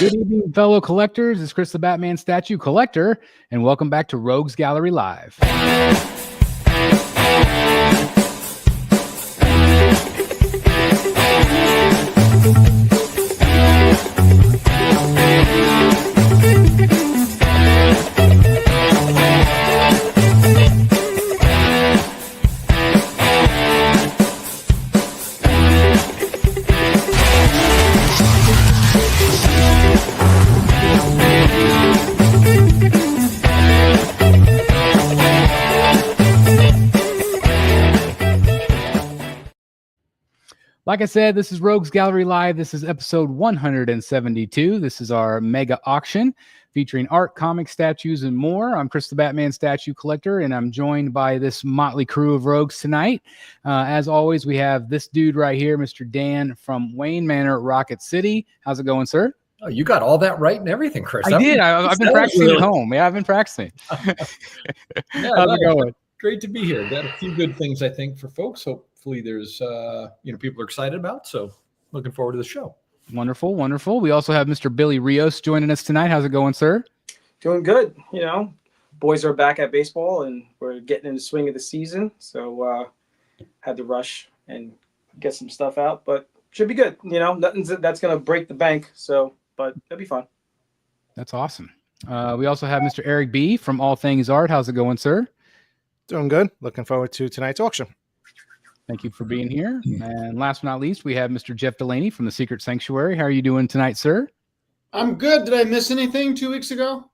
Good evening, fellow collectors. It's Chris the Batman Statue Collector, and welcome back to Rogues Gallery Live. Like I said, this is Rogues Gallery Live. This is episode 172. This is our mega auction featuring art, comic, statues, and more. I'm Chris the Batman Statue Collector, and I'm joined by this motley crew of rogues tonight. As always, we have this dude right here, Mr. Dan from Wayne Manor, Rocket City. How's it going, sir? Oh, you got all that right and everything, Chris. I did. I've been practicing at home. Yeah, I've been practicing. How's it going? Great to be here. Got a few good things, I think, for folks. Hopefully there's, people are excited about. So looking forward to the show. Wonderful, wonderful. We also have Mr. Billy Rios joining us tonight. How's it going, sir? Doing good. Boys are back at baseball and we're getting in the swing of the season. So had to rush and get some stuff out, but should be good. Nothing that's going to break the bank. So, but it'll be fun. That's awesome. We also have Mr. Eric B. from All Things Art. How's it going, sir? Doing good. Looking forward to tonight's auction. Thank you for being here. And last but not least, we have Mr. Jeff Delaney from the Secret Sanctuary. How are you doing tonight, sir? I'm good. Did I miss anything 2 weeks ago?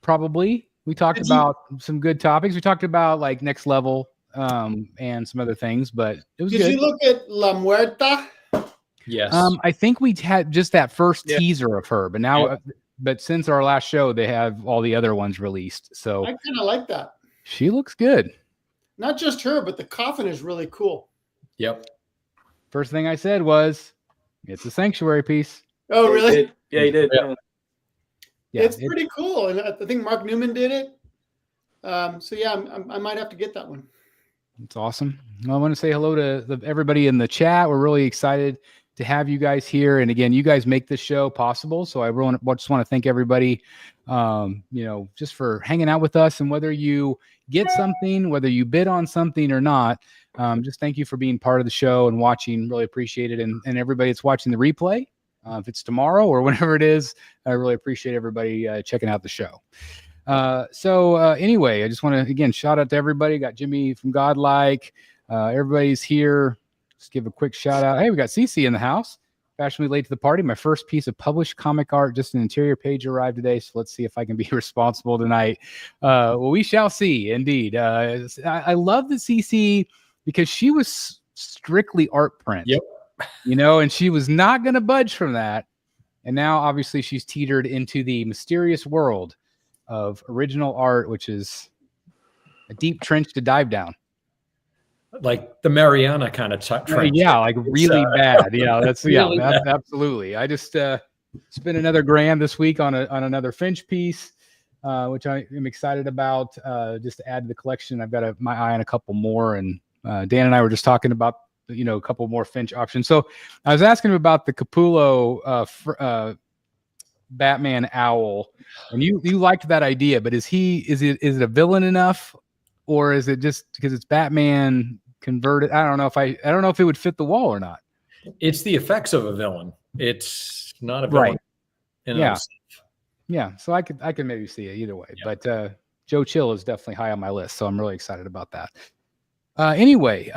Probably. We talked about some good topics. We talked about like next level and some other things, but it was good. Did you look at La Muerta? Yes. I think we had just that first teaser of her, but now, but since our last show, they have all the other ones released. So I kind of like that. She looks good. Not just her, but the coffin is really cool. Yep. First thing I said was, it's a sanctuary pice. Oh, really? Yeah, he did. Yeah, it's pretty cool. And I think Mark Newman did it. So yeah, I might have to get that one. It's awesome. Well, I want to say hello to everybody in the chat. We're really excited to have you guys here. And again, you guys make this show possible. So I really just want to thank everybody, just for hanging out with us. And whether you get something, whether you bid on something or not, just thank you for being part of the show and watching. Really appreciate it. And everybody that's watching the replay, if it's tomorrow or whenever it is, I really appreciate everybody checking out the show. Anyway, I just want to, again, shout out to everybody. Got Jimmy from Godlike. Everybody's here. Just give a quick shout out. Hey, we got Cece in the house. Fashionably late to the party. My first piece of published comic art, just an interior page, arrived today. So let's see if I can be responsible tonight. Well, we shall see. Indeed. I love the Cece because she was strictly art print. Yep. And she was not going to budge from that. And now, obviously, she's teetered into the mysterious world of original art, which is a deep trench to dive down. Like the Mariana kind of trench. Yeah, like really bad. Yeah, that's really bad. Absolutely. I just spent another grand this week on another Finch piece, which I am excited about. Just to add to the collection, I've got my eye on a couple more, and Dan and I were just talking about a couple more Finch options. So I was asking him about the Capullo Batman owl, and you liked that idea, but is it a villain enough, or is it just because it's Batman converted? I don't know if it would fit the wall or not. It's the effects of a villain. It's not a villain. Right. Yeah. So I could maybe see it either way, but Joe Chill is definitely high on my list, so I'm really excited about that. Anyway,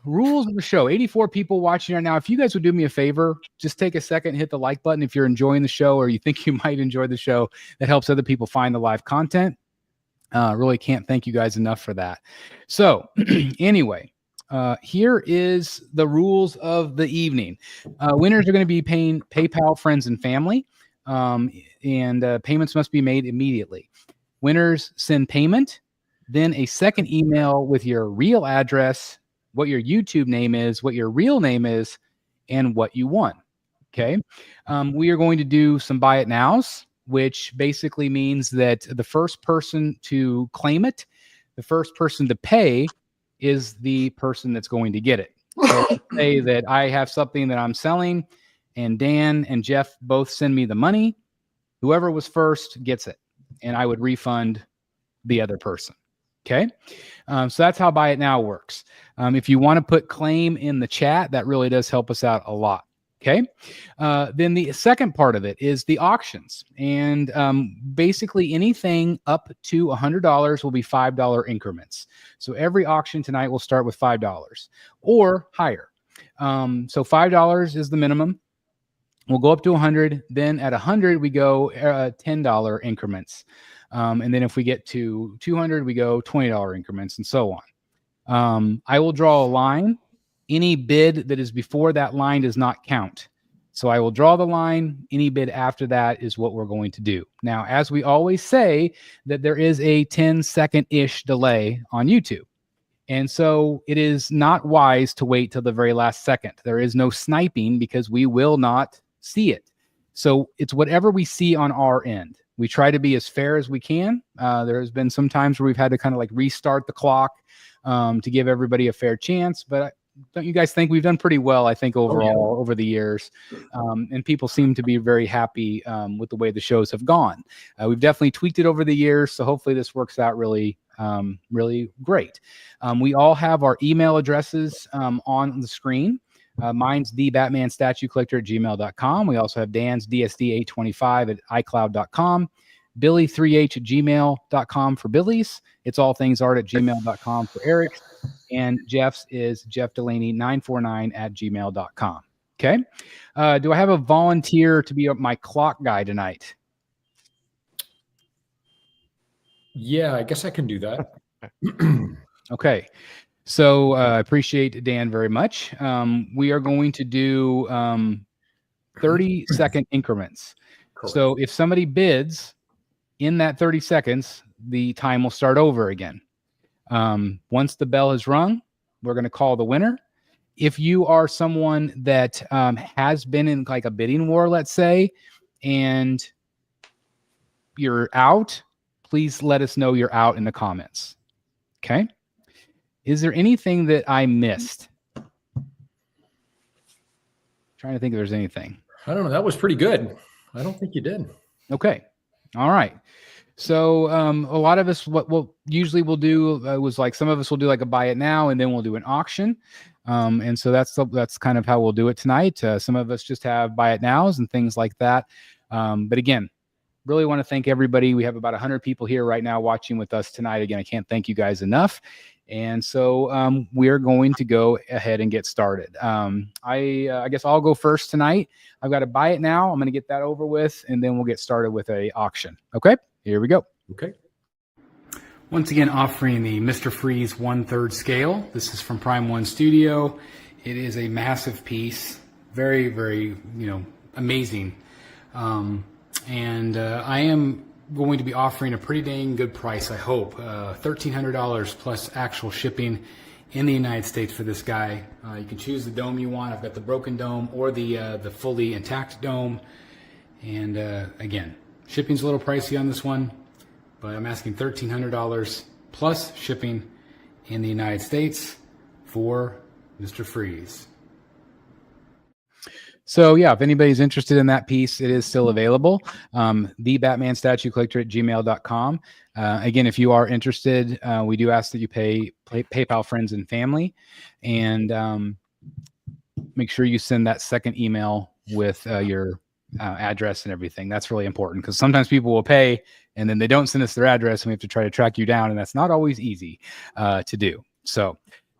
rules of the show. 84 people watching right now. If you guys would do me a favor, just take a second and hit the like button if you're enjoying the show or you think you might enjoy the show. That helps other people find the live content. Really can't thank you guys enough for that. So anyway, here is the rules of the evening. Winners are going to be paying PayPal friends and family, and payments must be made immediately. Winners send payment, then a second email with your real address, what your YouTube name is, what your real name is, and what you won. Okay. We are going to do some buy it nows, which basically means that the first person to claim it, the first person to pay, is the person that's going to get it. So let's say that I have something that I'm selling and Dan and Jeff both send me the money, whoever was first gets it, and I would refund the other person. Okay. So that's how Buy It Now works. If you want to put claim in the chat, that really does help us out a lot. Okay. Then the second part of it is the auctions. And basically anything up to $100 will be $5 increments. So every auction tonight will start with $5 or higher. So $5 is the minimum. We'll go up to 100. Then at 100, we go $10 increments. And then if we get to 200, we go $20 increments and so on. I will draw a line. Any bid that is before that line does not count. So I will draw the line. Any bid after that is what we're going to do. Now, as we always say, that there is a 10-second-ish delay on YouTube. And so it is not wise to wait till the very last second. There is no sniping because we will not see it. So it's whatever we see on our end. We try to be as fair as we can. There has been some times where we've had to kind of like restart the clock to give everybody a fair chance. But don't you guys think we've done pretty well, I think, overall over the years? And people seem to be very happy with the way the shows have gone. We've definitely tweaked it over the years. So hopefully this works out really, really great. We all have our email addresses on the screen. Mine's thebatmanstatuecollector@gmail.com. We also have Dan's dsd825@icloud.com. Billy3h@gmail.com for Billy's. It's allthingsart@gmail.com for Eric's. And Jeff's is jeffdelaney949@gmail.com. Okay. Do I have a volunteer to be my clock guy tonight? Yeah, I guess I can do that. Okay. So I appreciate Dan very much. We are going to do 30-second increments. Correct. So if somebody bids in that 30 seconds, the time will start over again. Once the bell is rung, we're going to call the winner. If you are someone that has been in like a bidding war, let's say, and you're out, please let us know you're out in the comments. Okay. Is there anything that I missed? Trying to think if there's anything. I don't know. That was pretty good. I don't think you did. Okay. All right. So a lot of us, what we'll usually do was like some of us will do like a Buy It Now, and then we'll do an auction. And so that's kind of how we'll do it tonight. Some of us just have Buy It Nows and things like that. But again, really want to thank everybody. We have about 100 people here right now watching with us tonight. Again, I can't thank you guys enough. And so we're going to go ahead and get started. I guess I'll go first tonight. I've got to Buy It Now. I'm going to get that over with, and then we'll get started with a auction. Okay, here we go. Okay. Once again, offering the Mr. Freeze 1/3 scale. This is from Prime One Studio. It is a massive piece, very, very, amazing. And I am going to be offering a pretty dang good price, I hope. $1,300 plus actual shipping in the United States for this guy. You can choose the dome you want. I've got the broken dome or the fully intact dome. And again, shipping's a little pricey on this one, but I'm asking $1,300 plus shipping in the United States for Mr. Freeze. So yeah, if anybody's interested in that piece, it is still available. thebatmanstatuecollector@gmail.com. Again, if you are interested, we do ask that you pay PayPal friends and family, and make sure you send that second email with your address and everything. That's really important because sometimes people will pay and then they don't send us their address, and we have to try to track you down, and that's not always easy to do. So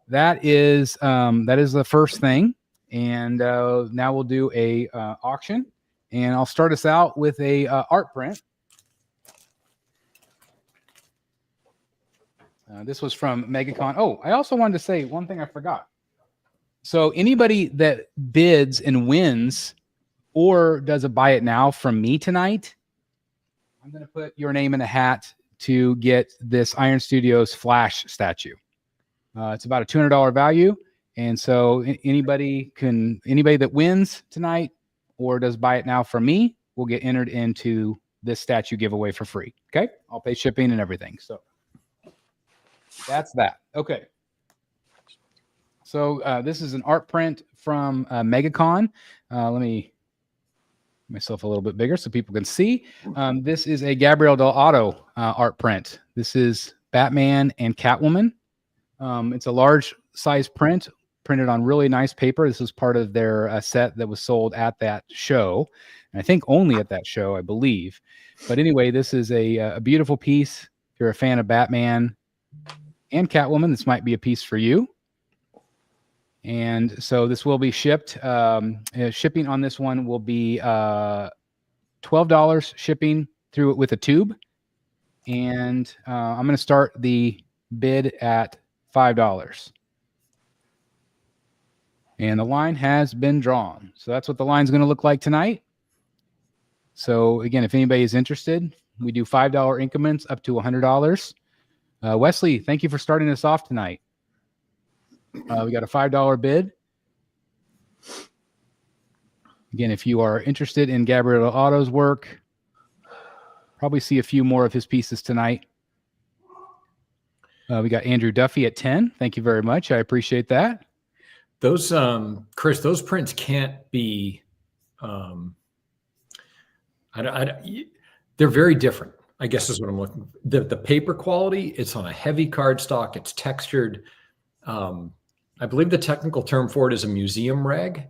that is the first thing. And now we'll do a auction, and I'll start us out with a art print. This was from MegaCon. Oh, I also wanted to say one thing I forgot. So anybody that bids and wins or does a Buy It Now from me tonight, I'm going to put your name in a hat to get this Iron Studios Flash statue. It's about a $200 value. And so anybody that wins tonight or does Buy It Now from me will get entered into this statue giveaway for free. Okay. I'll pay shipping and everything. So that's that. Okay. So this is an art print from MegaCon. Let me myself a little bit bigger so people can see. This is a Gabriel Del Otto art print. This is Batman and Catwoman. It's a large size print printed on really nice paper. This was part of their set that was sold at that show. And I think only at that show, I believe. But anyway, this is a beautiful piece. If you're a fan of Batman and Catwoman, this might be a piece for you. And so this will be shipped. Shipping on this one will be $12 shipping through it with a tube. And I'm going to start the bid at $5. And the line has been drawn. So that's what the line's going to look like tonight. So again, if anybody is interested, we do $5 increments up to $100. Wesley, thank you for starting us off tonight. We got a $5 bid. Again, if you are interested in Gabriel Otto's work, probably see a few more of his pieces tonight. We got Andrew Duffy at 10. Thank you very much. I appreciate that. Those, Chris, those prints can't be, they're very different, I guess is what I'm looking for. The paper quality, it's on a heavy cardstock. It's textured. I believe the technical term for it is a museum rag.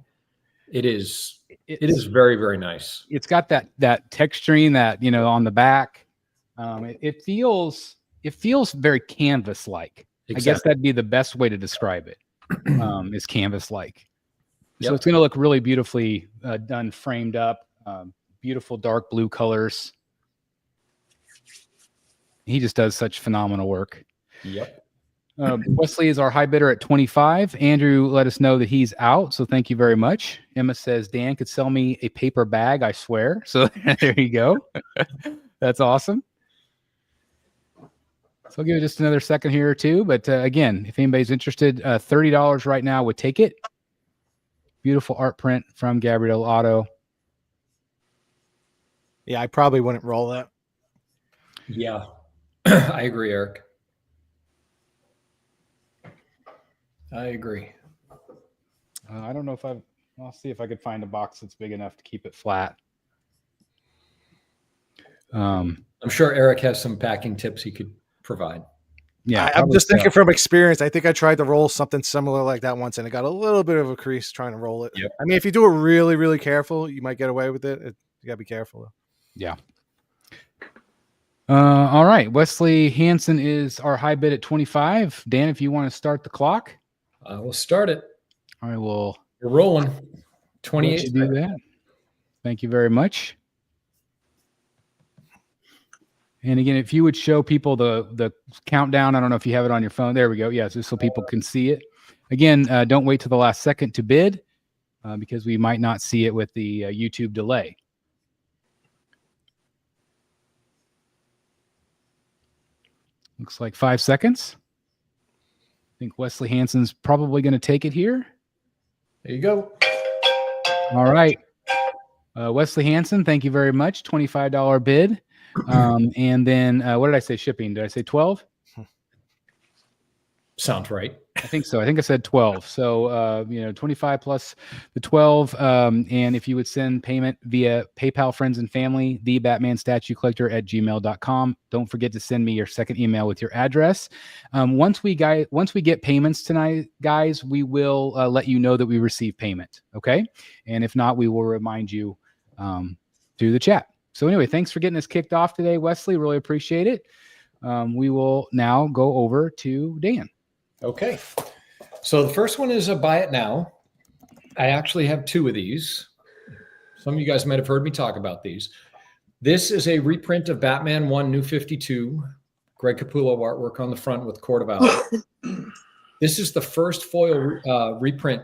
It is very, very nice. It's got that texturing that, on the back. It feels very canvas-like. Exactly. I guess that'd be the best way to describe it. Is canvas-like. Yep. So it's going to look really beautifully done, framed up. Beautiful dark blue colors. He just does such phenomenal work. Yep. Wesley is our high bidder at 25. Andrew let us know that he's out, so thank you very much. Emma says Dan could sell me a paper bag, I swear. So there you go. That's awesome. So I'll give it just another second here or two. But again, if anybody's interested, $30 right now would take it. Beautiful art print from Gabriel Otto. Yeah, I probably wouldn't roll that. Yeah, I agree, Eric. I agree. I don't know if I'll see if I could find a box that's big enough to keep it flat. I'm sure Eric has some packing tips he could provide. Yeah, I'm just thinking from experience. I think I tried to roll something similar like that once, and it got a little bit of a crease trying to roll it. Yep. I mean, if you do it really, really careful, you might get away with it. You got to be careful, though. Yeah. All right. Wesley Hansen is our high bid at 25. Dan, if you want to start the clock. We'll start it. All right. We're rolling. 28. Do that. Thank you very much. And again, if you would show people the countdown, I don't know if you have it on your phone. There we go. Yeah, just so people can see it. Again, don't wait till the last second to bid because we might not see it with the YouTube delay. Looks like 5 seconds. I think Wesley Hansen's probably going to take it here. There you go. All right. Wesley Hansen, thank you very much. $25 bid. And then what did I say shipping? Did I say 12? Sounds right. I think so. I think I said 12. So, 25 plus the 12. And if you would send payment via PayPal, friends and family, thebatmanstatuecollector@gmail.com. Don't forget to send me your second email with your address. Once we get payments tonight, guys, we will let you know that we receive payment. Okay. And if not, we will remind you through the chat. So anyway, thanks for getting us kicked off today, Wesley. Really appreciate it. We will now go over to Dan. Okay. So the first one is a buy it now. I actually have two of these. Some of you guys might have heard me talk about these. This is a reprint of Batman 1 New 52. Greg Capullo artwork on the front with Court of Owls. This is the first foil reprint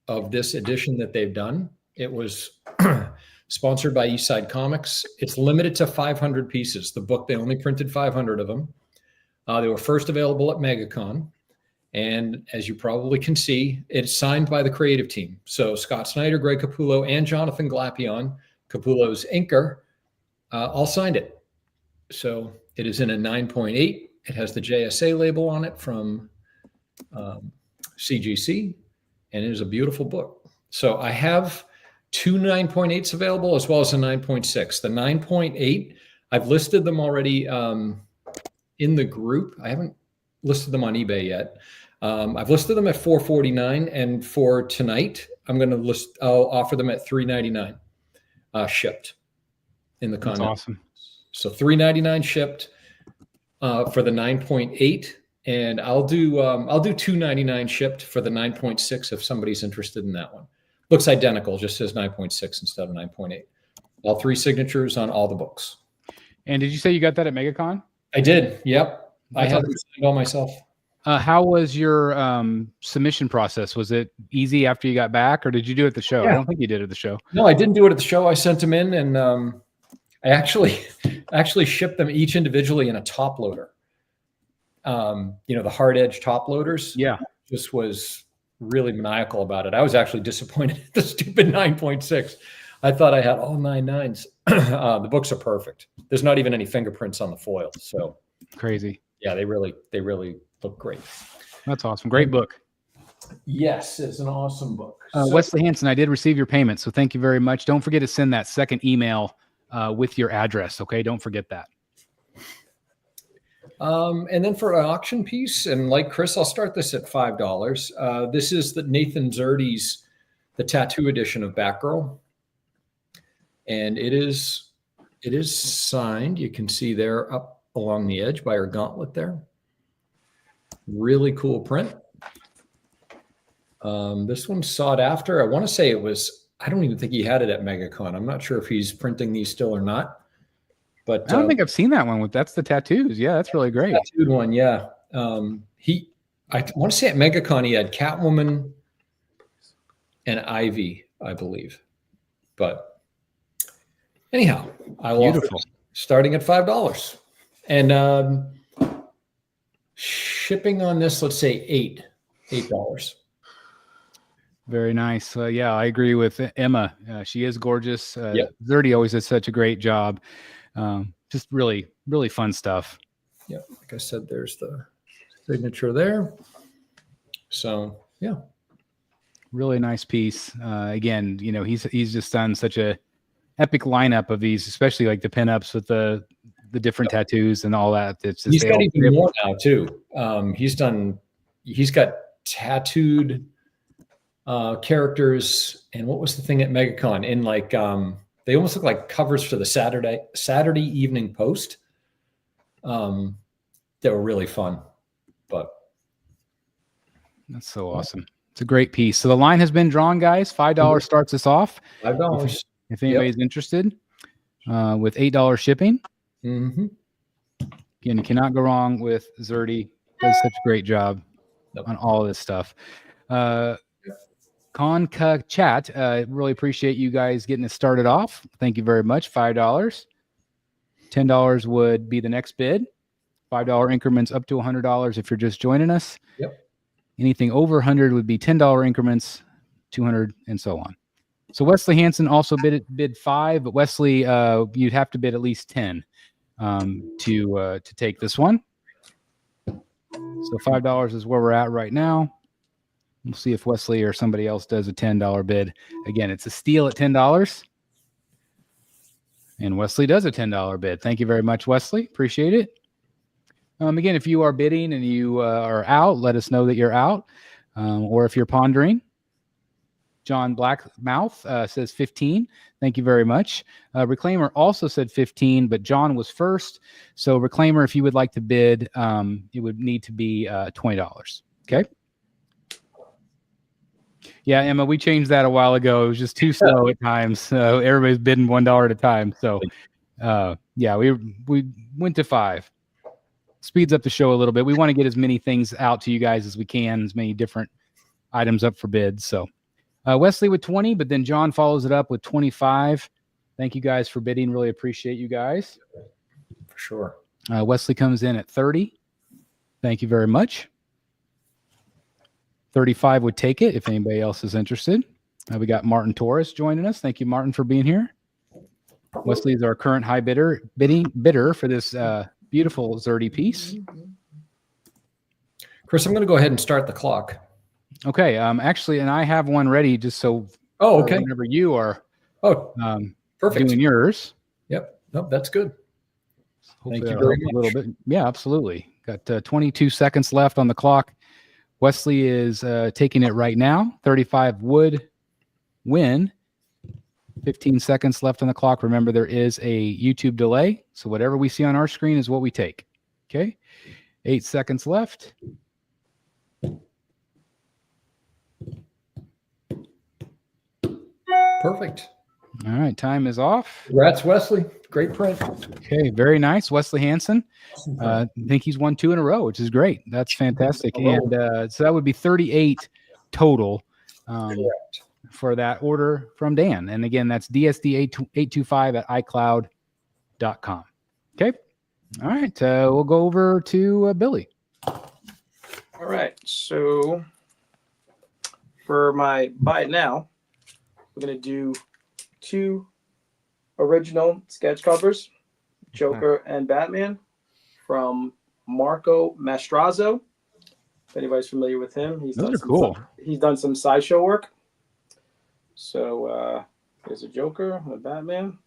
of this edition that they've done. It was sponsored by Eastside Comics. It's limited to 500 pieces. The book, they only printed 500 of them. They were first available at MegaCon. And as you probably can see, it's signed by the creative team. So Scott Snyder, Greg Capullo, and Jonathan Glapion, Capullo's inker, all signed it. So it is in a 9.8. It has the JSA label on it from CGC, and it is a beautiful book. So I have two 9.8s available as well as a 9.6. The 9.8, I've listed them already in the group. I haven't listed them on eBay yet. I've listed them at $449, and for tonight, I'll offer them at $399 shipped in the That's continent. awesome. So $399 shipped for the 9.8, and I'll do $299 shipped for the 9.6 if somebody's interested in that one. Looks identical, just says 9.6 instead of 9.8. All 3 signatures on all the books. And did you say you got that at MegaCon? I did. Yep. I had awesome. them signed all myself. How was your submission process? Was it easy after you got back, or did you do it at the show? Yeah. I don't think you did it at the show. No, I didn't do it at the show. I sent them in, and I actually shipped them each individually in a top loader. The hard edge top loaders. Yeah. Just was really maniacal about it. I was actually disappointed at the stupid 9.6. I thought I had all 9 9s. The books are perfect. There's not even any fingerprints on the foil. So crazy. Yeah, they really look great. That's awesome. Great book. Yes, it's an awesome book. Wesley Hanson, I did receive your payment, so thank you very much. Don't forget to send that second email with your address. Okay, don't forget that. And then for an auction piece, and like Chris, I'll start this at $5. This is the Nathan Zerdy's, the tattoo edition of Batgirl, and it is signed. You can see there up along the edge by her gauntlet there. Really cool print. This one's sought after. I want to say it was. I don't even think he had it at MegaCon. I'm not sure if he's printing these still or not. But I don't think I've seen that one. That's the tattoos. Yeah, that's really great. Tattooed one, yeah. I want to say at MegaCon he had Catwoman and Ivy, I believe. But anyhow, I will offer starting at $5, and shipping on this, let's say $8. Very nice. Yeah, I agree with Emma. She is gorgeous. Yep. Zerdy always does such a great job. Just really, really fun stuff. Yeah, like I said, there's the signature there. So yeah, really nice piece. Again, he's just done such a epic lineup of these, especially like the pinups with the different tattoos and all that. He's got even more now too. He's got tattooed characters, and what was the thing at MegaCon? In like they almost look like covers for the Saturday Evening Post. They were really fun, but that's so awesome. It's a great piece. So the line has been drawn, guys. $5 starts us off. $5. If anybody's interested, with $8 shipping. Mm-hmm. Again, you cannot go wrong with Zerdy. Does such a great job on all of this stuff. Conca Chat, really appreciate you guys getting it started off. Thank you very much. $5. $10 would be the next bid. $5 increments up to $100 if you're just joining us. Yep. Anything over 100 would be $10 increments, 200, and so on. So Wesley Hanson also bid 5, but Wesley, you'd have to bid at least 10 to take this one. So $5 is where we're at right now. We'll see if Wesley or somebody else does a $10 bid. Again, it's a steal at $10. And Wesley does a $10 bid. Thank you very much, Wesley. Appreciate it. Again, if you are bidding and you are out, let us know that you're out. Or if you're pondering. John Blackmouth says 15. Thank you very much. Reclaimer also said 15, but John was first. So Reclaimer, if you would like to bid, it would need to be $20. Okay. Yeah, Emma, we changed that a while ago. It was just too slow at times. Everybody's bidding $1 at a time. So, yeah, we went to 5. Speeds up the show a little bit. We want to get as many things out to you guys as we can, as many different items up for bids. So, Wesley with 20, but then John follows it up with 25. Thank you guys for bidding. Really appreciate you guys. For sure. Wesley comes in at 30. Thank you very much. 35 would take it if anybody else is interested. We got Martin Torres joining us. Thank you, Martin, for being here. Wesley is our current high bidder for this beautiful Zerdy piece. Chris, I'm going to go ahead and start the clock. Okay. Actually, and I have one ready just so. Oh, okay. Whenever you are Oh, perfect. doing yours. Yep. Nope, that's good. Hopefully Thank you that'll very help much. a little bit. Yeah, absolutely. Got 22 seconds left on the clock. Wesley is taking it right now. 35 would win. 15 seconds left on the clock. Remember, there is a YouTube delay. So whatever we see on our screen is what we take. Okay. 8 seconds left. Perfect. All right. Time is off. Congrats, Wesley. Great print. Okay. Very nice. Wesley Hansen. I think he's won 2 in a row, which is great. That's fantastic. And so that would be 38 total for that order from Dan. And again, that's dsd825 at icloud.com. Okay. All right. We'll go over to Billy. All right. So for my buy it now, we're going to do 2 original sketch covers, Joker and Batman, from Marco Mastrazzo. If anybody's familiar with him, Those are cool. He's done some sideshow work. So there's a Joker and a Batman.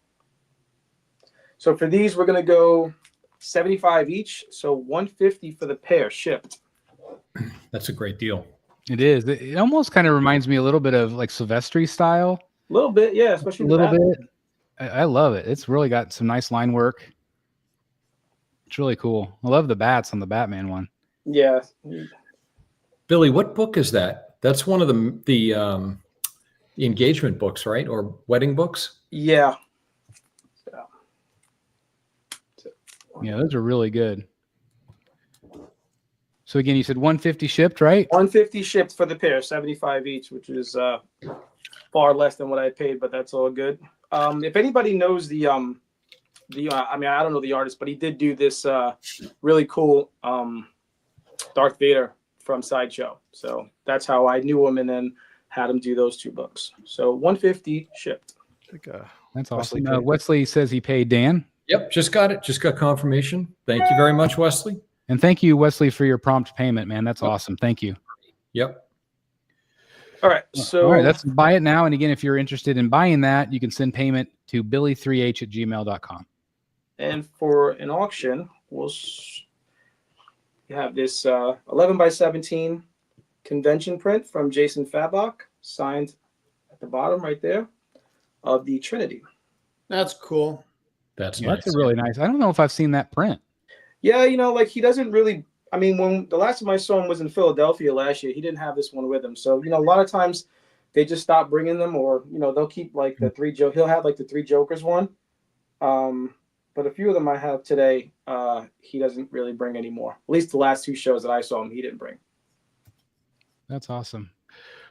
So for these, we're going to go 75 each. So $150 for the pair shipped. That's a great deal. It is. It almost kind of reminds me a little bit of like Silvestri style. A little bit, yeah, especially A little bit. I love it. It's really got some nice line work. It's really cool. I love the bats on the Batman one. Yeah. Billy, what book is that? That's one of the engagement books, right? Or wedding books? Yeah. Yeah, those are really good. So again, you said 150 shipped, right? 150 shipped for the pair, 75 each, which is far less than what I paid, but that's all good. If anybody knows the I mean, I don't know the artist, but he did do this really cool Darth Vader from Sideshow. So that's how I knew him and then had him do those 2 books. So 150 shipped. That's awesome. Wesley says he paid Dan. Yep, just got it. Just got confirmation. Thank you very much, Wesley. And thank you, Wesley, for your prompt payment, man. That's awesome. Thank you. Yep. All right. So all right, let's buy it now. And again, if you're interested in buying that, you can send payment to billy3h@gmail.com. And for an auction, you have this 11 by 17 convention print from Jason Fabok, signed at the bottom right there, of the Trinity. That's cool. That's Yeah, nice. that's a really nice. I don't know if I've seen that print. Yeah, like he doesn't really. I mean, when the last time I saw him was in Philadelphia last year, he didn't have this one with him. So a lot of times they just stop bringing them, or they'll keep like the 3 He'll have like the 3 Jokers one. But a few of them I have today, he doesn't really bring anymore. At least the last 2 shows that I saw him, he didn't bring. That's awesome.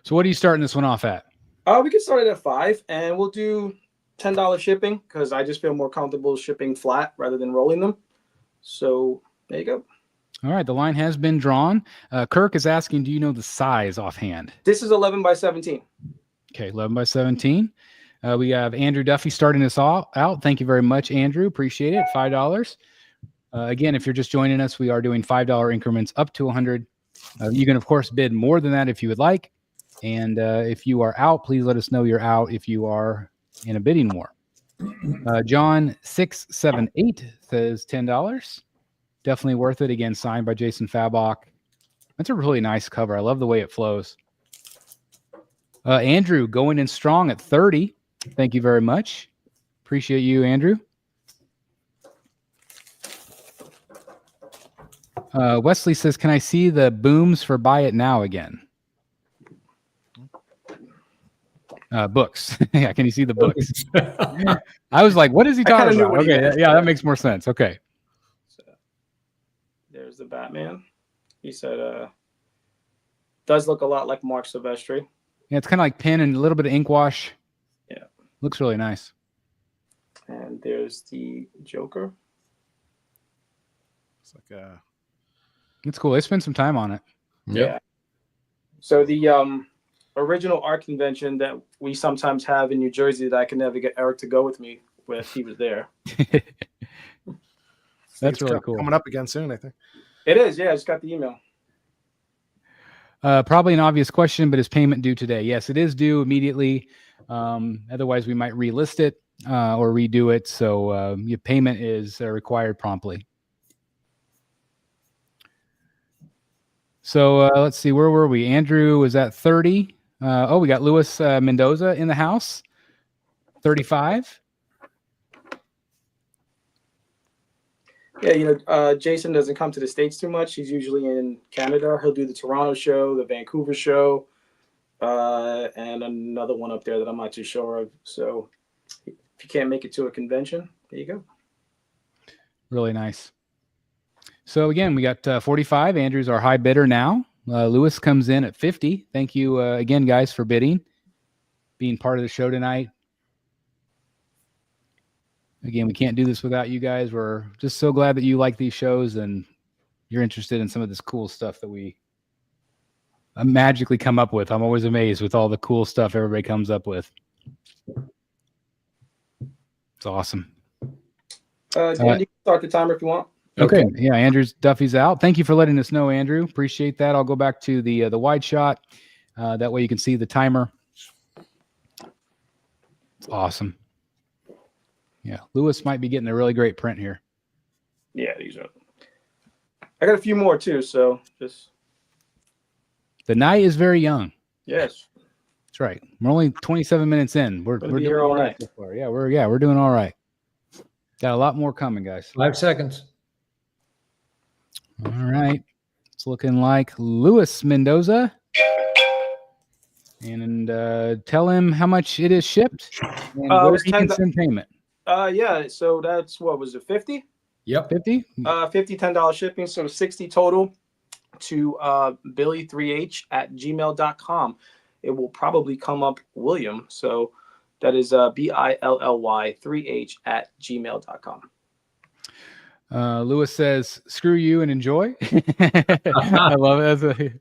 So what are you starting this one off at? We can start it at 5, and we'll do $10 shipping because I just feel more comfortable shipping flat rather than rolling them. So there you go. All right, the line has been drawn. Kirk is asking, do you know the size offhand? This is 11 by 17. Okay, 11 by 17. We have Andrew Duffy starting us all out. Thank you very much, Andrew. Appreciate it. $5. Again, if you're just joining us, we are doing $5 increments up to 100. You can, of course, bid more than that if you would like. And if you are out, please let us know you're out if you are in a bidding war. John 678 says $10. Definitely worth it. Again, signed by Jason Fabok. That's a really nice cover. I love the way it flows. Andrew going in strong at 30. Thank you very much. Appreciate you, Andrew. Wesley says, can I see the booms for Buy It Now again? Books. Yeah, can you see the books? I was like, what is he talking about? Okay, yeah, that makes more sense. Okay. So, there's the Batman. He said, does look a lot like Mark Silvestri. Yeah, it's kind of like pen and a little bit of ink wash. Yeah. Looks really nice. And there's the Joker. It's like It's cool. They spent some time on it. Yep. Yeah. So the original art convention that we sometimes have in New Jersey that I can never get Eric to go with me with, he was there. That's really cool. Coming up again soon, I think. It is, yeah. I just got the email. Probably an obvious question, but is payment due today? Yes, it is due immediately. Otherwise, we might relist it or redo it. So your payment is required promptly. So let's see, where were we? Andrew was at 30. We got Luis Mendoza in the house, 35. Yeah, Jason doesn't come to the States too much. He's usually in Canada. He'll do the Toronto show, the Vancouver show, and another one up there that I'm not too sure of. So if you can't make it to a convention, there you go. Really nice. So again, we got 45. Andrew's our high bidder now. Lewis comes in at 50. Thank you again, guys, for bidding, being part of the show tonight. Again, we can't do this without you guys. We're just so glad that you like these shows and you're interested in some of this cool stuff that we magically come up with. I'm always amazed with all the cool stuff everybody comes up with. It's awesome. Dan, you can start the timer if you want. Okay. Yeah, Andrew's Duffy's out. Thank you for letting us know, Andrew. Appreciate that. I'll go back to the wide shot. That way you can see the timer. It's awesome. Yeah, Lewis might be getting a really great print here. Yeah, these are. I got a few more too, so just. The night is very young. Yes. That's right. We're only 27 minutes in. We're doing here all night so far. Yeah, we're doing all right. Got a lot more coming, guys. 5 seconds. All right. It's looking like Luis Mendoza. And tell him how much it is shipped and where he can send payment. Yeah, so that's what was it, 50? Yep. 50? $10 shipping, so 60 total to billy3h@gmail.com. It will probably come up William, so that is BILLY3h@gmail.com. Lewis says, "Screw you and enjoy." I love it.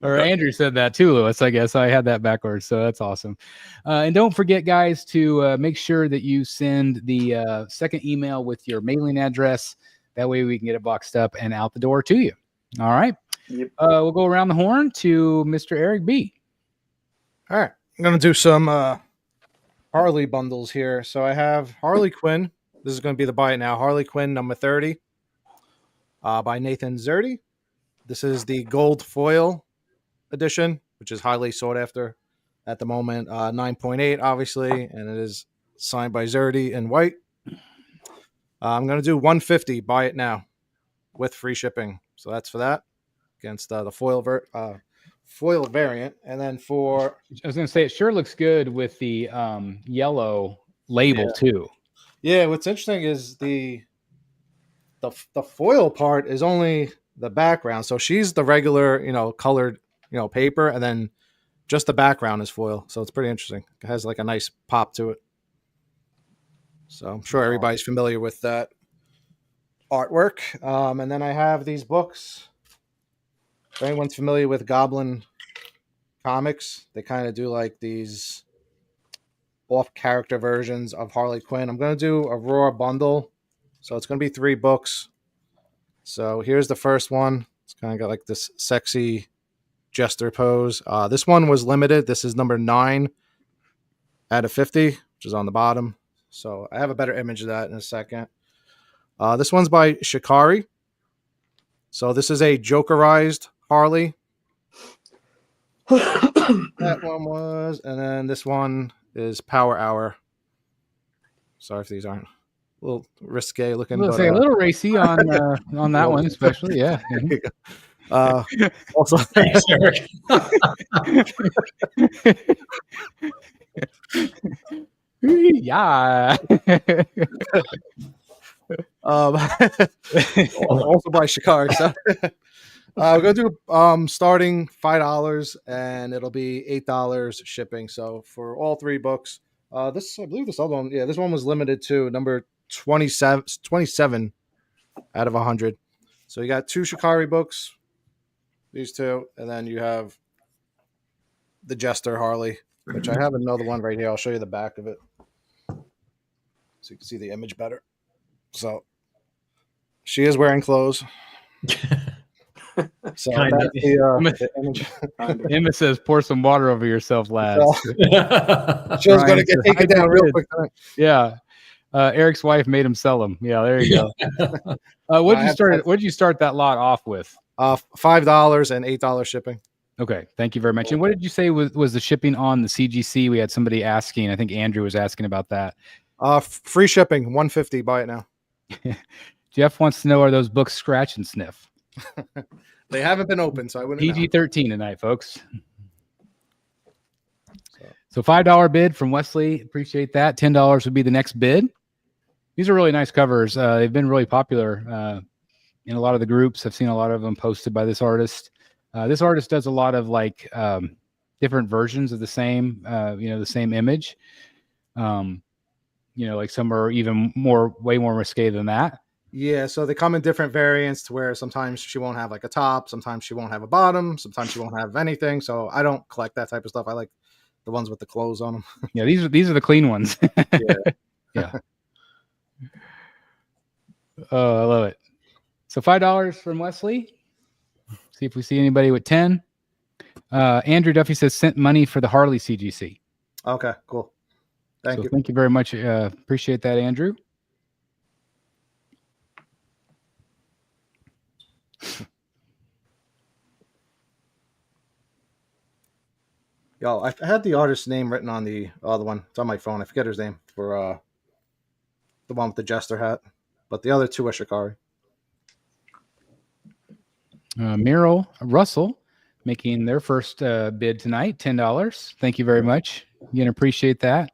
Or Andrew said that too, Lewis. I guess I had that backwards, so that's awesome. And don't forget, guys, to make sure that you send the second email with your mailing address. That way we can get it boxed up and out the door to you. All right. Yep. We'll go around the horn to Mr. Eric B. All right. I'm going to do some Harley bundles here. So I have Harley Quinn. This is going to be the buy it now. Harley Quinn number 30 by Nathan Zerdy. This is the gold foil edition, which is highly sought after at the moment. 9.8, obviously, and it is signed by Zerdy in white. I'm going to do 150 buy it now with free shipping. So that's for that against the foil variant. And then for... I was going to say, it sure looks good with the yellow label too. Yeah, what's interesting is the foil part is only the background. So she's the regular, colored, paper, and then just the background is foil. So it's pretty interesting. It has like a nice pop to it. So I'm sure everybody's familiar with that artwork. And then I have these books. If anyone's familiar with Goblin Comics, they kind of do like these off-character versions of Harley Quinn. I'm going to do a raw bundle. So it's going to be 3 books. So here's the first one. It's kind of got like this sexy jester pose. This one was limited. This is number 9 out of 50, which is on the bottom. So I have a better image of that in a second. This one's by Shikari. So this is a Jokerized Harley. That one was. And then this one is Power Hour. Sorry if these aren't a little risque looking. A little racy on that one, especially. Yeah. Also, Thanks, Eric. Yeah. Also by Shikari. So we're gonna do starting $5 and it'll be $8 shipping. So for all 3 books, I believe this other one, this one was limited to number 27 out of 100. So you got 2 Shikari books, these 2, and then you have the Jester Harley, which I have another one right here. I'll show you the back of it so you can see the image better. So she is wearing clothes. So Kinda. that's the image. Emma says, "Pour some water over yourself, lads." So, Show's going to get taken down real quick. Yeah. Eric's wife made him sell them. Yeah, there you go. What did you start that lot off with? $5 and $8 shipping. Okay, thank you very much. And what did you say was the shipping on the CGC? We had somebody asking. I think Andrew was asking about that. Free shipping, $150. Buy it now. Jeff wants to know, are those books scratch and sniff? They haven't been open, so I wouldn't know. PG-13 tonight, folks. So $5 bid from Wesley. Appreciate that. $10 would be the next bid. These are really nice covers. They've been really popular in a lot of the groups. I've seen a lot of them posted by this artist. This artist does a lot of like different versions of the same, the same image. Like some are even way more risque than that. Yeah, so they come in different variants to where sometimes she won't have like a top, sometimes she won't have a bottom, sometimes she won't have anything. So I don't collect that type of stuff. I like the ones with the clothes on them. Yeah, these are the clean ones. Yeah. Oh, I love it. So $5 from Wesley. See if we see anybody with 10. Andrew Duffy says sent money for the Harley CGC. Okay, cool. Thank you. Thank you very much. Appreciate that, Andrew. Yo, I had the artist's name written on the other one. It's on my phone. I forget his name for the one with the jester hat. But the other two are Shikari. Meryl Russell making their first bid tonight, $10. Thank you very much. Again, appreciate that.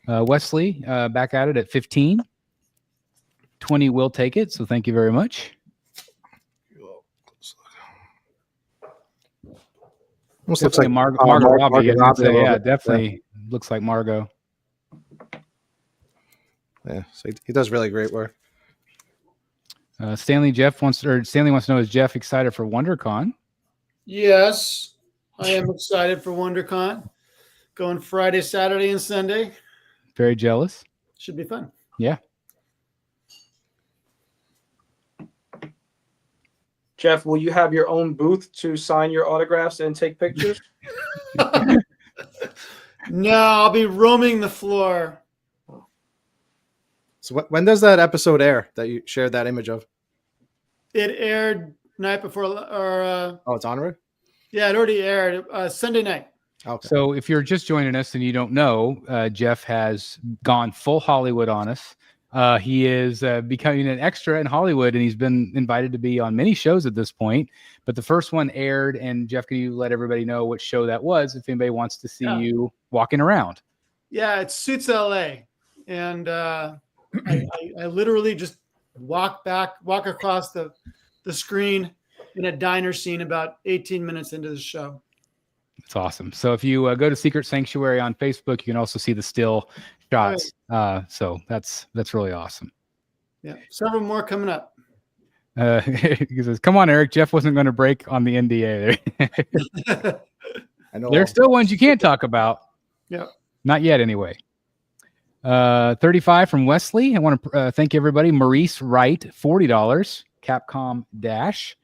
Wesley back at it at 15. 20 will take it, so thank you very much. Almost looks like Margot Robbie. Yeah, definitely looks like Margot. Yeah, so he does really great work. Stanley wants to know, is Jeff excited for WonderCon? Yes, I am excited for WonderCon. Going Friday, Saturday, and Sunday. Very jealous. Should be fun. Yeah. Jeff, will you have your own booth to sign your autographs and take pictures? No, I'll be roaming the floor. So when does that episode air that you shared that image of? It aired night before, or it's on already? Yeah, it already aired Sunday night. Okay. So if you're just joining us and you don't know, Jeff has gone full Hollywood on us. He is becoming an extra in Hollywood, and he's been invited to be on many shows at this point. But the first one aired, and Jeff, can you let everybody know what show that was if anybody wants to see you walking around? Yeah, it's Suits LA. And I literally just walk across the screen in a diner scene about 18 minutes into the show. It's awesome. So if you go to Secret Sanctuary on Facebook, you can also see the still shots. Right. So that's really awesome. Yeah, several more coming up. He says, "Come on, Eric. Jeff wasn't going to break on the NDA." I know there's still ones you can't talk about. Yeah, not yet, anyway. 35 from Wesley. I want to thank everybody. Maurice Wright, $40. Capcom Dash.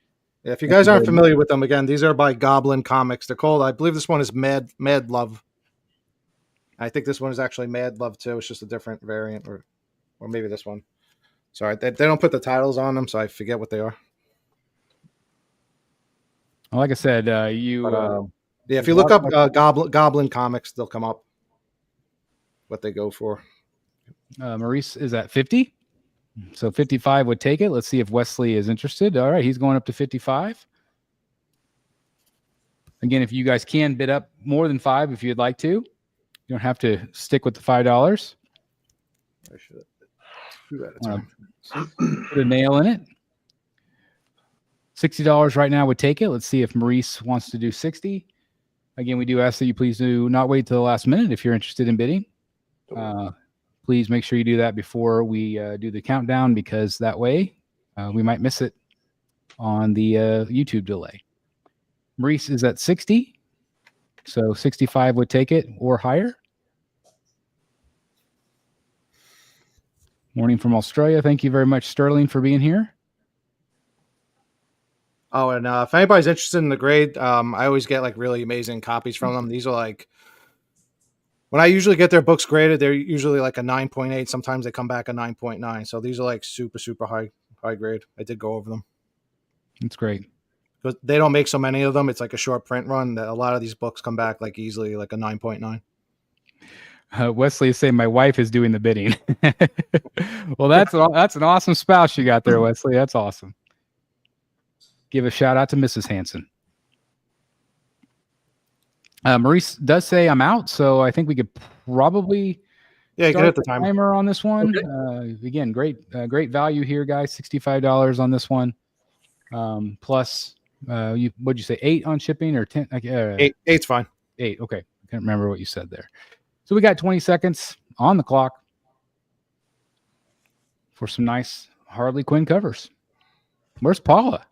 Yeah, if you guys aren't familiar with them, again, these are by Goblin Comics. They're called, I believe this one is Mad Love. I think this one is actually Mad Love too. It's just a different variant, or maybe this one. Sorry, they don't put the titles on them, so I forget what they are. Well, like I said, yeah, if you look up Goblin Comics, they'll come up what they go for. Maurice is at 50. So 55 would take it. Let's see if Wesley is interested. All right, he's going up to 55. Again, if you guys can bid up more than 5 if you'd like to. You don't have to stick with the $5. I should do that at a time. Put a nail in it. $60 right now would take it. Let's see if Maurice wants to do 60. Again, we do ask that you please do not wait till the last minute if you're interested in bidding. Please make sure you do that before we do the countdown, because that way we might miss it on the YouTube delay. Maurice is at 60. So 65 would take it or higher. Morning from Australia. Thank you very much, Sterling, for being here. Oh, and if anybody's interested in the grade, I always get like really amazing copies from them. These are like, when I usually get their books graded, they're usually like a 9.8. Sometimes they come back a 9.9. So these are like super, super high grade. I did go over them. It's great. But they don't make so many of them. It's like a short print run. That a lot of these books come back like easily like a 9.9. Wesley is saying my wife is doing the bidding. Well, that's an awesome spouse you got there, Wesley. That's awesome. Give a shout out to Mrs. Hanson. Maurice does say I'm out, so I think we could probably Yeah, start get at the timer on this one. Okay. Again, great value here, guys. $65 on this one. Plus, what'd you say? 8 on shipping or 10? Eight's fine. 8. Okay, I can't remember what you said there. So we got 20 seconds on the clock for some nice Harley Quinn covers. Where's Paula?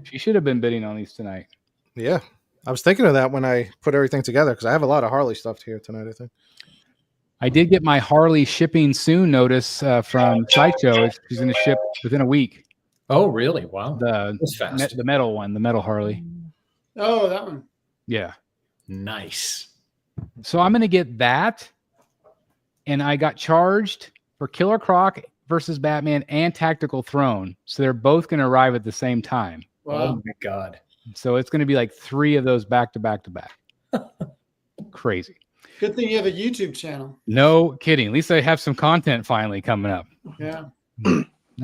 She should have been bidding on these tonight. Yeah. I was thinking of that when I put everything together because I have a lot of Harley stuff here tonight, I think. I did get my Harley shipping soon notice from Sideshow. She's going to ship within a week. Oh, really? Wow. That's fast. The metal one, the metal Harley. Oh, that one. Yeah. Nice. So I'm going to get that. And I got charged for Killer Croc versus Batman and Tactical Throne. So they're both going to arrive at the same time. Wow. Oh, my God. So it's going to be like 3 of those back to back to back. Crazy. Good thing you have a YouTube channel. No kidding. At least I have some content finally coming up. Yeah.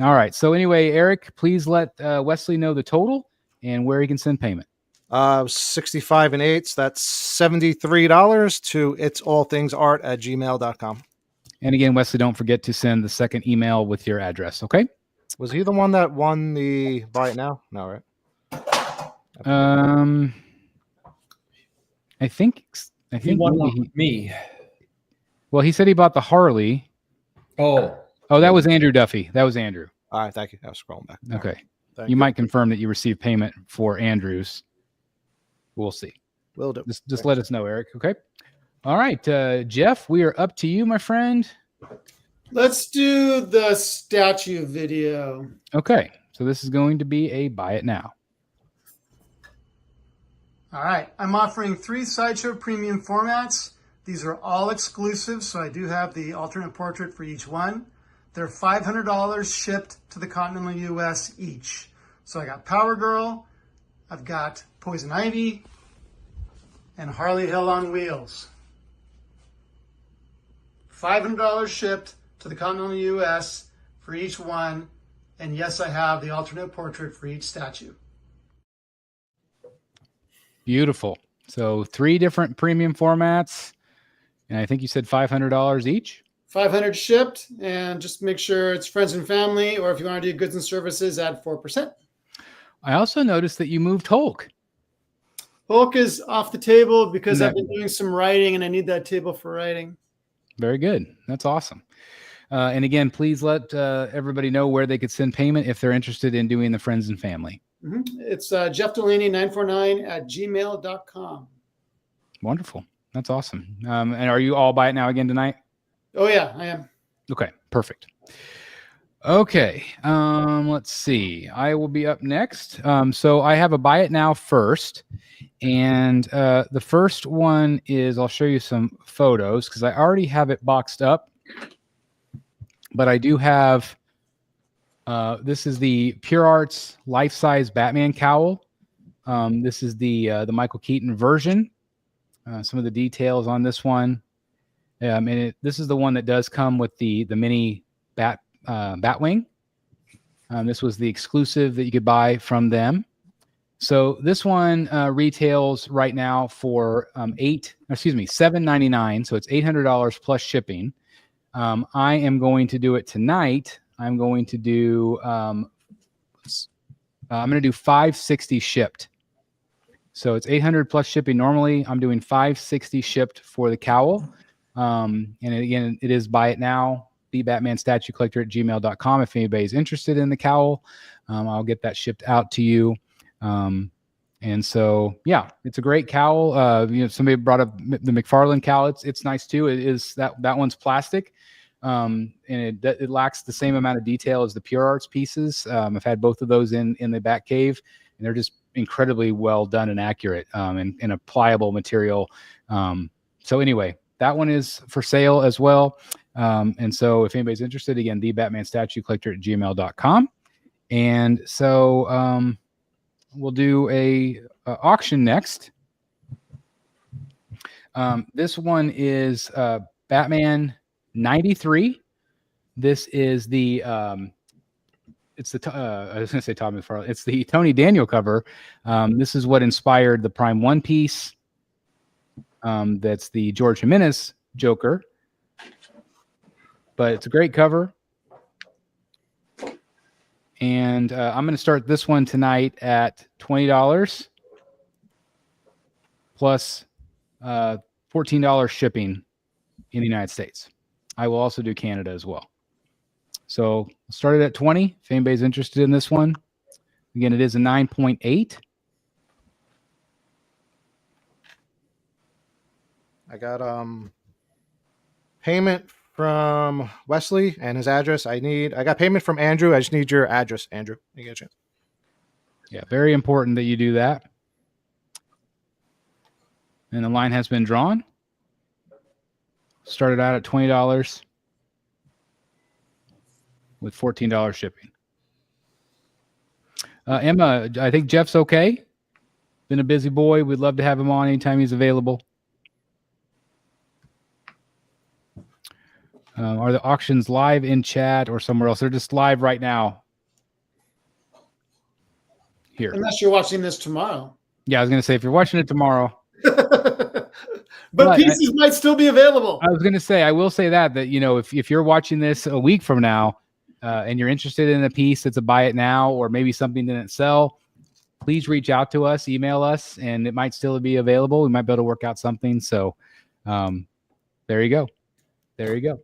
All right. So anyway, Eric, please let Wesley know the total and where he can send payment. 65 and 8. That's $73 to itsallthingsart@gmail.com. And again, Wesley, don't forget to send the second email with your address. Okay. Was he the one that won the Buy It Now? No, right? I think He won me. Well, he said he bought the Harley. Oh, that was Andrew Duffy. That was Andrew. All right, thank you. I was scrolling back. Okay. Thank You might confirm that you received payment for Andrews. We'll see. Will do. Just let us know, Eric. Okay. All right, Jeff, we are up to you, my friend. Let's do the statue video. Okay. So this is going to be a buy it now. All right. I'm offering 3 Sideshow premium formats. These are all exclusive, so I do have the alternate portrait for each one. They're $500 shipped to the continental U.S. each. So I got Power Girl, I've got Poison Ivy, and Harley Hill on wheels. $500 shipped to the continental U.S. for each one. And yes, I have the alternate portrait for each statue. Beautiful. So 3 different premium formats. And I think you said $500 each. 500 shipped, and just make sure it's friends and family, or if you want to do goods and services, add 4%. I also noticed that you moved Hulk. Hulk is off the table because I've been doing some writing and I need that table for writing. Very good. That's awesome. And again, please let everybody know where they could send payment if they're interested in doing the friends and family. Mm-hmm. It's jeffdelaney949@gmail.com. Wonderful. That's awesome. And are you all buy it now again tonight? Oh, yeah, I am. Okay, perfect. Okay, let's see. I will be up next. So I have a buy it now first. And the first one is, I'll show you some photos because I already have it boxed up. But I do have, this is the Pure Arts life-size Batman cowl. This is the Michael Keaton version. Some of the details on this one. And this is the one that does come with the mini Batwing. This was the exclusive that you could buy from them. So this one retails right now for $7.99. So it's $800 plus shipping. I am going to do it tonight. I'm going to do $560 shipped. So it's $800 plus shipping. Normally, I'm doing $560 shipped for the cowl. And again, it is buy it now. The Batman Statue Collector at gmail.com. If anybody's interested in the cowl, I'll get that shipped out to you. And so, yeah, it's a great cowl. Somebody brought up the McFarlane cowl. It's nice too. It is that one's plastic. and it lacks the same amount of detail as the Pure Arts pieces. I've had both of those in the back cave, and they're just incredibly well done and accurate, and a pliable material. So anyway, that one is for sale as well. And so if anybody's interested, again, the Batman Statue Collector at gmail.com. And so we'll do a auction next. This one is Batman 93. This is the it's the I was going to say Tommy McFarlane. It's the Tony Daniel cover. This is what inspired the Prime One piece. That's the George Jimenez Joker. But it's a great cover. And I'm going to start this one tonight at $20 plus $14 shipping in the United States. I will also do Canada as well. So start it at 20 if anybody's interested in this one. Again, it is a 9.8. I got payment from Wesley and his address. I got payment from Andrew. I just need your address, Andrew. You get a chance. Yeah, very important that you do that. And the line has been drawn. Started out at $20 with $14 shipping. Emma, I think Jeff's okay. Been a busy boy. We'd love to have him on anytime he's available. Are the auctions live in chat or somewhere else? They're just live right now. Here. Unless you're watching this tomorrow. Yeah, I was going to say, if you're watching it tomorrow. But pieces might still be available. I was going to say, I will say that you know, if you're watching this a week from now and you're interested in a piece that's a buy it now, or maybe something didn't sell, please reach out to us, email us, and it might still be available. We might be able to work out something. So there you go. There you go.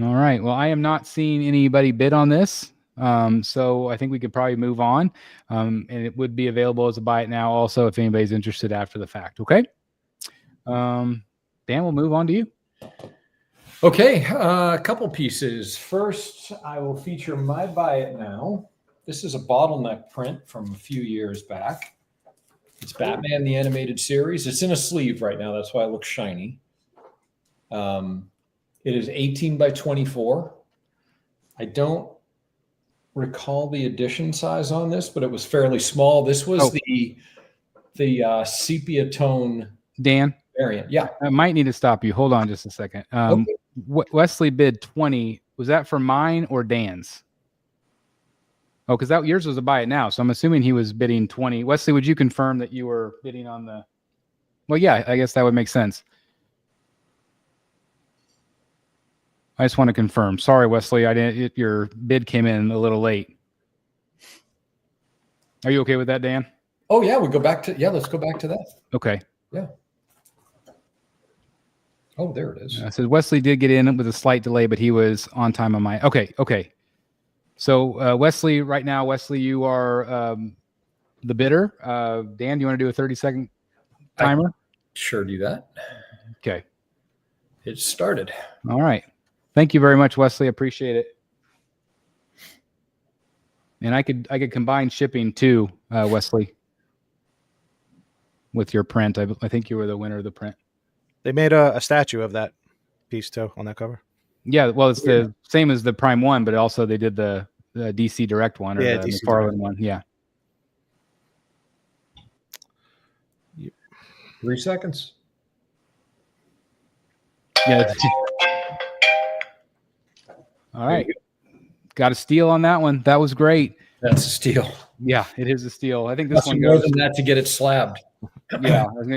All right. Well, I am not seeing anybody bid on this. So I think we could probably move on. And it would be available as a buy it now also if anybody's interested after the fact. Okay. Dan, we'll move on to you. Okay. A couple pieces. First, I will feature my buy it now. This is a bottleneck print from a few years back. It's Batman, the animated series. It's in a sleeve right now. That's why it looks shiny. It is 18 by 24. I don't recall the edition size on this, but it was fairly small. This was the sepia tone Dan variant. Yeah. I might need to stop you. Hold on just a second. Okay. Wesley bid 20. Was that for mine or Dan's? Oh, because that yours was a buy it now. So I'm assuming he was bidding 20. Wesley, would you confirm that you were bidding on the? Well, yeah, I guess that would make sense. I just want to confirm. Sorry, Wesley, I didn't. Your bid came in a little late. Are you okay with that, Dan? Oh yeah, we go back to let's go back to that. Okay. Yeah. Oh, there it is. I said Wesley did get in with a slight delay, but he was on time on my. Okay. So Wesley, right now, Wesley, you are the bidder. Dan, do you want to do a 30-second timer? Sure do that. Okay. It started. All right. Thank you very much, Wesley. Appreciate it. And I could combine shipping too, Wesley, with your print. I think you were the winner of the print. They made a statue of that piece too on that cover. Yeah, well, it's the same as the Prime One, but also they did the DC Direct one or the DC McFarlane one. Yeah. 3 seconds. Yeah. All right. Got a steal on that one. That was great. That's a steal. Yeah, it is a steal. I think this one more goes than that to get it slabbed. I was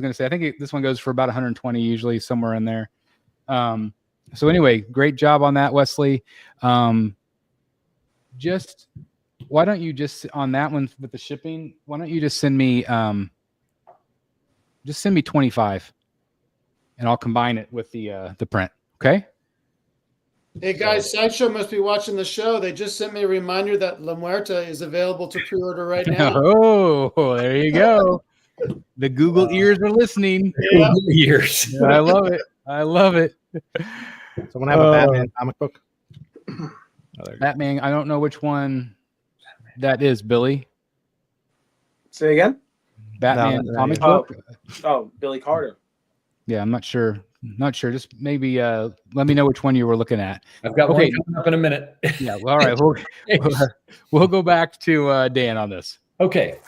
gonna say I think this one goes for about 120 usually, somewhere in there. So anyway, great job on that, Wesley. Just why don't you just on that one with the shipping? Why don't you just send me 25, and I'll combine it with the print. Okay. Hey guys, Sideshow must be watching the show. They just sent me a reminder that La Muerta is available to pre-order right now. Oh, there you go. The Google ears are listening. Yeah. Years. Yeah, I love it. I love it. Someone have a Batman comic book? Batman. I don't know which one that is, Billy. Say again. Batman No, comic yeah. book. Oh, Billy Carter. Yeah, I'm not sure. Not sure. Just maybe let me know which one you were looking at. I've got Okay. one coming up in a minute. Yeah. Well, all right. We'll go back to Dan on this. Okay,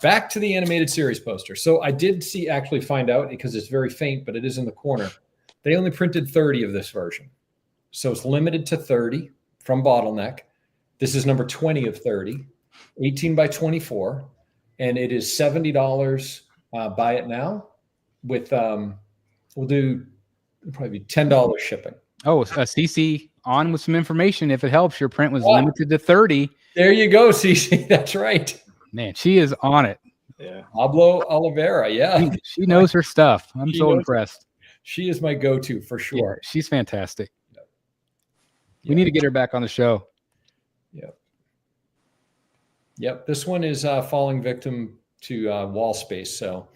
back to the animated series poster. So I did actually find out, because it's very faint, but it is in the corner. They only printed 30 of this version. So it's limited to 30 from Bottleneck. This is number 20 of 30, 18 by 24. And it is $70. Buy it now with, it'll probably be $10 shipping. Oh, CC on with some information. If it helps, your print was limited to 30. There you go, Cece. That's right. Man, she is on it. Yeah. Pablo Oliveira. Yeah. She knows her stuff. I'm She so knows- impressed. She is my go-to for Yeah, sure. she's fantastic. We Yeah. need to get her back on the show. Yep. This one is falling victim to wall space. So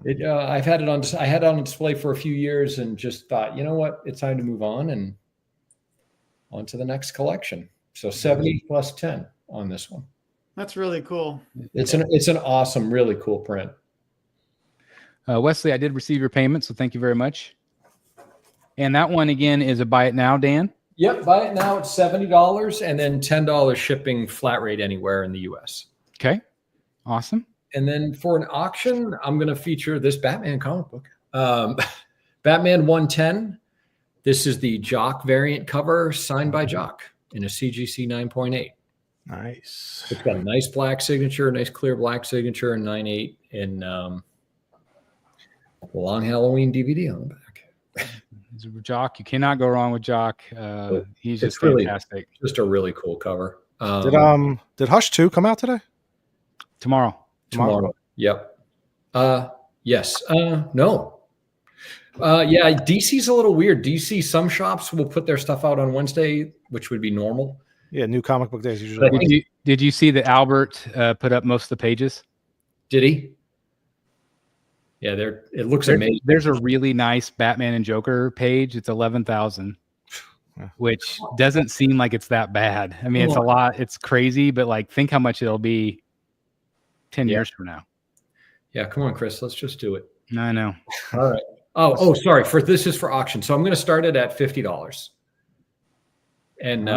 I've had it on. I had it on display for a few years and just thought, you know what, it's time to move on and on to the next collection. So 70 plus 10 on this one. That's really cool. It's an awesome, really cool print. Wesley, I did receive your payment, so thank you very much. And that one again is a buy it now, Dan. Yep. Buy it now. It's $70 and then $10 shipping flat rate anywhere in the US. Okay, awesome. And then for an auction, I'm going to feature this Batman comic book. Batman 110. This is the Jock variant cover signed by Jock in a CGC 9.8. Nice. It's got a nice black signature, nice clear black signature, and 9.8, and long Halloween DVD on the back. Jock, you cannot go wrong with Jock. He's just It's really- fantastic. Just a really cool cover. Did Hush 2 come out today? Tomorrow. Tomorrow. Yep. Yes. No. Yeah, DC's a little weird. DC, some shops will put their stuff out on Wednesday, which would be normal. Yeah, new comic book days usually. But Did you see that Albert put up most of the pages? Did he? Yeah, it looks amazing. There's a really nice Batman and Joker page. It's 11,000, which doesn't seem like it's that bad. I mean, it's a lot. It's crazy, but like, think how much it'll be 10 years from now. Yeah, come on, Chris. Let's just do it. I know. All right. Oh, sorry. This is for auction. So I'm going to start it at $50. And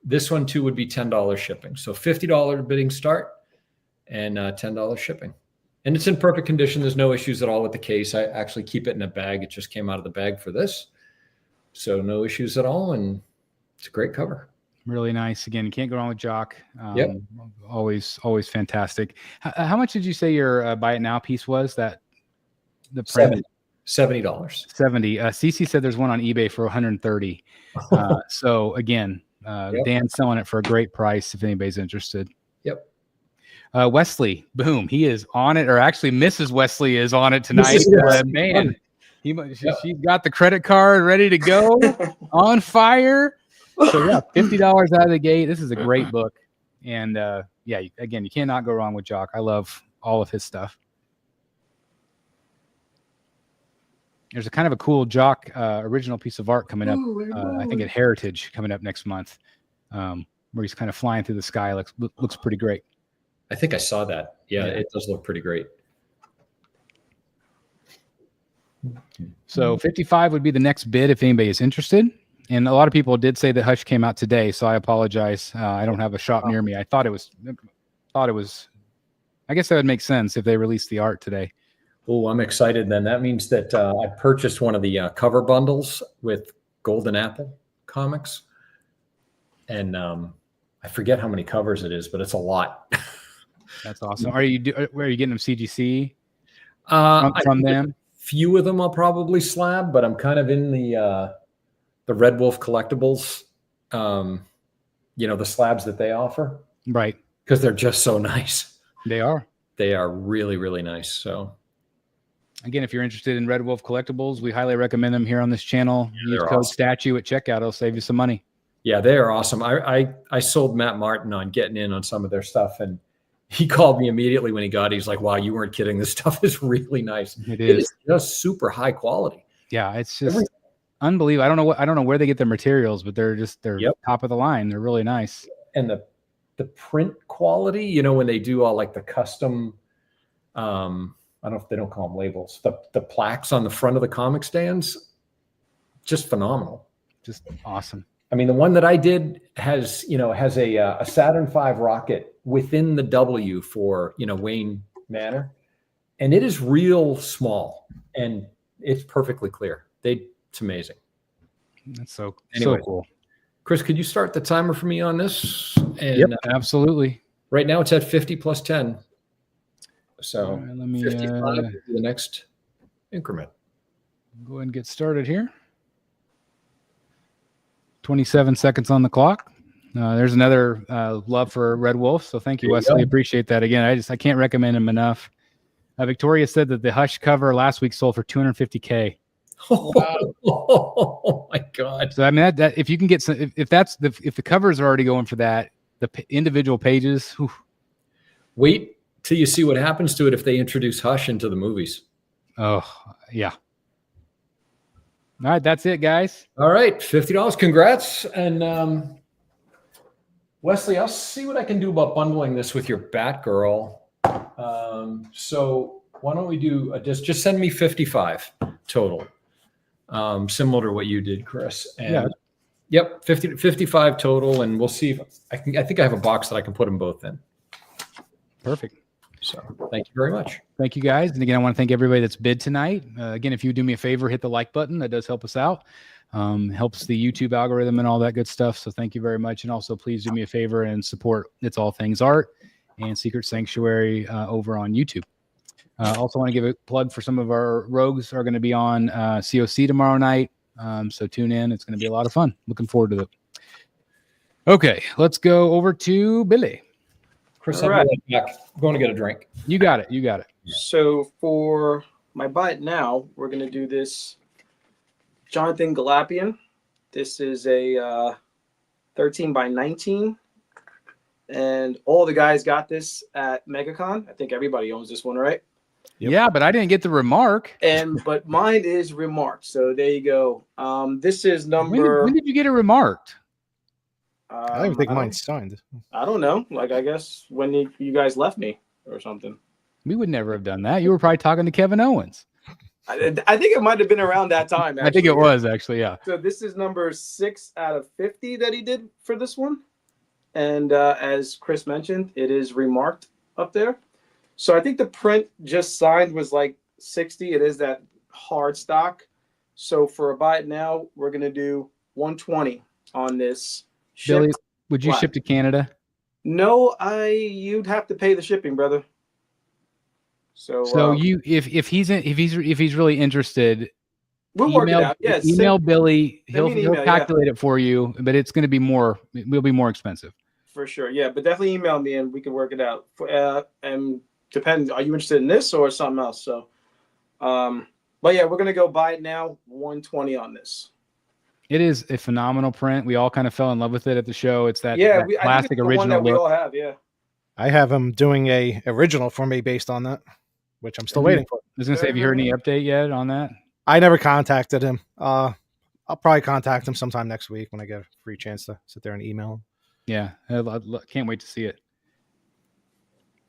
this one too would be $10 shipping. So $50 bidding start and $10 shipping. And it's in perfect condition. There's no issues at all with the case. I actually keep it in a bag. It just came out of the bag for this. So no issues at all. And it's a great cover. Really nice. Again, you can't go wrong with Jock. Yep. Always fantastic. How much did you say your buy it now piece was? That the $70. $70. CC said there's one on eBay for 130. So again, Dan's selling it for a great price if anybody's interested. Yep. Wesley, boom, he is on it, or actually Mrs. Wesley is on it tonight. Man, she's got the credit card ready to go, on fire. So yeah, $50 out of the gate. This is a great book. And again, you cannot go wrong with Jock. I love all of his stuff. There's a kind of a cool Jock original piece of art coming up. I think at Heritage coming up next month, where he's kind of flying through the sky. Looks pretty great. I think I saw that. Yeah, it does look pretty great. So 55 would be the next bid if anybody is interested. And a lot of people did say that Hush came out today, so I apologize. I don't have a shop near me. I thought it was. I guess that would make sense if they released the art today. Oh, I'm excited then. That means that I purchased one of the cover bundles with Golden Apple comics. And I forget how many covers it is, but it's a lot. That's awesome. Where are you getting them? CGC from them? Few of them I'll probably slab, but I'm kind of in the Red Wolf collectibles, the slabs that they offer. Right. Because they're just so nice. They are. They are really, really nice. So again, if you're interested in Red Wolf collectibles, we highly recommend them here on this channel. Use code STATUE at checkout. It'll save you some money. Yeah, they are awesome. I sold Matt Martin on getting in on some of their stuff, and he called me immediately when he got it. He's like, wow, you weren't kidding. This stuff is really nice. It is just super high quality. Yeah, it's just unbelievable. I don't know where they get their materials, but they're top of the line. They're really nice. And the print quality, you know, when they do all like the custom, I don't know if they don't call them labels, the plaques on the front of the comic stands, just phenomenal. Just awesome. I mean, the one that I did has a Saturn V rocket within the W for, Wayne Manor. And it is real small and it's perfectly clear. It's amazing. That's so Anyway, cool. Chris, could you start the timer for me on this? And yep, absolutely. Right now it's at 50 plus 10. So right, let me 55 will be the next increment. Go ahead and get started here. 27 seconds on the clock. There's another love for Red Wolf. So thank you, Wesley. Appreciate that. Again, I can't recommend him enough. Victoria said that the Hush cover last week sold for $250K. Oh my God. So I mean that if you can get some, if the covers are already going for that, the individual pages. Whew. Wait till you see what happens to it if they introduce Hush into the movies. Oh yeah. All right, that's it, guys. All right, $50. Congrats. And Wesley, I'll see what I can do about bundling this with your Batgirl. So why don't we do just send me 55 total. Similar to what you did, Chris. And yeah. Yep, 55 total, and we'll see if I think I have a box that I can put them both in. Perfect. So thank you very much. Thank you, guys. And again, I want to thank everybody that's bid tonight. Again, if you do me a favor, hit the like button. That does help us out. Helps the YouTube algorithm and all that good stuff. So thank you very much. And also please do me a favor and support It's All Things Art and Secret Sanctuary over on YouTube. Also want to give a plug for some of our rogues are going to be on COC tomorrow night. So tune in. It's going to be a lot of fun. Looking forward to it. Okay, let's go over to Billy. Chris, I'll be back. I'm going to get a drink. You got it. So for my buy it now, we're going to do this Jonathan Galapian. This is a 13 by 19. And all the guys got this at MegaCon. I think everybody owns this one, right? Yep. Yeah, but I didn't get the remark. But mine is remarked. So there you go. This is number. When did you get it remarked? I don't even think mine's signed. I don't know. Like, I guess when you guys left me or something. We would never have done that. You were probably talking to Kevin Owens. I think it might have been around that time. Actually. I think it was actually, yeah. So this is number 6 out of 50 that he did for this one. And as Chris mentioned, it is remarked up there. So I think the print just signed was like 60. It is that hard stock. So for a buy it now, we're going to do 120 on this. Billy, would you ship to Canada? No, you'd have to pay the shipping, brother. So you if he's really interested, we'll work it out. Yeah, email Billy. He'll calculate it for you, but it's going to be more. It will be more expensive. For sure, yeah. But definitely email me and we can work it out. And depends. Are you interested in this or something else? So, but yeah, we're gonna go buy it now. 120 on this. It is a phenomenal print. We all kind of fell in love with it at the show. It's that classic original one that we all have. Yeah. I have him doing a original for me based on that, which I'm still waiting for. I was gonna say, have you heard any update yet on that? I never contacted him. I'll probably contact him sometime next week when I get a free chance to sit there and email him. Yeah, I can't wait to see it.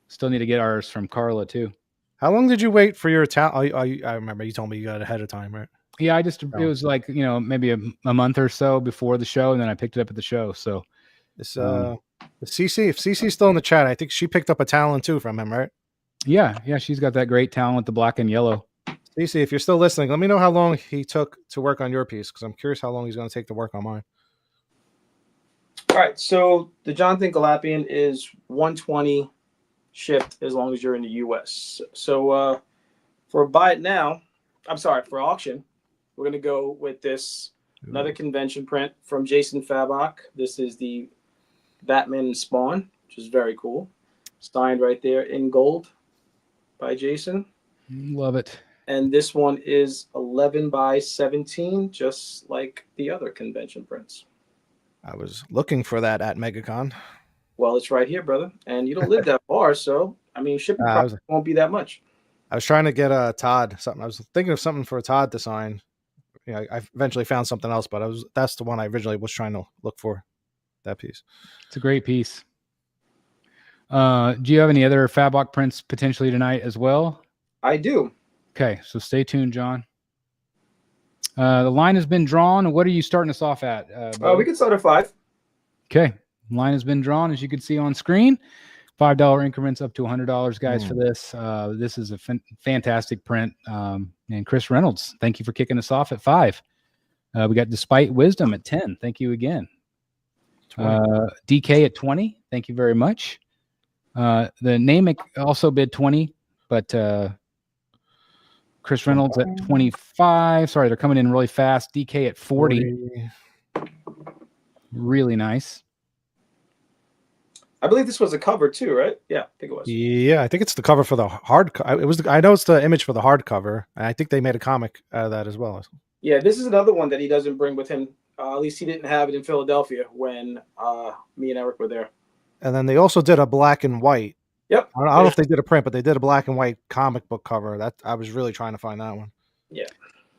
Still need to get ours from Carla too. How long did you wait for your talent? I remember you told me you got it ahead of time, right? Yeah, it was like, maybe a month or so before the show, and then I picked it up at the show. So this the CC, if CC's still in the chat, I think she picked up a talent too from him, right? Yeah, she's got that great talent, the black and yellow. CC, if you're still listening, let me know how long he took to work on your piece, because I'm curious how long he's going to take to work on mine. All right, so the Jonathan Galapian is 120 shipped as long as you're in the U.S. So for buy it now, for auction, we're going to go with this another convention print from Jason Fabok. This is the Batman and Spawn, which is very cool. Signed right there in gold by Jason. Love it. And this one is 11 by 17, just like the other convention prints. I was looking for that at MegaCon. Well, it's right here, brother. And you don't live that far, so I mean, shipping won't be that much. I was trying to get a Todd something. I was thinking of something for a Todd to sign. Yeah, I eventually found something else, but that's the one I originally was trying to look for. That piece. It's a great piece. Do you have any other Fablock prints potentially tonight as well? I do. Okay, so stay tuned, John. The line has been drawn. What are you starting us off at? We can start at 5. Okay, line has been drawn, as you can see on screen. $5 increments up to $100, guys, for this. This is a fantastic print. And Chris Reynolds, thank you for kicking us off at 5. We got Despite Wisdom at 10. Thank you again. DK at 20. Thank you very much. The name also bid 20, but Chris Reynolds at 25. Sorry, they're coming in really fast. DK at 40. Really nice. I believe this was a cover too, right? Yeah, I think it was. Yeah, I think it's the cover for the hard. It was. I know it's the image for the hardcover, and I think they made a comic out of that as well. Yeah, this is another one that he doesn't bring with him. At least he didn't have it in Philadelphia when me and Eric were there. And then they also did a black and white. Yep. I don't know if they did a print, but they did a black and white comic book cover. That I was really trying to find that one. Yeah.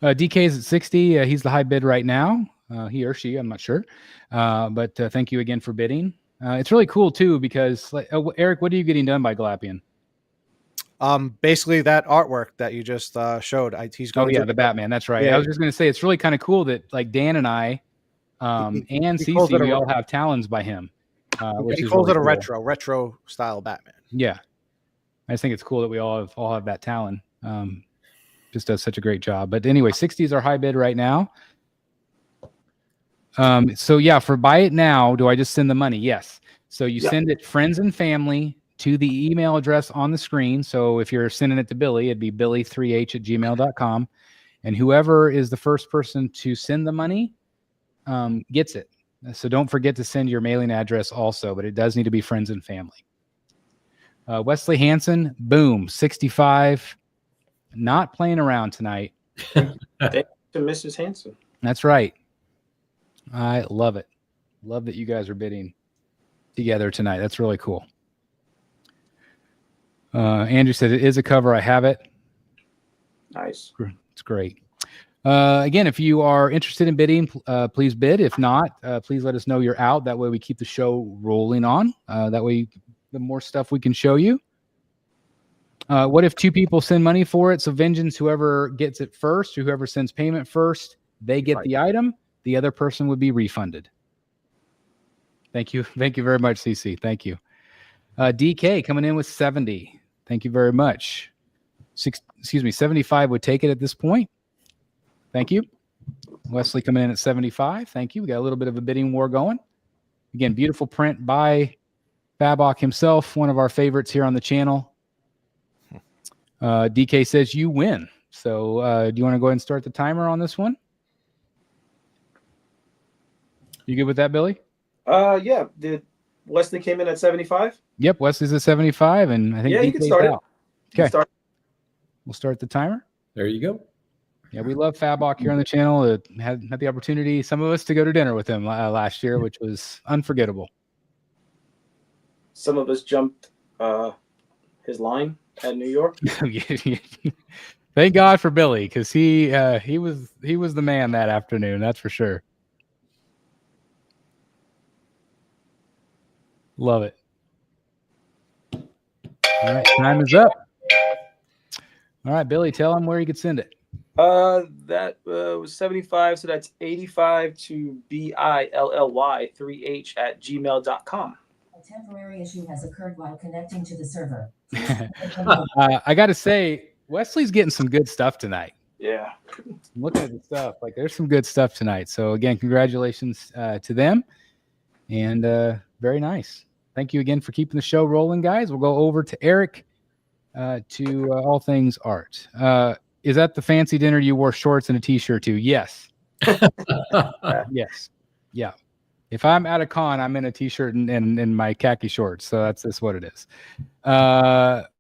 DK's at 60. He's the high bid right now. He or she, I'm not sure. But thank you again for bidding. It's really cool too because, Eric, what are you getting done by Galapian? Basically that artwork that you just showed. He's going. The Batman. That's right. Yeah. I was just going to say it's really kind of cool that like Dan and I, and CC, we all have talons by him. He calls it a retro style Batman. Yeah, I just think it's cool that we all have that talon. Just does such a great job. But anyway, 60 is our high bid right now. So yeah, for buy it now, do I just send the money? Yes. So you send it friends and family to the email address on the screen. So if you're sending it to Billy, it'd be billy3h@gmail.com. And whoever is the first person to send the money gets it. So don't forget to send your mailing address also, but it does need to be friends and family. Wesley Hansen, boom, 65. Not playing around thank you to Mrs. Hansen. That's right. I love it. Love that you guys are bidding together tonight. That's really cool. Andrew said it is a cover. I have it. Nice. It's great. Again, if you are interested in bidding, please bid. If not, please let us know you're out. That way we keep the show rolling on. That way the more stuff we can show you. What if 2 people send money for it? So Vengeance, whoever gets it first, whoever sends payment first, they get the item. The other person would be refunded. Thank you. Thank you very much, CC. Thank you. DK coming in with 70. Thank you very much. 75 would take it at this point. Thank you. Wesley coming in at 75. Thank you. We got a little bit of a bidding war going. Again, beautiful print by Fablock himself, one of our favorites here on the channel. DK says you win. So do you want to go ahead and start the timer on this one? You good with that, Billy? Yeah. Did Wesley came in at 75? Yep, Wesley's at 75, and I think you can start out. Okay. We'll start the timer. There you go. Yeah, we love Fablock here on the channel. Had the opportunity, some of us, to go to dinner with him last year, which was unforgettable. Some of us jumped his line at New York. Thank God for Billy, because he was the man that afternoon. That's for sure. Love it. All right, time is up. All right, Billy, tell him where you could send it. That was 75, so that's 85 to BILLY3H@gmail.com. A temporary issue has occurred while connecting to the server. I got to say, Wesley's getting some good stuff tonight. Yeah. I'm looking at the stuff. Like, there's some good stuff tonight. So, again, congratulations to them. And very nice. Thank you again for keeping the show rolling, guys. We'll go over to Eric to all things art. Is that the fancy dinner you wore shorts and a T-shirt to? Yes. Yes. Yeah. If I'm at a con, I'm in a T-shirt and my khaki shorts. So that's what it is.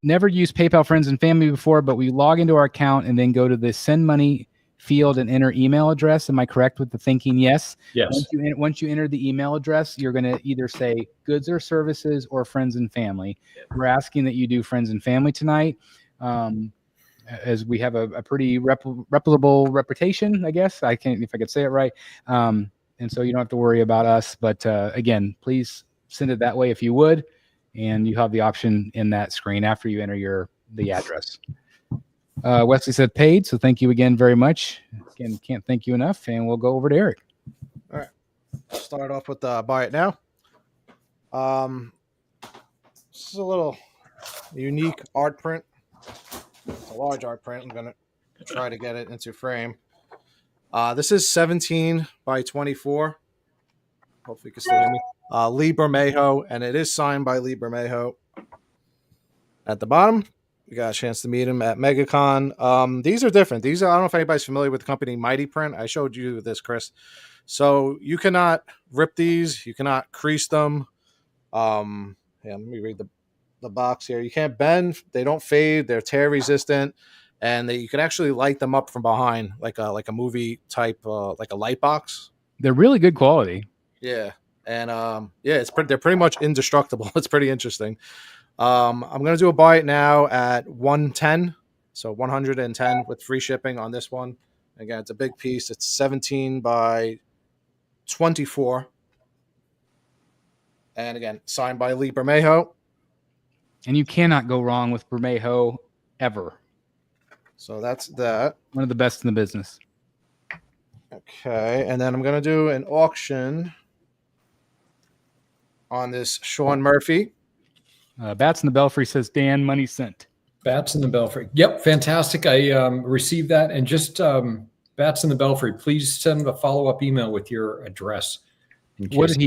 Never used PayPal friends and family before, but we log into our account and then go to the send money field and enter email address. Am I correct with the thinking? Yes. Yes. Once you enter the email address, you're going to either say goods or services or friends and family. We're asking that you do friends and family tonight. As we have a pretty reputable reputation, I guess. I can't, if I could say it right. And so you don't have to worry about us. But again, please send it that way if you would. And you have the option in that screen after you enter the address. Wesley said paid, so thank you again very much. Again, can't thank you enough. And we'll go over to Eric. All right. Start off with buy it now. This is a little unique art print. It's a large art print. I'm gonna try to get it into frame. This is 17 by 24. Hopefully you can still hear me. Lee Bermejo, and it is signed by Lee Bermejo. At the bottom, we got a chance to meet him at MegaCon. These are different. I don't know if anybody's familiar with the company Mighty Print. I showed you this, Chris. So you cannot rip these. You cannot crease them. Let me read the box here. You can't bend. They don't fade. They're tear resistant, and you can actually light them up from behind, like a movie type, like a light box. They're really good quality. Yeah, and they're pretty much indestructible. It's pretty interesting. I'm gonna do a buy it now at 110, so 110 with free shipping on this one. Again, it's a big piece. It's 17 by 24, and again, signed by Lee Bermejo. And you cannot go wrong with Bermejo ever. So that's that. One of the best in the business. Okay, and then I'm gonna do an auction on this Sean Murphy. Bats in the Belfry says Dan money sent. Bats in the Belfry. Yep, fantastic. I received that, and just Bats in the Belfry. Please send a follow-up email with your address. What did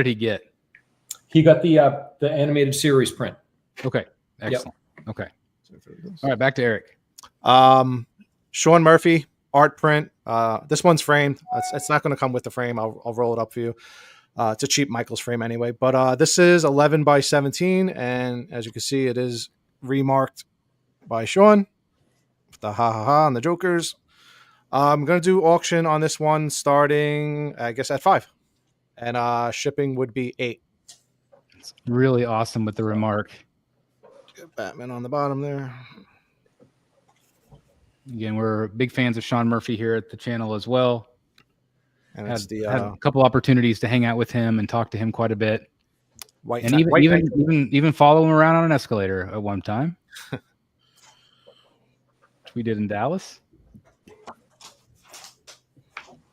he get? He got the animated series print. Okay, excellent. Yep. Okay, all right, back to Eric. Sean Murphy art print. This one's framed. It's not going to come with the frame. I'll roll it up for you. It's a cheap Michaels frame anyway, but this is 11 by 17, and as you can see, it is remarked by Sean with the ha on the Jokers. I'm going to do auction on this one starting, I guess, at 5, and shipping would be 8. It's really awesome with the remark. Get Batman on the bottom there. Again, we're big fans of Sean Murphy here at the channel as well. And had it's the a couple opportunities to hang out with him and talk to him quite a bit, and even follow him around on an escalator at one time. Which we did in Dallas.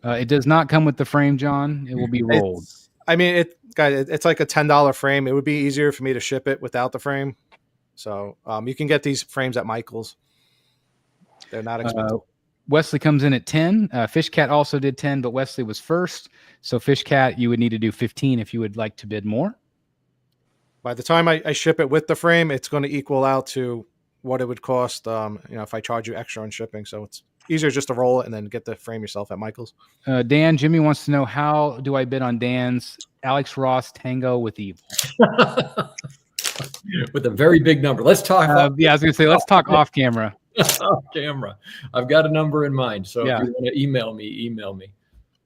It does not come with the frame, John. It will be rolled. It's like a $10 frame. It would be easier for me to ship it without the frame. So you can get these frames at Michaels. They're not expensive. Wesley comes in at 10. Fishcat also did 10, but Wesley was first. So Fishcat, you would need to do 15 if you would like to bid more. By the time I ship it with the frame, it's going to equal out to what it would cost, if I charge you extra on shipping. So it's easier just to roll it and then get the frame yourself at Michaels. Dan, Jimmy wants to know, how do I bid on Dan's Alex Ross Tango with Evil? With a very big number. Let's talk. I was going to say, let's talk off camera. Off camera. I've got a number in mind. So yeah. If you want to email me.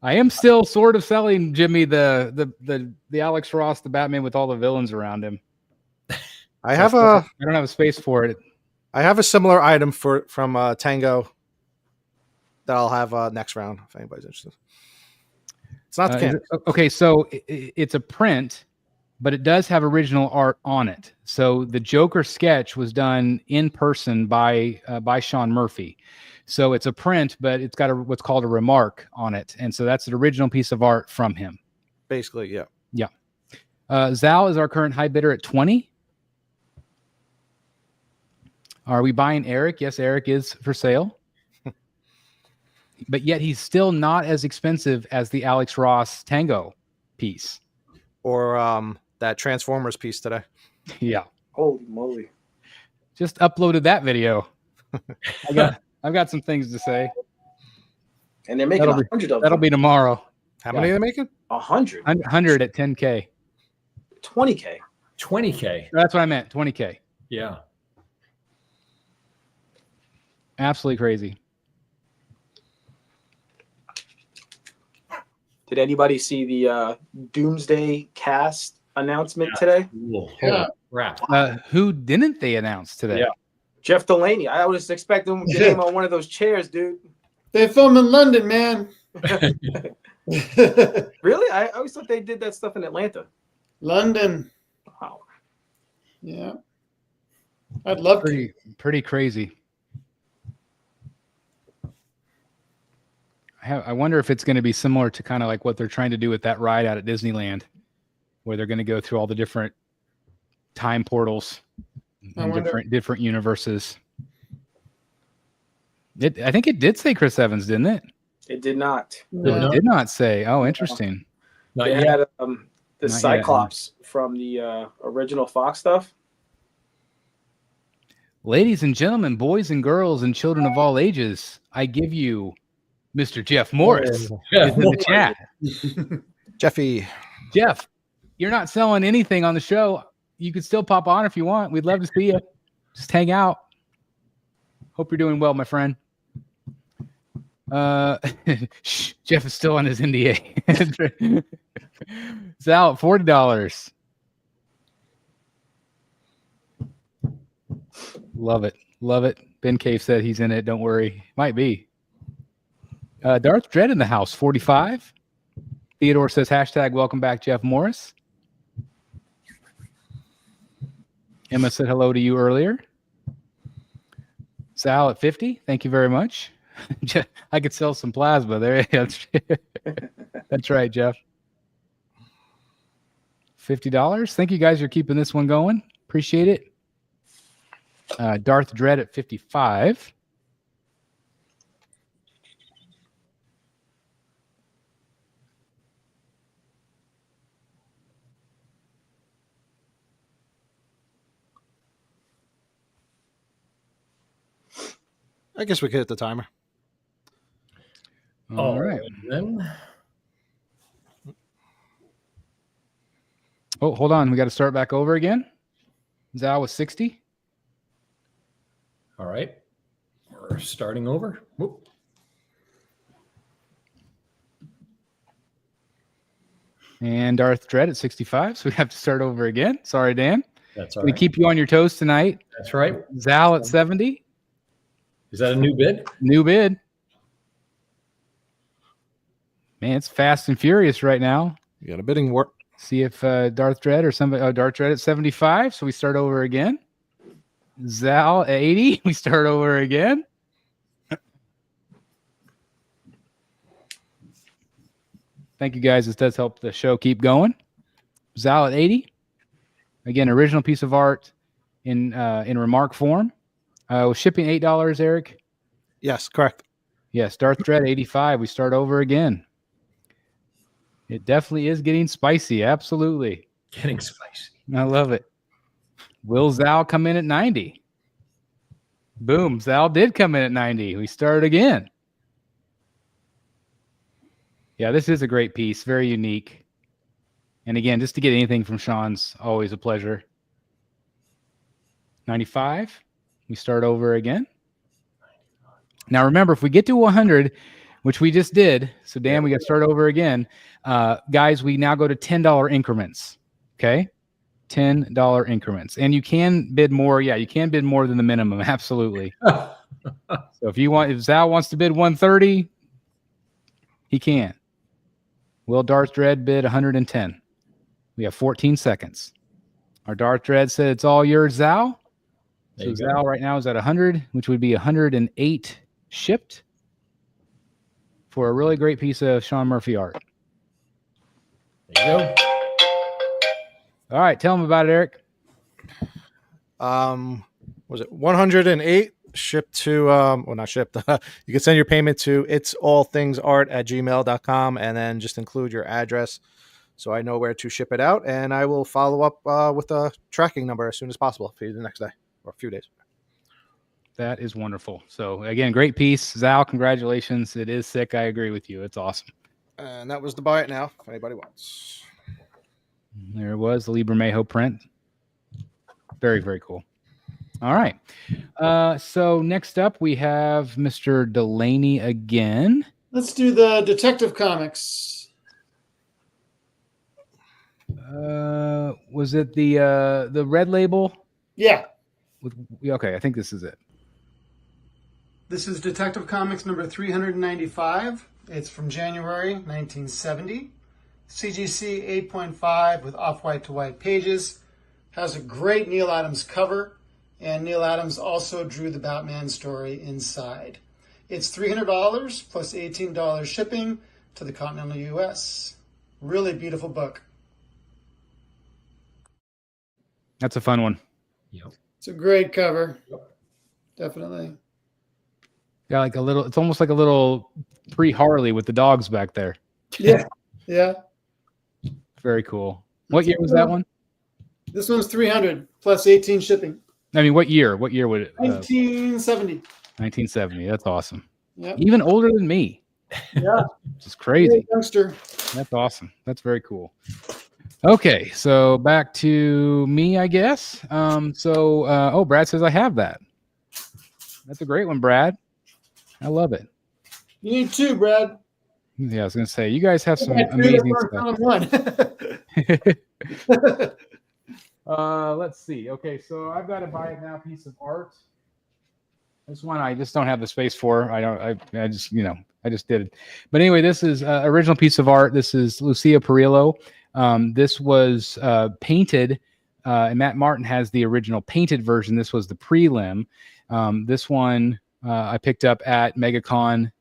I am still sort of selling Jimmy the Alex Ross, the Batman with all the villains around him. I don't have a space for it. I have a similar item from Tango that I'll have next round if anybody's interested. It's not the can. Okay, so it's a print, but it does have original art on it. So the Joker sketch was done in person by Sean Murphy. So it's a print, but it's got what's called a remark on it. And so that's an original piece of art from him. Basically, yeah. Yeah. Zal is our current high bidder at 20. Are we buying Eric? Yes, Eric is for sale. But yet he's still not as expensive as the Alex Ross Tango piece. Or that Transformers piece today. Yeah. Holy moly. Just uploaded that video. I've got some things to say. And they're making 100 of them. That'll be tomorrow. How many are they making? 100. 100 at 10K. 20K. 20K. That's what I meant. 20K. Yeah. Absolutely crazy. Did anybody see the Doomsday cast announcement today? Cool. Yeah. Crap. Who didn't they announce today? Yeah. Jeff Delaney. I was expecting the name on one of those chairs, dude. They film in London, man. Really? I always thought they did that stuff in Atlanta. London. Wow. Yeah. I'd love to. Pretty crazy. I wonder if it's going to be similar to kind of like what they're trying to do with that ride out at Disneyland, where they're going to go through all the different time portals and different universes. I think it did say Chris Evans, didn't it? It did not. It did not say. Oh, interesting. Not They yet. had the Not Cyclops from the original Fox stuff. Ladies and gentlemen, boys and girls, and children of all ages, I give you Mr. Jeff Morris. Yeah. Is in the chat. Jeffy. Jeff, you're not selling anything on the show. You can still pop on if you want. We'd love to see you. Just hang out. Hope you're doing well, my friend. Jeff is still on his NDA. Sal at $40. Love it. Love it. Ben Cave said he's in it. Don't worry. Might be. Darth Dread in the house, 45. Theodore says, hashtag welcome back, Jeff Morris. Emma said hello to you earlier. Sal at 50. Thank you very much. I could sell some plasma there. That's right, Jeff. $50. Thank you guys for keeping this one going. Appreciate it. Darth Dread at 55. I guess we could hit the timer. All right. Then Oh, hold on. We got to start back over again. Zal was 60. all right. We're starting over. Whoop. And Darth Dread at 65. So we have to start over again. Sorry, Dan. That's all We right. keep you on your toes tonight. That's right. Zal at 70. Is that a new bid? New bid. Man, it's fast and furious right now. You got a bidding war. See if Darth Dread or somebody. Oh, Darth Dread at 75. So we start over again. Zal at 80. We start over again. Thank you guys. This does help the show keep going. Zal at 80. Again, original piece of art in remark form. Was shipping $8, Eric? Yes, correct. Yes, Darth Dread 85. We start over again. It definitely is getting spicy. Absolutely. Getting spicy. I love it. Will Zal come in at 90? Boom. Zal did come in at 90. We start again. Yeah, this is a great piece. Very unique. And again, just to get anything from Sean's always a pleasure. 95. We start over again. Now, remember, if we get to 100, which we just did, so Dan, we got to start over again. Guys, we now go to $10 increments. Okay? $10 increments. And you can bid more. Yeah, you can bid more than the minimum. Absolutely. So if Zal wants to bid 130, he can. Will Darth Dread bid 110? We have 14 seconds. Our Darth Dread said it's all yours, Zal. So Zal right now is at 100, which would be 108 shipped for a really great piece of Sean Murphy art. There you go. All right, tell him about it, Eric. Was it 108 shipped to well, not shipped. You can send your payment to itsallthingsart@gmail.com and then just include your address so I know where to ship it out, and I will follow up with a tracking number as soon as possible for you the next day or a few days. That is wonderful. So again, great piece. Zal, congratulations. It is sick. I agree with you. It's awesome. And that was the buy it now if anybody wants. There it was, the Libra Mayho print. Very, very cool. All right. So next up, we have Mr. Delaney again. Let's do the Detective Comics. Was it the red label? Yeah. Okay, I think this is it. This is Detective Comics number 395. It's from January 1970. CGC 8.5 with off-white to white pages. Has a great Neil Adams cover, and Neil Adams also drew the Batman story inside. It's $300 plus $18 shipping to the continental U.S. Really beautiful book. That's a fun one. Yep. It's a great cover. Definitely. Yeah, like a little. It's almost like a little pre-Harley with the dogs back there. Yeah. Yeah. Very cool. What year was that one? This one's 300 plus 18 shipping. I mean, what year? What year would it? 1970. 1970. That's awesome. Yeah. Even older than me. Yeah. Which is crazy. Youngster. That's awesome. That's very cool. Okay, so back to me, I guess. Brad says I have that. That's a great one, Brad. I love it. You need two, Brad. Yeah, I was gonna say you guys have some I got two amazing that weren't stuff. one. Let's see. Okay, so I've got a buy it now piece of art. This one I just don't have the space for. I just did it. But anyway, this is original piece of art. This is Lucia Perillo. This was painted, and Matt Martin has the original painted version. This was the prelim. This one I picked up at MegaCon,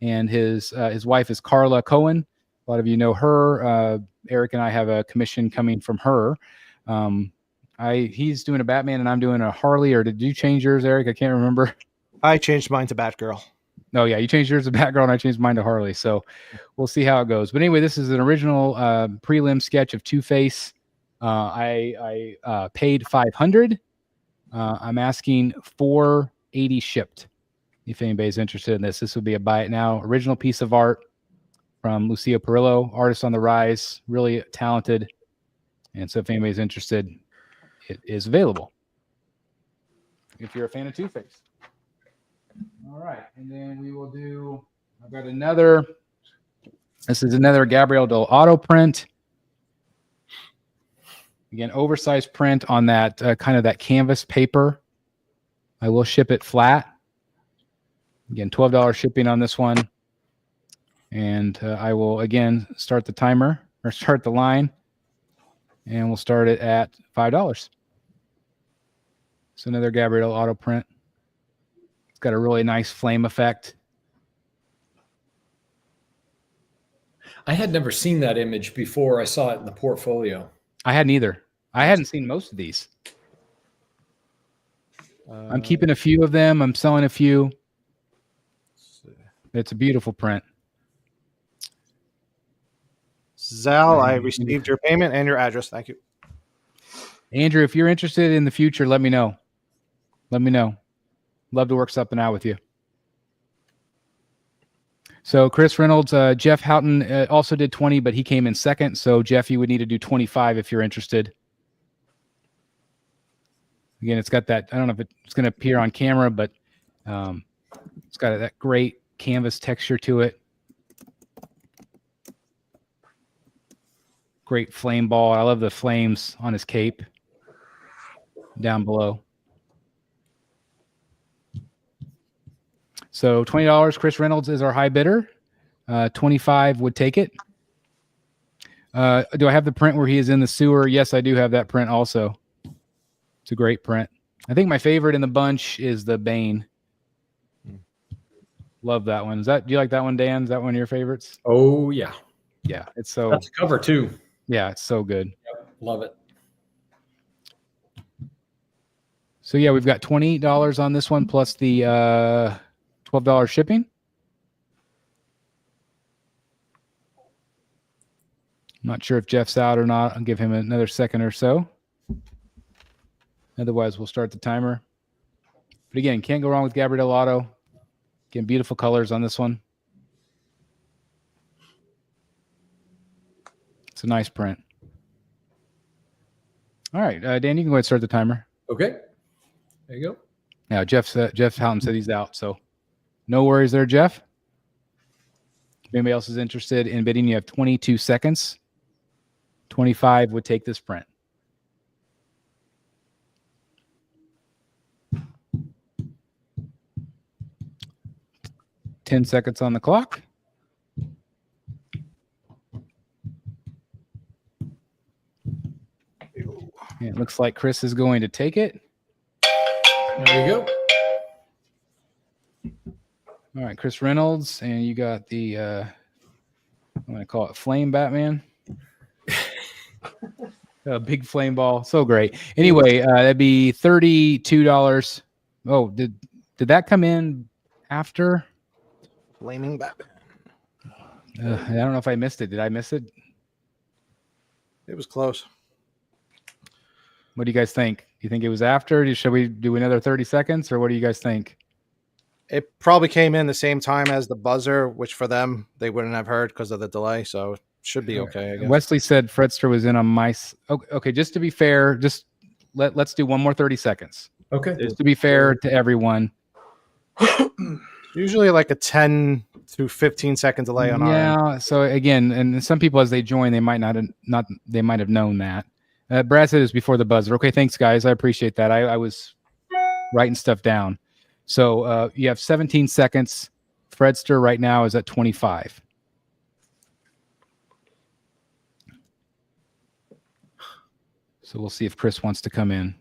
and his wife is Carla Cohen. A lot of you know her. Eric and I have a commission coming from her. He's doing a Batman, and I'm doing a Harley. Or did you change yours, Eric? I can't remember. I changed mine to Batgirl. Oh, yeah, you changed yours to Batgirl, and I changed mine to Harley. So we'll see how it goes. But anyway, this is an original prelim sketch of Two-Face. I paid $500. I'm asking $480 shipped. If anybody's interested in this would be a buy it now. Original piece of art from Lucia Perillo, artist on the rise, really talented. And so if anybody's interested, it is available. If you're a fan of Two-Face. All right, and then we will do. I've got another. This is another Gabriel Del Auto print. Again, oversized print on that kind of that canvas paper. I will ship it flat. Again, $12 shipping on this one, and I will again start the timer or start the line, and we'll start it at $5. So another Gabriel Auto print. It's got a really nice flame effect. I had never seen that image before I saw it in the portfolio. I hadn't either. I hadn't seen most of these. I'm keeping a few of them. I'm selling a few. It's a beautiful print. Zal, I received your payment and your address. Thank you. Andrew, if you're interested in the future, let me know. Let me know. Love to work something out with you. So Chris Reynolds, Jeff Houghton also did 20, but he came in second. So Jeff, you would need to do 25 if you're interested. Again, it's got that, I don't know if it's going to appear on camera, but it's got that great canvas texture to it. Great flame ball. I love the flames on his cape down below. So $20, Chris Reynolds is our high bidder. 25 would take it. Do I have the print where he is in the sewer? Yes, I do have that print also. It's a great print. I think my favorite in the bunch is the Bane. Love that one. Do you like that one, Dan? Is that one of your favorites? Oh, yeah. Yeah, it's so. That's a cover, too. Yeah, it's so good. Yep, love it. So, yeah, we've got $20 on this one plus the $12 shipping. I'm not sure if Jeff's out or not. I'll give him another second or so. Otherwise, we'll start the timer. But again, can't go wrong with Gabriel Auto. Again, beautiful colors on this one. It's a nice print. All right, Dan, you can go ahead and start the timer. Okay. There you go. Now, Jeff Houghton said he's out, so no worries there, Jeff. If anybody else is interested in bidding, you have 22 seconds. 25 would take this print. Ten seconds on the clock. And it looks like Chris is going to take it. There you go. All right, Chris Reynolds, and you got the I'm going to call it Flame Batman. A big flame ball, so great. Anyway, that'd be $32. Oh, did that come in after? Flaming Batman. I don't know if I missed it. Did I miss it? It was close. What do you guys think? Do you think it was after? Should we do another 30 seconds, or what do you guys think? It probably came in the same time as the buzzer, which for them they wouldn't have heard because of the delay. So it should be okay. I guess. Wesley said Fredster was in on my. Okay, just to be fair, just let's do one more 30 seconds. Okay. Just to be fair to everyone. Usually like a 10 to 15 second delay on our end. Yeah. So again, and some people as they join, they might they might have known that. Brad said it was before the buzzer. Okay, thanks guys. I appreciate that. I was writing stuff down. So you have 17 seconds. Fredster right now is at 25. So we'll see if Chris wants to come in.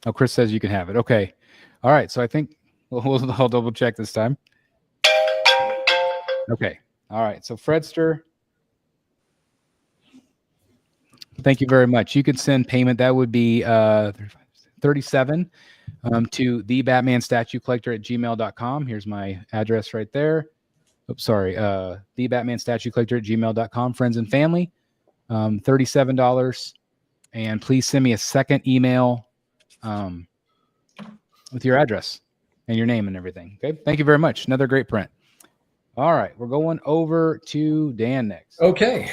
Oh, Chris says you can have it. Okay. All right. So I think I'll double check this time. Okay. All right. So Fredster, thank you very much. You could send payment. That would be 37 to thebatmanstatuecollector@gmail.com. Here's my address right there. Oops, sorry. Thebatmanstatuecollector@gmail.com. Friends and family. $37. And please send me a second email with your address and your name and everything. Okay. Thank you very much. Another great print. All right. We're going over to Dan next. Okay.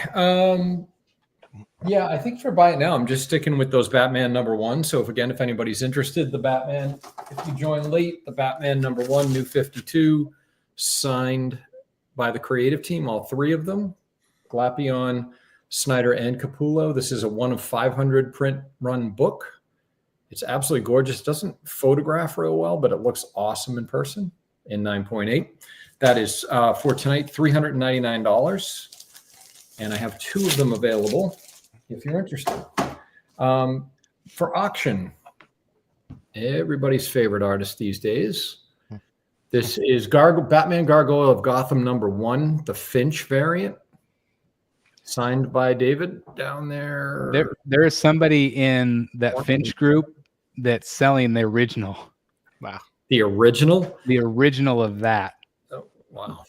Yeah, I think for Buy It Now, I'm just sticking with those Batman #1. So if anybody's interested, the Batman, if you join late, the Batman #1, new 52, signed by the creative team, all three of them, Glapion, Snyder, and Capullo. This is a 1 of 500 print run book. It's absolutely gorgeous. It doesn't photograph real well, but it looks awesome in person in 9.8. That is for tonight, $399. And I have 2 of them available if you're interested. For auction, everybody's favorite artist these days. This is Batman Gargoyle of Gotham #1, the Finch variant, signed by David down there. There is somebody in that Finch group that's selling the original. Wow. The original? The original of that. Oh, wow.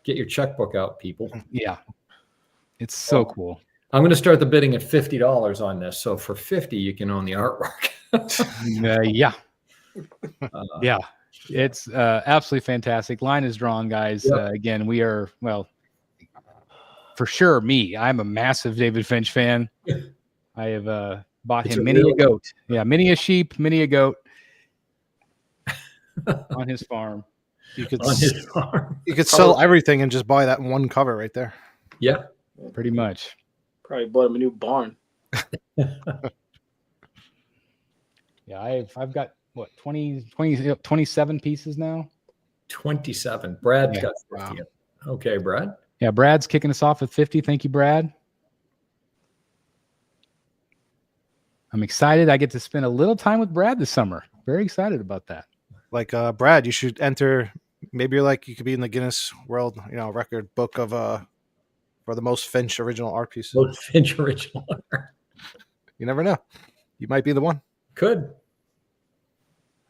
Get your checkbook out, people. Yeah. It's so cool. I'm going to start the bidding at $50 on this. So for $50, you can own the artwork. Yeah. Yeah. It's absolutely fantastic. Line is drawn, guys. Yep. Again, we are, well, for sure, me. I'm a massive David Finch fan. I have bought him many a goat. Yeah, many a sheep, many a goat on his farm. You could On his farm. You could sell everything and just buy that one cover right there. Yeah. Pretty much. Probably bought him a new barn. Yeah, I've got what 27 pieces now. 27. Brad's got 50. Wow. Okay, Brad. Yeah, Brad's kicking us off with 50. Thank you, Brad. I'm excited. I get to spend a little time with Brad this summer. Very excited about that. Like Brad, you should enter. Maybe you could be in the Guinness World, record book of for the most Finch original art pieces. Most Finch original art. You never know. You might be the one. Could.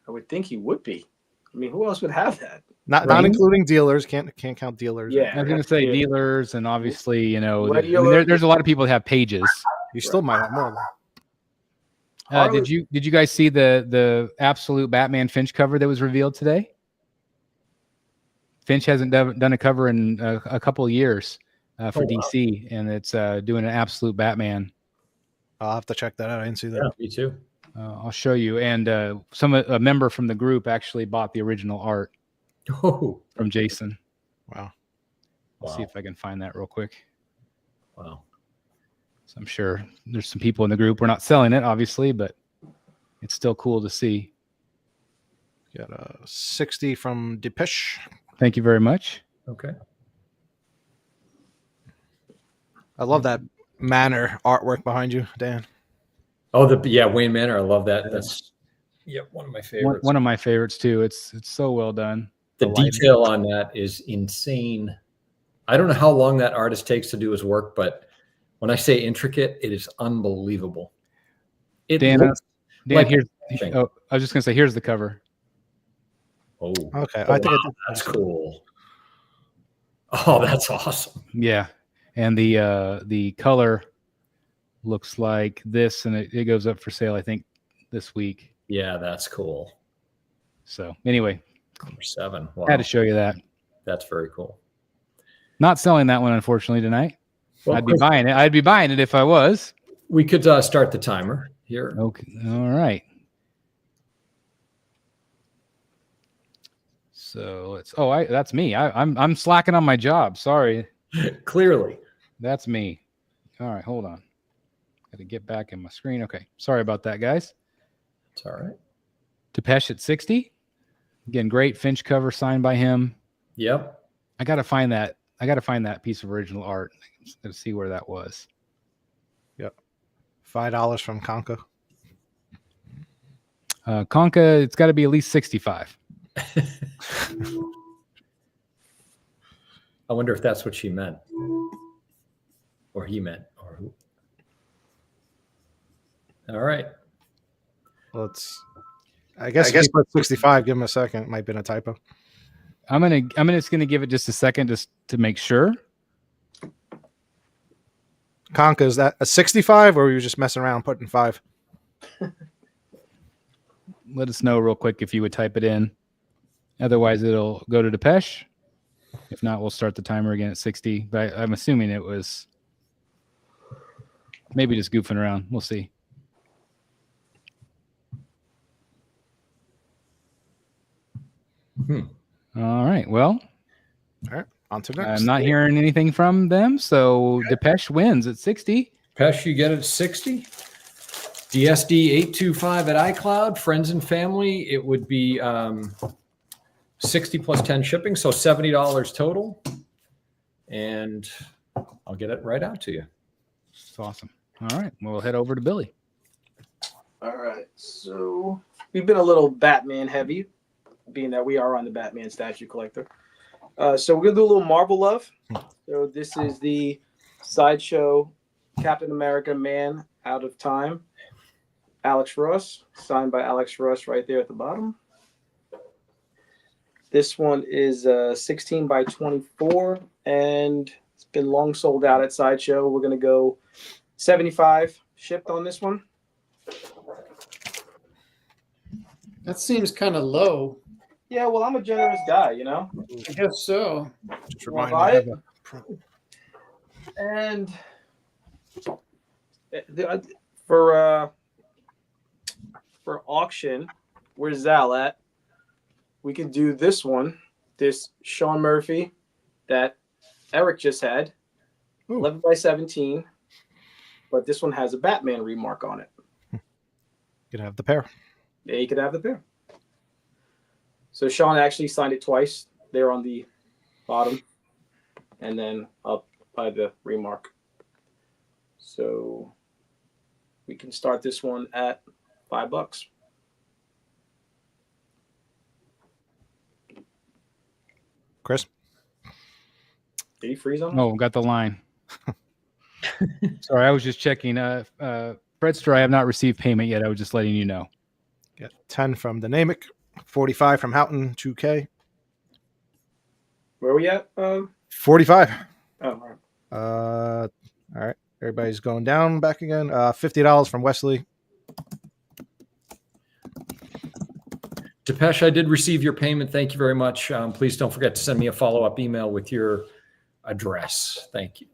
I would think he would be. I mean, who else would have that? Not including dealers. Can't count dealers. Yeah. I was going to say dealers, and obviously, Regular- there's a lot of people that have pages. You still might have more. Did you guys see the absolute Batman Finch cover that was revealed today? Finch hasn't done a cover in a couple of years for DC, and it's doing an absolute Batman. I'll have to check that out. I didn't see that. Yeah, me too. I'll show you. And a member from the group actually bought the original art from Jason. Wow. I'll see if I can find that real quick. Wow. So I'm sure there's some people in the group. We're not selling it, obviously, but it's still cool to see. Got a 60 from Depeche. Thank you very much. Okay. I love that Manor artwork behind you, Dan. Oh, Wayne Manor. I love that. That's one of my favorites. One of my favorites too. It's so well done. The detail on that is insane. I don't know how long that artist takes to do his work, but when I say intricate, it is unbelievable. Dan, like here's. Oh, I was just gonna say, here's the cover. Oh, okay. I think that's cool. Oh, that's awesome. Yeah, and the color looks like this, and it goes up for sale, I think, this week. Yeah, that's cool. So anyway, number 7. Wow. I had to show you that. That's very cool. Not selling that one, unfortunately, tonight. Well, I'd be buying it. I'd be buying it if I was. We could start the timer here. Okay. All right. So let's. Oh, that's me. I'm slacking on my job. Sorry. Clearly, that's me. All right, hold on. Got to get back in my screen. Okay, sorry about that, guys. It's all right. Depeche at 60. Again, great Finch cover signed by him. Yep. I gotta find that piece of original art. Let's see where that was. Yep. $5 from Conca. Conca, it's got to be at least 65. I wonder if that's what she meant, or he meant, or who. All right. I guess put 65. Give him a second. It might have been a typo. I'm just gonna give it just a second just to make sure. Conca, is that a 65, or were you just messing around putting 5? Let us know real quick if you would type it in. Otherwise, it'll go to Depeche. If not, we'll start the timer again at 60. But I'm assuming it was maybe just goofing around. We'll see. All right. Well, all right. On to next. I'm not hearing anything from them, so Depeche wins at 60. Depeche, you get it at 60. DSD 825 at iCloud. Friends and family, it would be 60 plus 10 shipping, so $70 total. And I'll get it right out to you. It's awesome. All right. We'll head over to Billy. All right. So we've been a little Batman heavy, being that we are on the Batman statue collector. So we're going to do a little Marvel love. So this is the Sideshow Captain America Man Out of Time. Alex Ross, signed by Alex Ross right there at the bottom. This one is 16 by 24, and it's been long sold out at Sideshow. We're going to go 75 shipped on this one. That seems kind of low. Yeah, well, I'm a generous guy, you know. I guess so. Just Wanna remind me. buy it? And for auction, where's Zal at? We could do this one, this Sean Murphy that Eric just had, 11 by 17, but this one has a Batman remark on it. You can have the pair. Yeah, you could have the pair. So Sean actually signed it twice. There on the bottom, and then up by the remark. So we can start this one at $5. Chris? Did he freeze on? Oh, got the line. Sorry, I was just checking. Fredster, I have not received payment yet. I was just letting you know. Got 10 from Dynamic, 45 from Houghton, 2K. Where are we at? 45. Oh, all right. All right. Everybody's going down back again. $50 from Wesley. Depeche, I did receive your payment. Thank you very much. Please don't forget to send me a follow-up email with your address. Thank you.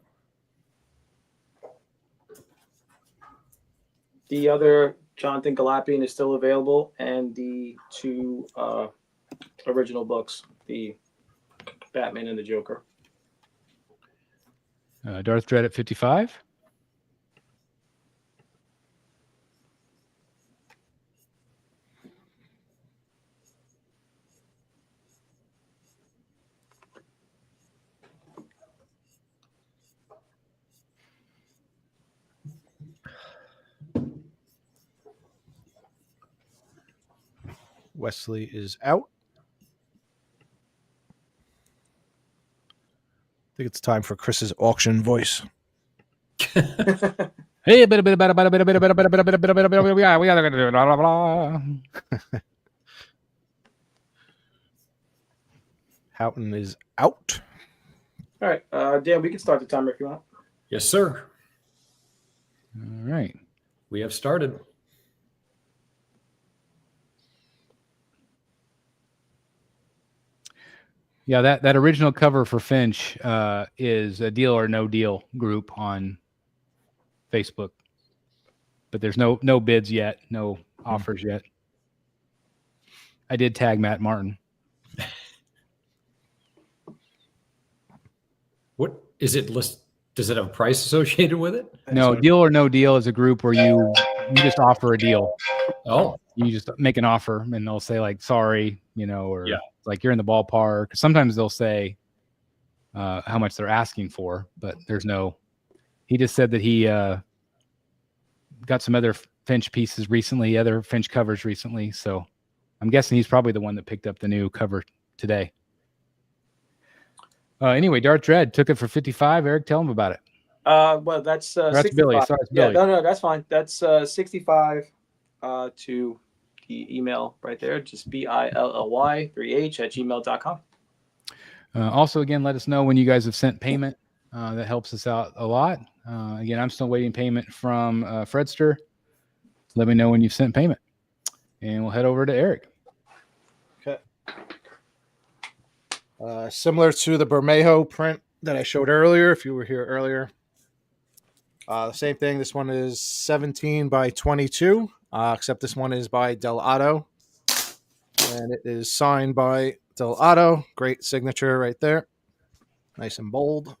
The other Jonathan Galapian is still available, and the two original books, the Batman and the Joker. Darth Dread at 55. Wesley is out. I think it's time for Chris's auction voice. Hey, a bit about a bit yeah, we gotta do blah blah blah. Houghton is out. All right, Dan, we can start the timer if you want. Yes, sir. All right. We have started. Yeah, that original cover for Finch is a Deal or No Deal group on Facebook, but there's no bids yet, no offers yet. I did tag Matt Martin. What is it? Does it have a price associated with it? No, Deal or No Deal is a group where you just offer a deal. Oh, You just make an offer and they'll say like, sorry, or Yeah. like you're in the ballpark. Sometimes they'll say how much they're asking for, but there's no, he just said that he got some other Finch pieces recently, other Finch covers recently. So I'm guessing he's probably the one that picked up the new cover today. Anyway, Darth Dread took it for 55. Eric, tell him about it. Well, that's 65. Billy. Sorry, it's Yeah, Billy. no, that's fine. That's 65 to the email right there. Just BILLY3H@gmail.com. Also, again, let us know when you guys have sent payment. That helps us out a lot. Again, I'm still waiting payment from Fredster. Let me know when you've sent payment. And we'll head over to Eric. Okay. Similar to the Bermejo print that I showed earlier, if you were here earlier. Same thing. This one is 17 by 22, except this one is by Del Otto. And it is signed by Del Otto. Great signature right there. Nice and bold.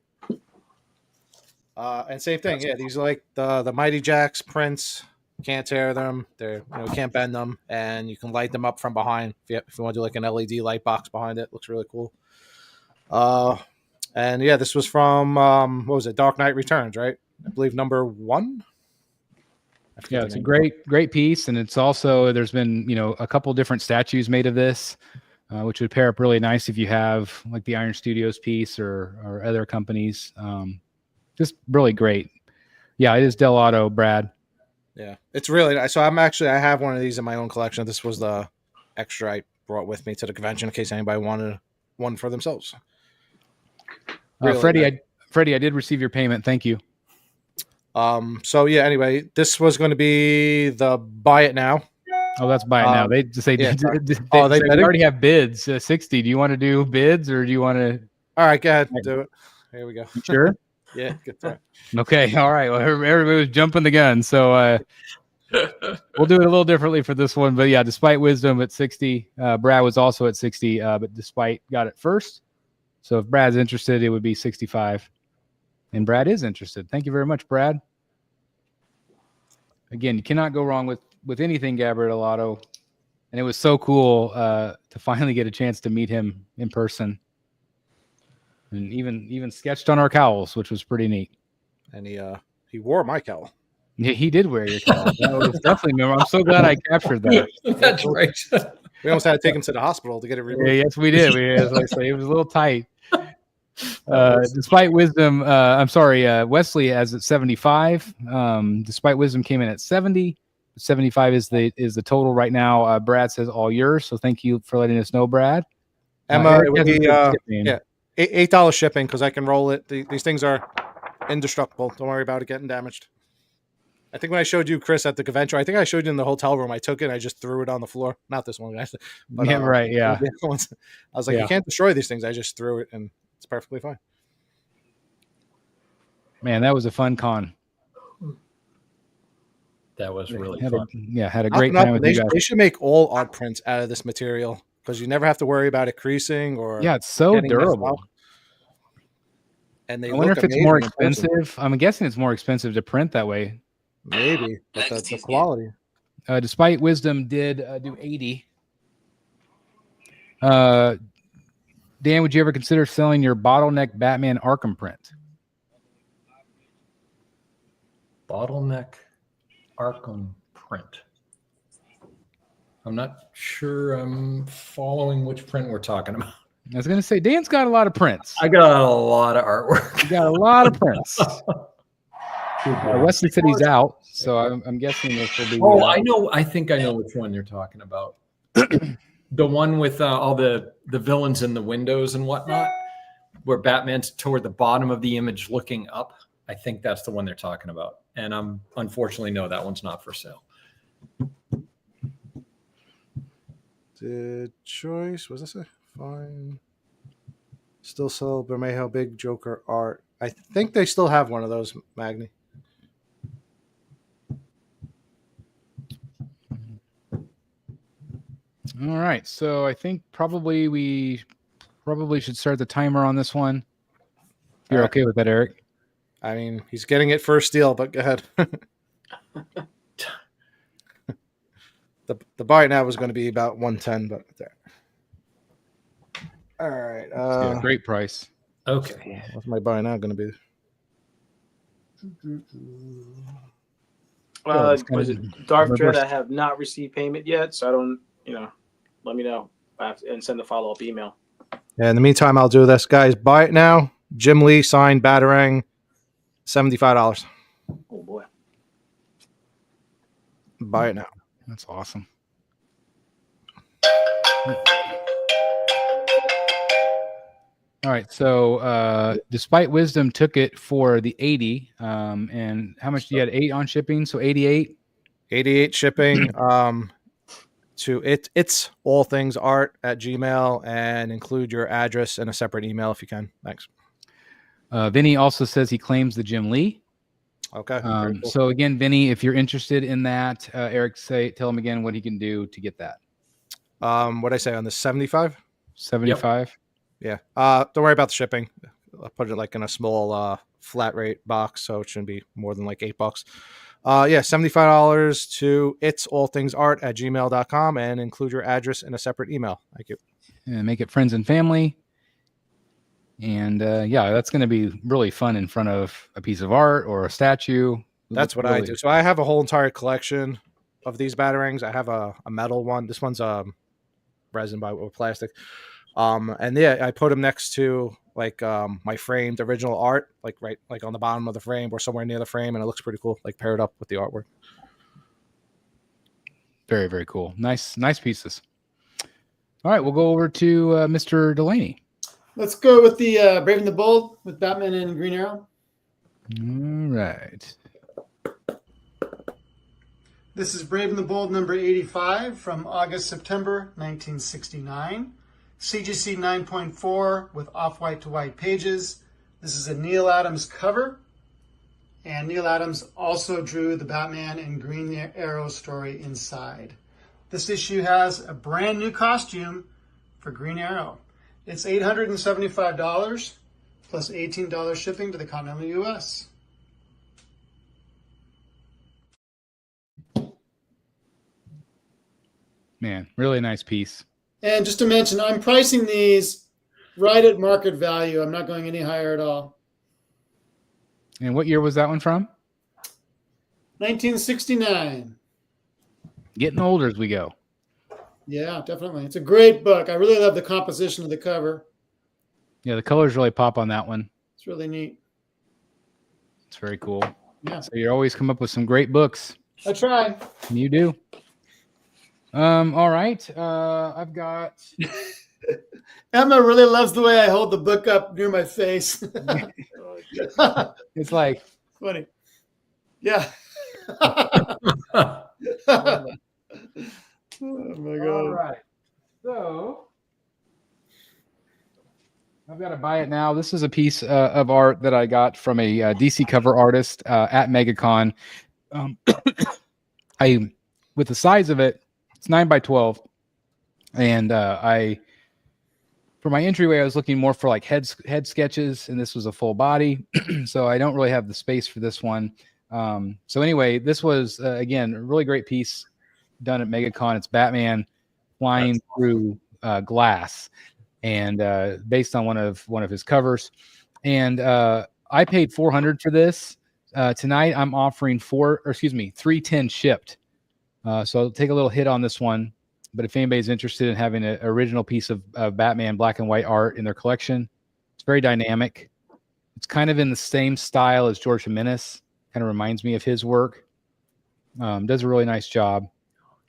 And same thing. Yeah, these are like the Mighty Jacks prints. Can't tear them. They're can't bend them, and you can light them up from behind if you want to do like an LED light box behind it. Looks really cool. And yeah, this was from what was it? Dark Knight Returns, right? I believe number 1. Yeah, it's a great piece, and it's also there's been a couple different statues made of this, which would pair up really nice if you have like the Iron Studios piece or other companies. Just really great. Yeah, it is Del Otto, Brad. Yeah, it's really nice. So I have one of these in my own collection. This was the extra I brought with me to the convention in case anybody wanted one for themselves. Really Freddie, nice. Freddie, I did receive your payment. Thank you. So yeah, anyway, this was going to be the buy it now. Oh, that's buy it now. They just say, yeah, they bidding? already have bids. 60. Do you want to do bids or do you want to? All right, go ahead, do it. Here we go. You sure? Yeah, good time. Okay. All right. Well, everybody was jumping the gun. So we'll do it a little differently for this one. But yeah, Despite Wisdom at 60. Brad was also at 60, but Despite got it first. So if Brad's interested, it would be 65. And Brad is interested. Thank you very much, Brad. Again, you cannot go wrong with anything Gabriel Delato. And it was so cool to finally get a chance to meet him in person. And even sketched on our cowls, which was pretty neat. And he wore my cowl. Yeah, he did wear your cowl. That was definitely memorable. I'm so glad I captured that. That's right. We almost had to take him to the hospital to get it removed. Yeah, yes, we did. As I say, it was a little tight. Despite Wisdom, Wesley has at 75. Despite Wisdom came in at 70. 75 is the total right now. Brad says all yours. So thank you for letting us know, Brad. Emma, it would be $8 shipping because I can roll it. These things are indestructible. Don't worry about it getting damaged. I think when I showed you, Chris, at the convention, I think I showed you in the hotel room. I took it and I just threw it on the floor. Not this one, guys. But, yeah, right. Yeah. I was like, you can't destroy these things. I just threw it and it's perfectly fine. Man, that was a fun con. That was really fun. Had a great time with you guys. They should make all art prints out of this material because you never have to worry about it creasing or. Yeah, it's so durable. And I wonder if it's more expensive. I'm guessing it's more expensive to print that way. Maybe, but the quality. Despite Wisdom did do 80. Dan, would you ever consider selling your bottleneck Batman Arkham print? Bottleneck Arkham print. I'm not sure I'm following which print we're talking about. I was going to say, Dan's got a lot of prints. I got a lot of artwork. He got a lot of prints. Wesley said he's out, so I'm guessing this will be. Oh, I know. I think I know which one you're talking about. The one with all the villains in the windows and whatnot, where Batman's toward the bottom of the image looking up. I think that's the one they're talking about. And I'm unfortunately, no, that one's not for sale. The choice, was this a fine? Still sell Bermejo Big Joker art. I think they still have one of those, Magni. All right, so I think we should start the timer on this one. You're All right. okay with that, Eric? I mean, he's getting it first steal, but go ahead. The buy now was going to be about 110, but there. All right. Yeah, great price. Okay. What's my buy now going to be? Was it Dark Dread? I have not received payment yet, so I don't. Let me know and send a follow-up email. Yeah, in the meantime, I'll do this, guys. Buy it now. Jim Lee signed Batarang, $75. Oh boy. Buy it now. That's awesome. All right, so Despite Wisdom took it for the 80, and how much? You had 8 on shipping, so 88. 88 shipping. To it's all things art at Gmail, and include your address in a separate email if you can. Thanks. Vinny also says he claims the Jim Lee. Okay. Cool. Cool. So again, Vinny, if you're interested in that, Eric, tell him again what he can do to get that. What'd I say on the 75? 75. Yeah. Don't worry about the shipping. I'll put it like in a small flat rate box, so it shouldn't be more than like $8. Yeah, $75 to itsallthingsart@gmail.com, and include your address in a separate email. Thank you. And make it friends and family. And yeah, that's going to be really fun in front of a piece of art or a statue. That's what I do. So I have a whole entire collection of these Batarangs. I have a metal one. This one's resin or plastic. And yeah, I put them next to like my framed original art, like right like on the bottom of the frame or somewhere near the frame, and it looks pretty cool, like paired up with the artwork. Very, very cool. Nice pieces. All right, we'll go over to Mr. Delaney. Let's go with the Brave and the Bold with Batman and Green Arrow. All right. This is Brave and the Bold number 85 from August-September 1969. CGC 9.4 with off-white to white pages. This is a Neil Adams cover. And Neil Adams also drew the Batman and Green Arrow story inside. This issue has a brand new costume for Green Arrow. It's $875 plus $18 shipping to the continental U.S. Man, really nice piece. And just to mention, I'm pricing these right at market value. I'm not going any higher at all. And what year was that one from? 1969. Getting older as we go. Yeah, definitely. It's a great book. I really love the composition of the cover. Yeah, the colors really pop on that one. It's really neat. It's very cool. Yeah. So you always come up with some great books. I try. You do. All right. I've got. Emma really loves the way I hold the book up near my face. It's like funny. Yeah. Oh my God. All right. So I've got to buy it now. This is a piece of art that I got from a DC cover artist at MegaCon. With the size of it, it's 9x12, and for my entryway, I was looking more for like head sketches, and this was a full body, so I don't really have the space for this one. So anyway, this was again a really great piece done at MegaCon. It's Batman flying through glass, and based on one of his covers. And I paid $400 for this. Tonight I'm offering $310 shipped. So I'll take a little hit on this one. but if anybody's interested in having an original piece of Batman black and white art in their collection, it's very dynamic. It's kind of in the same style as George Jimenez. Kind of reminds me of his work. Does a really nice job.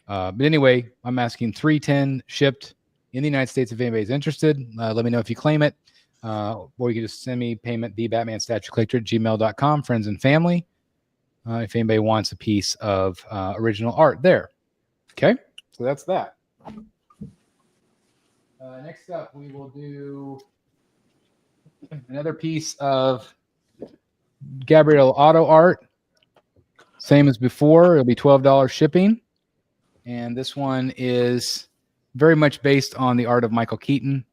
But anyway, I'm asking $310 shipped in the United States if anybody's interested. Let me know if you claim it. Or you can just send me payment, thebatmanstatuecollector@gmail.com, friends and family. If anybody wants a piece of original art there. Okay, so that's that. Next up, we will do another piece of Gabriel Auto art. Same as before. It'll be $12 shipping. And this one is very much based on the art of Michael Keaton.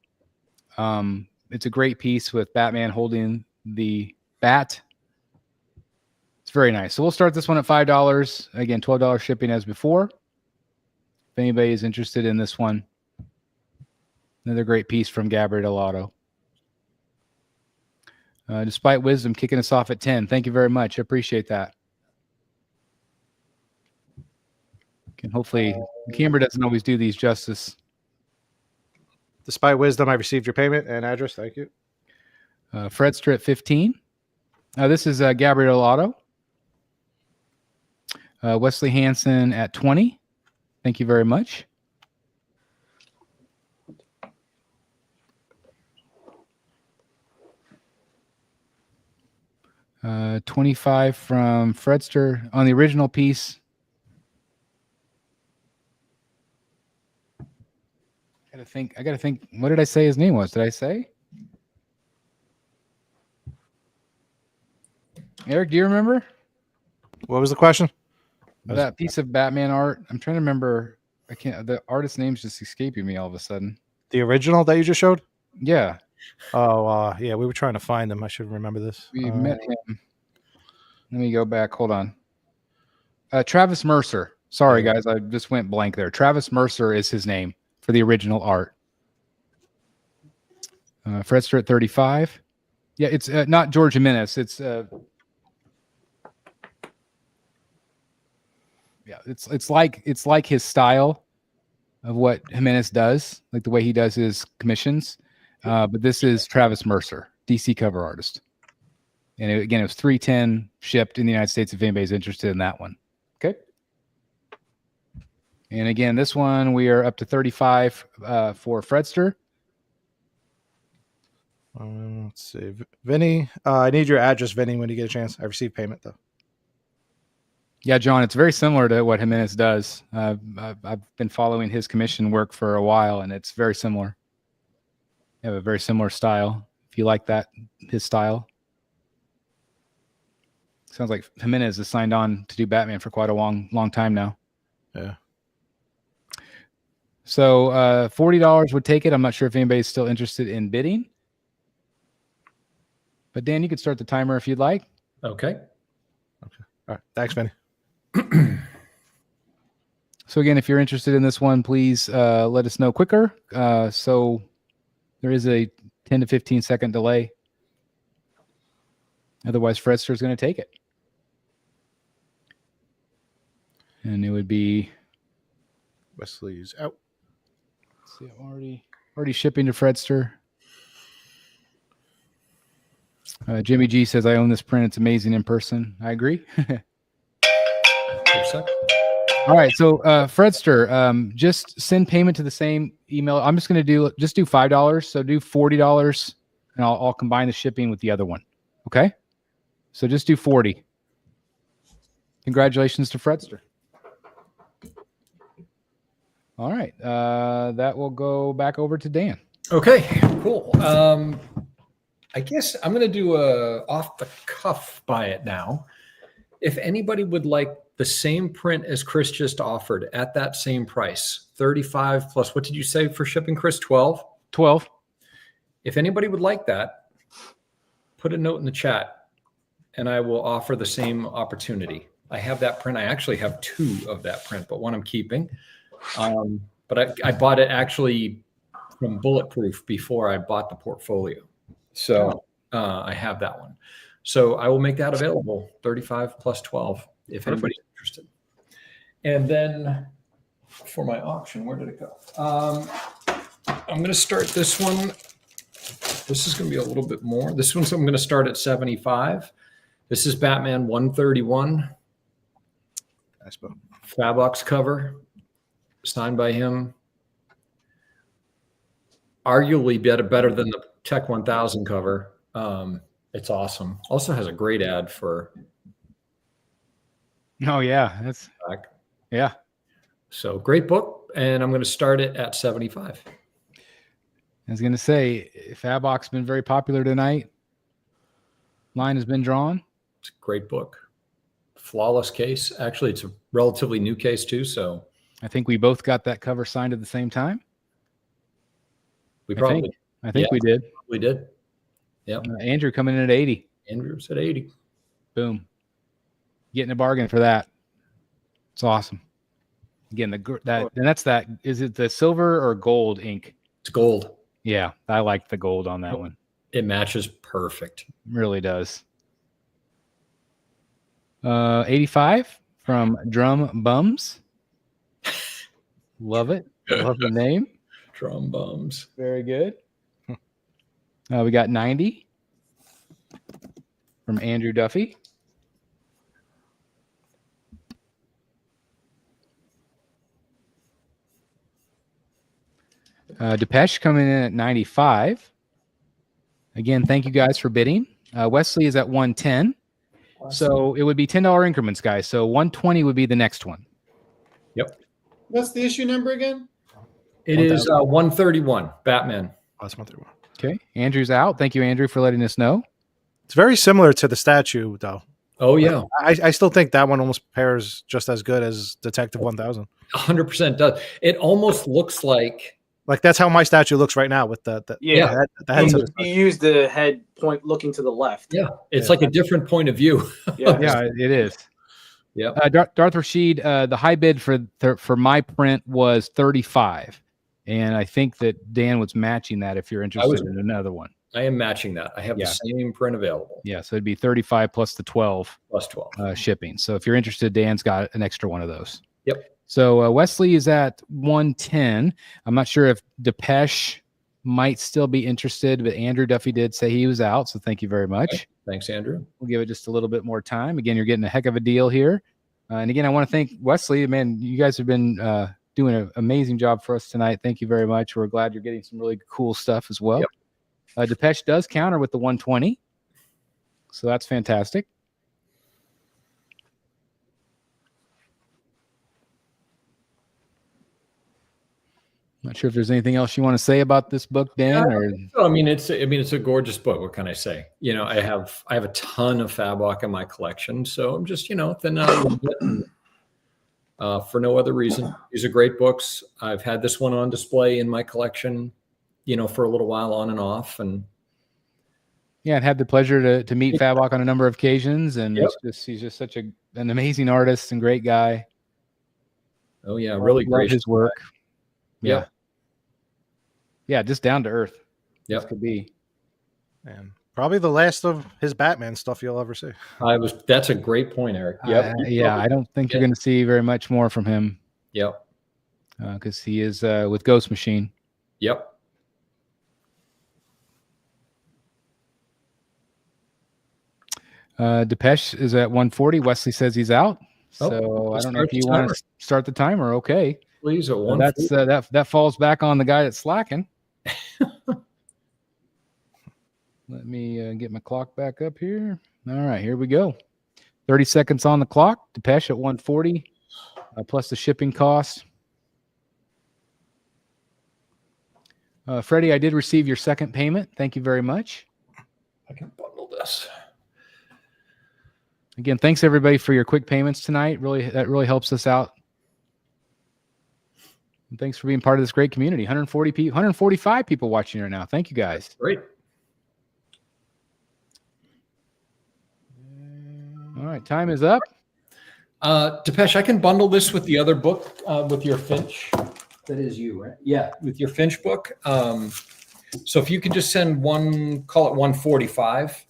It's a great piece with Batman holding the bat. It's very nice. So we'll start this one at $5. Again, $12 shipping as before. If anybody is interested in this one, another great piece from Gabriel Auto. Despite Wisdom kicking us off at 10. Thank you very much. I appreciate that. And hopefully, the camera doesn't always do these justice. Despite Wisdom, I received your payment and address. Thank you. Fredster at 15. This is Gabriel Auto. Wesley Hansen at 20. Thank you very much. $25 from Fredster on the original piece. I gotta think. What did I say his name was? Did I say? Eric, do you remember? What was the question? That piece of Batman art. I'm trying to remember. I can't. The artist's name's just escaping me all of a sudden. The original that you just showed? Yeah. Oh, yeah. We were trying to find him. I should remember this. We met him. Let me go back. Hold on. Travis Mercer. Sorry, guys. I just went blank there. Travis Mercer is his name for the original art. Fredster at 35. Yeah, it's not George Jimenez. It's it's like his style of what Jimenez does, like the way he does his commissions. But this is Travis Mercer, DC cover artist. And again, it was $310 shipped in the United States if anybody's interested in that one. Okay. And again, this one we are up to 35 for Fredster. Let's see. Vinny, I need your address, Vinny, when you get a chance. I received payment, though. Yeah, John, it's very similar to what Jimenez does. I've been following his commission work for a while, and it's very similar. They have a very similar style. If you like that, his style. Sounds like Jimenez has signed on to do Batman for quite a long time now. Yeah. So $40 would take it. I'm not sure if anybody's still interested in bidding. But Dan, you could start the timer if you'd like. Okay. All right. Thanks, Vinny. So again, if you're interested in this one, please let us know quicker. So there is a 10 to 15 second delay. Otherwise, Fredster is going to take it. And it would be Wesley's out. Let's see, I'm already shipping to Fredster. Jimmy G says, I own this print. It's amazing in person. I agree. All right. So Fredster, just send payment to the same email. I'm just going to do $5. So do $40 and I'll combine the shipping with the other one. Okay. So just do 40. Congratulations to Fredster. All right. That will go back over to Dan. Okay, cool. I guess I'm going to do a off the cuff buy it now. If anybody would like the same print as Chris just offered at that same price, 35 plus, what did you say for shipping, Chris? 12? 12. If anybody would like that, put a note in the chat and I will offer the same opportunity. I have that print. I actually have 2 of that print, but one I'm keeping. But I bought it actually from Bulletproof before I bought the portfolio. So I have that one. So I will make that available, 35 plus 12, if anybody's interested. And then for my auction. Where did it go? I'm going to start this one. This is going to be a little bit more. This one's I'm going to start at 75. This is Batman 131. Nice book. Fabox cover, signed by him. Arguably better than the Tech 1000 cover. It's awesome. Also has a great ad for. Oh yeah, that's back. yeah. So great book, and I'm going to start it at 75. I was going to say, Fabbox been very popular tonight. Line has been drawn. It's a great book. Flawless case. Actually, it's a relatively new case too. So I think we both got that cover signed at the same time. we probably I think we did. we did. Yep. Andrew coming in at 80. Andrew's at 80. Boom. Getting a bargain for that. It's awesome. Again, is it the silver or gold ink? It's gold. Yeah, I like the gold on that one. It matches perfect. Really does. 85 from Drum Bums. Love it. Love the name. Drum bums. Very good. We got 90 from Andrew Duffy. Depeche coming in at 95. Again, thank you guys for bidding. Wesley is at 110. So it would be $10 increments, guys. So 120 would be the next one. Yep. What's the issue number again? It is 131. Batman. That's 131. Okay. Andrew's out. Thank you, Andrew, for letting us know. It's very similar to the statue, though. Oh yeah. I still think that one almost pairs just as good as Detective 1000. 100% does. It almost looks like that's how my statue looks right now with the head. You use the head point looking to the left. Yeah, it's like a different point of view. Yeah. Yeah, it is. Yeah. Darth Rashid, the high bid for my print was 35. And I think that Dan was matching that if you're interested in another one. I am matching that. I have the same print available. Yeah, so it'd be 35 plus the 12. Plus 12. Shipping. So if you're interested, Dan's got an extra one of those. Yep. So Wesley is at 110. I'm not sure if Depeche might still be interested, but Andrew Duffy did say he was out. So thank you very much. Okay. Thanks, Andrew. We'll give it just a little bit more time. Again, you're getting a heck of a deal here. And again, I want to thank Wesley. Man, you guys have been doing an amazing job for us tonight. Thank you very much. We're glad you're getting some really cool stuff as well. Yep. Depeche does counter with the 120. So that's fantastic. Not sure if there's anything else you want to say about this book, Dan. It's a gorgeous book. What can I say? I have a ton of Fabok in my collection, so I'm just thin out a little bit. For no other reason. These are great books. I've had this one on display in my collection, for a little while on and off, and I've had the pleasure to meet Fabok on a number of occasions, and he's just such an amazing artist and great guy. Oh yeah, really great his work. Yeah. Yeah, just down to earth. Yep. This could be. And probably the last of his Batman stuff you'll ever see. That's a great point, Eric. Yep. I don't think you're going to see very much more from him. Yep. Because he is with Ghost Machine. Yep. Depeche is at 140. Wesley says he's out. So I don't know if you want to start the timer. Okay. Please, at one. That falls back on the guy that's slacking. Let me get my clock back up here. All right, here we go. 30 seconds on the clock. Depeche at 140 plus the shipping cost. Freddie, I did receive your second payment. Thank you very much. I can bundle this. Again, thanks everybody for your quick payments tonight. That really helps us out. And thanks for being part of this great community. 145 people watching right now. Thank you guys. Great. All right, time is up. Depeche, I can bundle this with the other book, with your Finch. That is you, right? Yeah, with your Finch book. So if you can just send call it 145.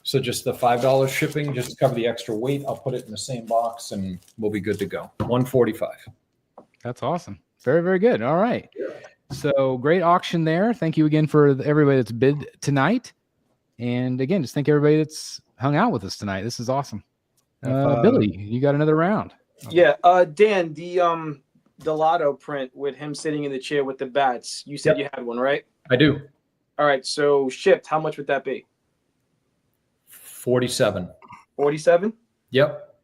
So just the $5 shipping, just to cover the extra weight. I'll put it in the same box and we'll be good to go. 145. That's awesome. Very, very good. All right. So great auction there. Thank you again for everybody that's bid tonight. And again, just thank everybody that's hung out with us tonight. This is awesome. Billy, you got another round. Yeah. Dan, the lotto print with him sitting in the chair with the bats. You said you had one, right? I do. All right. So shipped, how much would that be? 47. 47? Yep.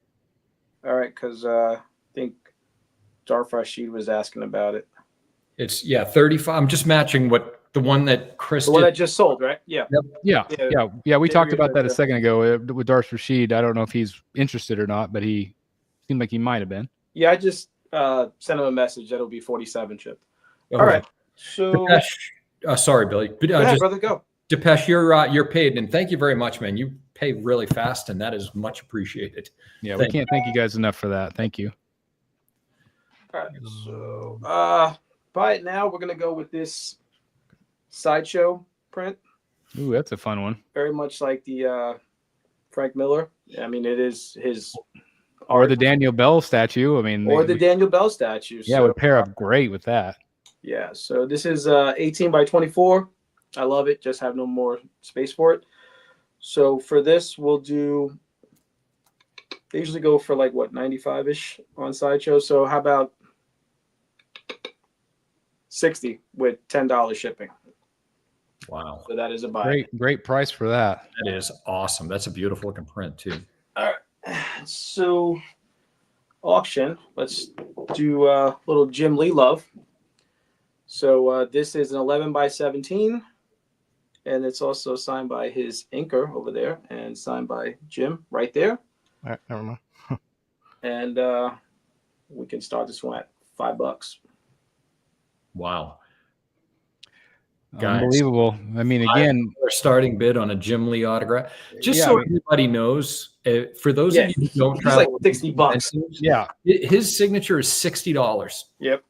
All right, because I think Darf Rashid was asking about it. It's 35. I'm just matching what the one that Chris The one did. that just sold, right? Yeah. Yeah. We talked about that a second ago with Darth Rashid. I don't know if he's interested or not, but he seemed like he might have been. Yeah, I just sent him a message that it'll be 47 shipped. Okay. All right. So sorry, Billy. But, go ahead, brother, go. Depeche, you're paid, and thank you very much, man. You pay really fast, and that is much appreciated. Yeah, we can't thank you guys enough for that. Thank you. All right. So buy it now. We're gonna go with this sideshow print. Ooh, that's a fun one. Very much like the Frank Miller. I mean, it is his or the Daniel Bell statue. I mean, or the Daniel Bell statue. Yeah, it would pair up great with that. Yeah. So this is 18 by 24. I love it. Just have no more space for it. So for this, we'll do. They usually go for like what 95-ish on sideshow. So how about 60 with $10 shipping? Wow. So that is a buy. Great price for that. That is awesome. That's a beautiful looking print too. All right. So auction. Let's do a little Jim Lee love. So this is an 11 by 17. And it's also signed by his inker over there and signed by Jim right there. All right, never mind. And we can start this one at $5. Wow. Guys, unbelievable. I mean, again, our starting bid on a Jim Lee autograph. Just so everybody knows, for those of you who don't he's travel, like $60. Yeah, his signature is $60. Yep.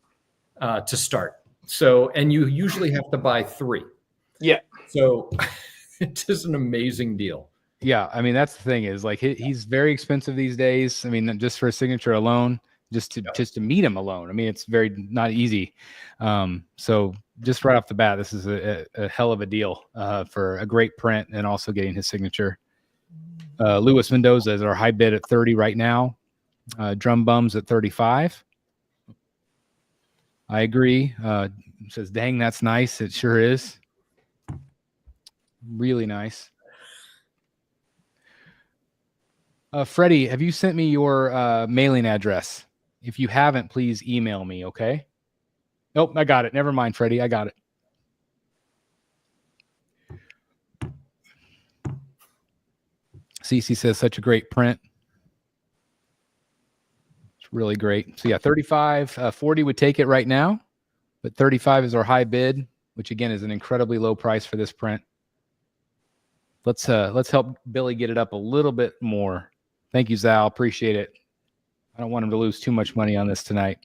To start. So, and you usually have to buy 3. Yeah. So, it is an amazing deal. Yeah, I mean that's the thing is like he's very expensive these days. I mean, just for a signature alone, just to meet him alone. I mean, it's very not easy. So just right off the bat, this is a hell of a deal for a great print and also getting his signature. Luis Mendoza is our high bid at 30 right now. Drum Bums at 35. I agree. Says, dang, that's nice. It sure is. Really nice. Freddie, have you sent me your mailing address? If you haven't, please email me, okay? Nope, I got it. Never mind, Freddie. I got it. Cece says such a great print. It's really great. So yeah, 35, 40 would take it right now, but 35 is our high bid, which again is an incredibly low price for this print. Let's help Billy get it up a little bit more. Thank you, Zal. Appreciate it. I don't want him to lose too much money on this tonight.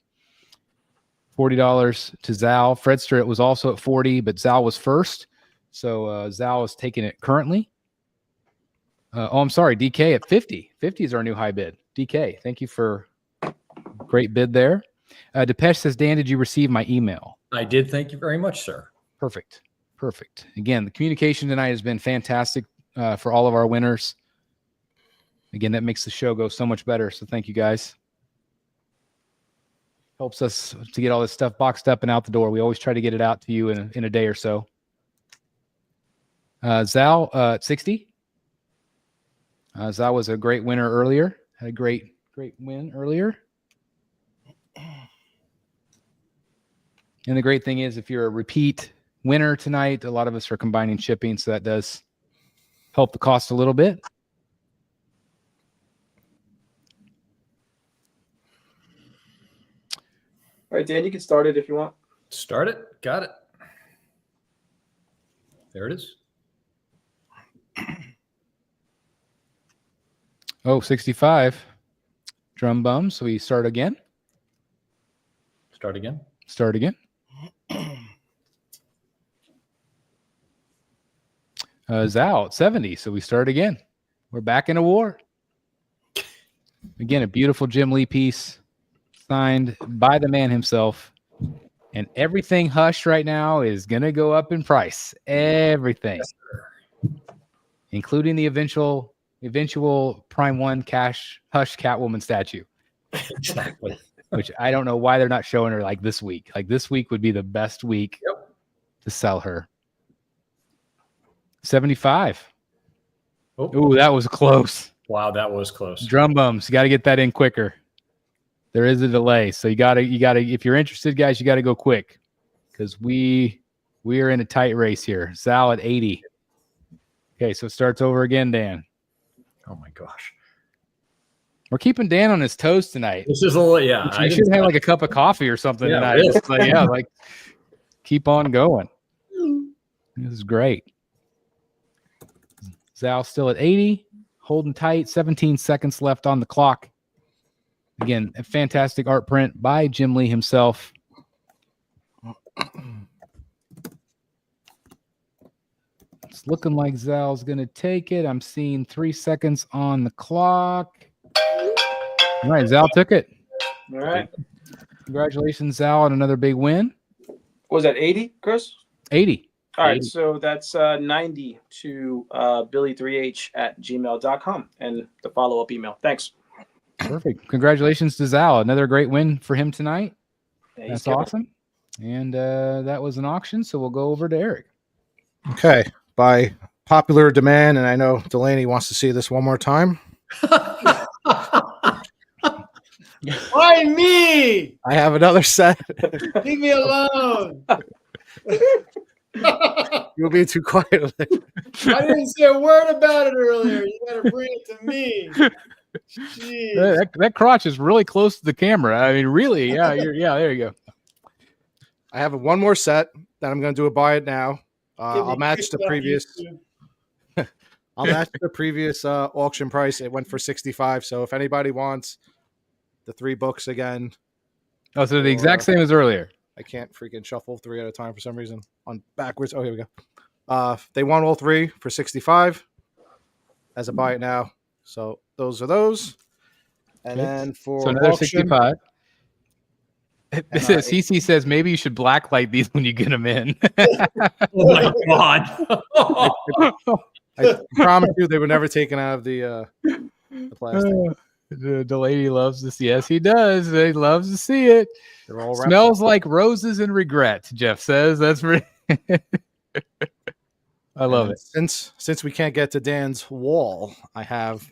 $40 to Zal. Fredster, it was also at 40, but Zal was first. So Zal is taking it currently. I'm sorry, DK at 50. 50 is our new high bid. DK, thank you for great bid there. Depeche says, Dan, did you receive my email? I did. Thank you very much, sir. Perfect. Again, the communication tonight has been fantastic for all of our winners. Again, that makes the show go so much better. So thank you guys. Helps us to get all this stuff boxed up and out the door. We always try to get it out to you in a day or so. Zal at 60. Zal was a great winner earlier. Had a great win earlier. And the great thing is if you're a repeat winner tonight, a lot of us are combining shipping, so that does help the cost a little bit. All right, Dan, you can start it if you want. Start it. Got it. There it is. Oh, 65. Drum Bum. So we start again. Start again. Zal at 70. So we start again. We're back in a war. Again, a beautiful Jim Lee piece. signed by the man himself. And everything Hush right now is going to go up in price. Everything. Including the eventual Prime 1 Cash Hush Catwoman statue. Exactly. Which I don't know why they're not showing her like this week. Like this week would be the best week to sell her. 75. Oh. Ooh, that was close. Wow, that was close. Drum bums. You got to get that in quicker. There is a delay. So you gotta, if you're interested, guys, you got to go quick. Because we are in a tight race here. Sal at 80. Okay, so it starts over again, Dan. Oh my gosh. We're keeping Dan on his toes tonight. This is a little, yeah. I should have like a cup of coffee or something tonight. Really. But yeah, like keep on going. This is great. Zal still at 80, holding tight. 17 seconds left on the clock. Again, a fantastic art print by Jim Lee himself. It's looking like Zal's going to take it. I'm seeing 3 seconds on the clock. All right, Zal took it. All right. Congratulations, Zal, on another big win. Was that 80, Chris? 80. All right, 80. so that's 90 to billy3h@gmail.com and the follow-up email. Thanks. Perfect. Congratulations to Zal. Another great win for him tonight. Yeah, That's awesome. And that was an auction, so we'll go over to Eric. Okay. By popular demand, and I know Delaney wants to see this one more time. Why me? I have another set. Leave me alone. You'll be too quiet. I didn't say a word about it earlier. You got to bring it to me. Jeez. That crotch is really close to the camera. I mean, really, yeah, there you go. I have one more set that I'm going to do a buy it now. Give me I'll match the kickback, previous. YouTube. I'll match the previous auction price. It went for 65. So if anybody wants the 3 books again, Oh, so the exact same as earlier. I can't freaking shuffle 3 at a time for some reason on backwards. Oh, here we go. They want all 3 for 65 as a buy it now. So those are those. And then for another auction, 65. CC says maybe you should blacklight these when you get them in. Oh my God. I promise you they were never taken out of the plastic. The lady loves to see. Yes, he does. He loves to see it. They're all wrapped Smells up. like roses and regret, Jeff says. That's pretty. I love it. Since we can't get to Dan's wall, I have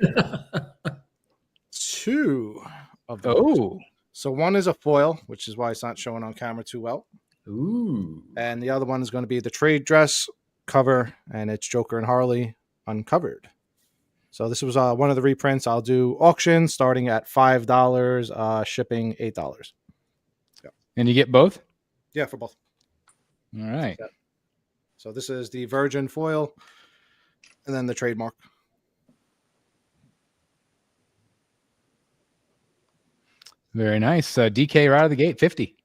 2 of those. Oh, So one is a foil, which is why it's not showing on camera too well. Ooh. And the other one is going to be the trade dress cover, and it's Joker and Harley uncovered. So this was one of the reprints. I'll do auction starting at $5, shipping $8. and you get both? Yeah, for both. All right. So this is the Virgin foil, and then the trademark. Very nice. DK right out of the gate, 50.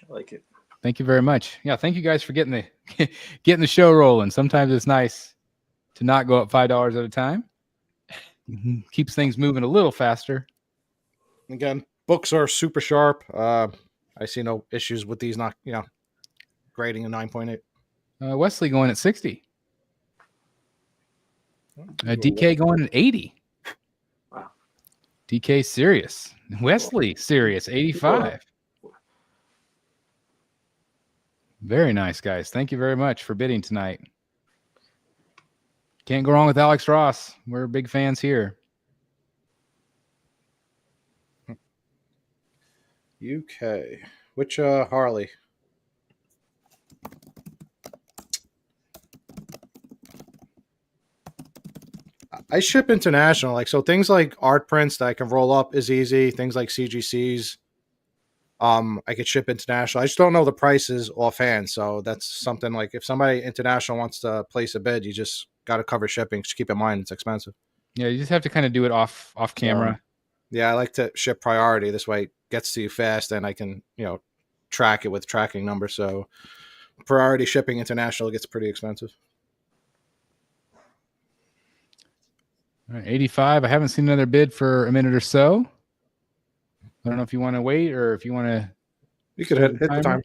I like it. Thank you very much. Yeah, thank you guys for getting the show rolling. Sometimes it's nice to not go up $5 at a time. Keeps things moving a little faster. Again, books are super sharp. I see no issues with these not, grading a 9.8. Wesley going at 60. DK going at 80. Wow. DK serious. Wesley serious, 85. Very nice, guys. Thank you very much for bidding tonight. Can't go wrong with Alex Ross. We're big fans here. UK. Which Harley? I ship international, so things like art prints that I can roll up is easy. Things like CGCs, I could ship international. I just don't know the prices offhand, so that's something like if somebody international wants to place a bid, you just got to cover shipping. Just keep in mind it's expensive. Yeah, you just have to kind of do it off camera. Yeah, I like to ship priority. This way it gets to you fast, and I can track it with tracking numbers. So priority shipping international gets pretty expensive. All right, 85. I haven't seen another bid for a minute or so. I don't know if you want to wait or if you want to. You could hit the time.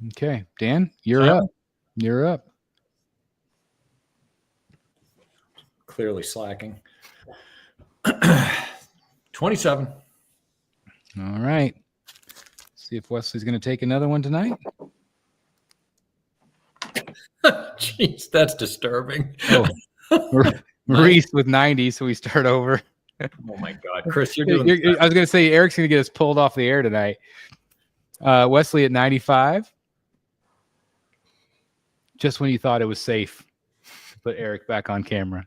Okay, Dan, you're Timer? up. You're up. Clearly slacking. 27. All right. See if Wesley's going to take another one tonight. Jeez, that's disturbing. Oh, Maurice with 90, so we start over. Oh my God, Chris, you're doing. I was going to say Eric's going to get us pulled off the air tonight. Wesley at 95. Just when you thought it was safe to put Eric back on camera.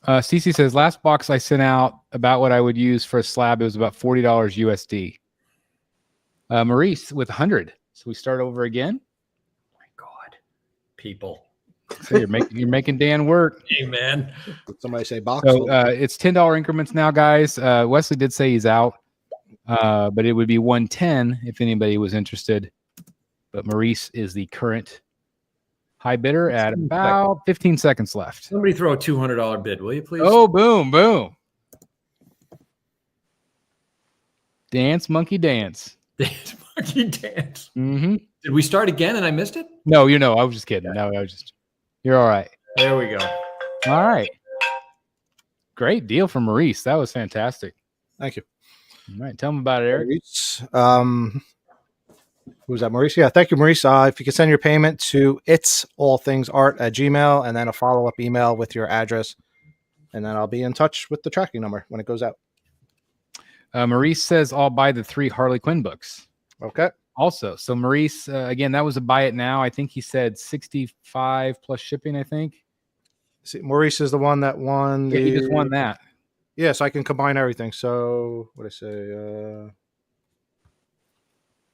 Cece says, last box I sent out about what I would use for a slab, it was about $40 USD. Maurice with 100. So we start over again. Oh my God, people. So you're making Dan work. Amen. Did somebody say box? So it's $10 increments now, guys. Wesley did say he's out, but it would be 110 if anybody was interested. But Maurice is the current high bidder at about 15 seconds left. Somebody throw a $200 bid, will you please? Oh, boom, boom. Dance, monkey dance. Dance, monkey dance. Mm-hmm. Did we start again and I missed it? No, I was just kidding. No, you're all right. There we go. All right. Great deal from Maurice. That was fantastic. Thank you. All right. Tell him about it, Eric. Maurice, who's that, Maurice? Yeah, thank you, Maurice. If you could send your payment to itsallthingsart@gmail.com and then a follow-up email with your address, and then I'll be in touch with the tracking number when it goes out. Maurice says I'll buy the 3 Harley Quinn books. Okay. Also, so Maurice, again, that was a buy it now. I think he said 65 plus shipping, I think. See, Maurice is the one that won. Yeah, he just won that. Yeah, so I can combine everything. So what did I say?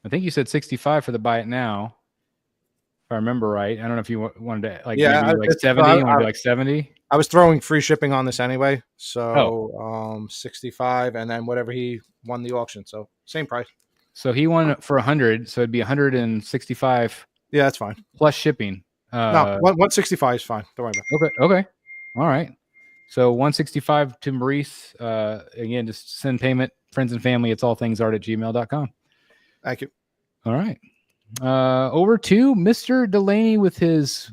I think you said 65 for the buy it now. If I remember right. I don't know if you wanted to Yeah, maybe like 70. You want to do like 70? I was throwing free shipping on this anyway. So 65 and then whatever he won the auction. So same price. So he won for 100. So it'd be 165 Yeah, that's fine. plus shipping. No, 165 is fine. Don't worry about it. Okay. All right. So 165 to Maurice. Again, just send payment, friends and family. It's allthingsart@gmail.com. Thank you. All right. Over to Mr. Delaney with his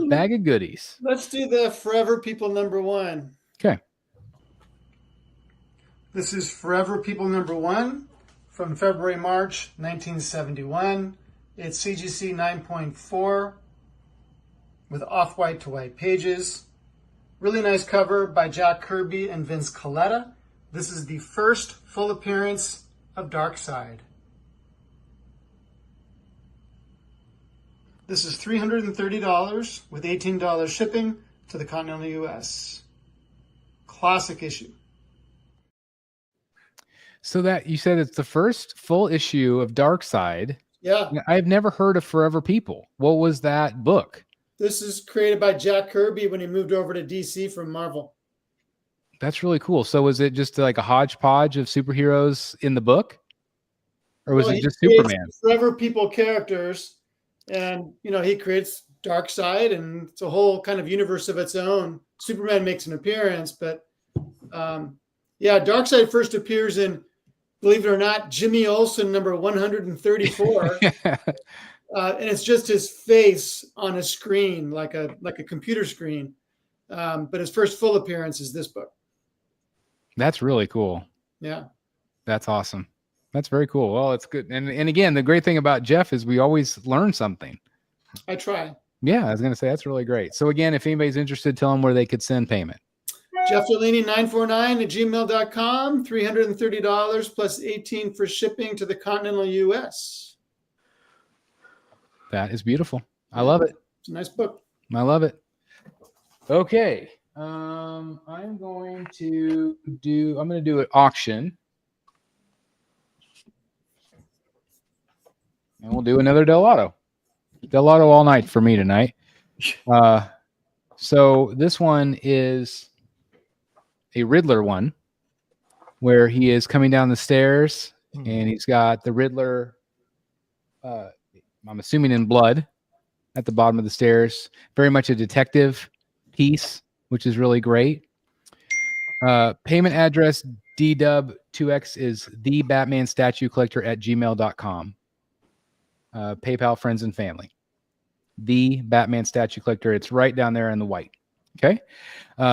bag of goodies. Let's do the Forever People #1. Okay. This is Forever People #1 from February, March 1971. It's CGC 9.4 with off-white to white pages. Really nice cover by Jack Kirby and Vince Coletta. This is the first full appearance of Darkseid. This is $330 with $18 shipping to the continental U.S. Classic issue. So that you said it's the first full issue of Darkseid. Yeah. I've never heard of Forever People. What was that book? This is created by Jack Kirby when he moved over to DC from Marvel. That's really cool. So was it just like a hodgepodge of superheroes in the book? Or was it just Superman? Forever People characters. And, he creates Darkseid, and it's a whole kind of universe of its own. Superman makes an appearance, but Darkseid first appears in, believe it or not, Jimmy Olsen number 134. And it's just his face on a screen, like a computer screen. But his first full appearance is this book. That's really cool. Yeah. That's awesome. That's very cool. Well, it's good. And again, the great thing about Jeff is we always learn something. I try. Yeah, I was going to say that's really great. So again, if anybody's interested, tell them where they could send payment. Jeff Delaney 949@gmail.com, $330 plus $18 for shipping to the continental U.S. That is beautiful. I love it. It's a nice book. I love it. Okay. I'm going to do an auction. And we'll do another Del Auto. Del Auto all night for me tonight. So this one is a Riddler one where he is coming down the stairs and he's got the Riddler, I'm assuming in blood, at the bottom of the stairs. Very much a detective piece, which is really great. Payment address DW2X is the Batman statue collector at gmail.com. PayPal, friends and family. The Batman statue collector. It's right down there in the white. Okay.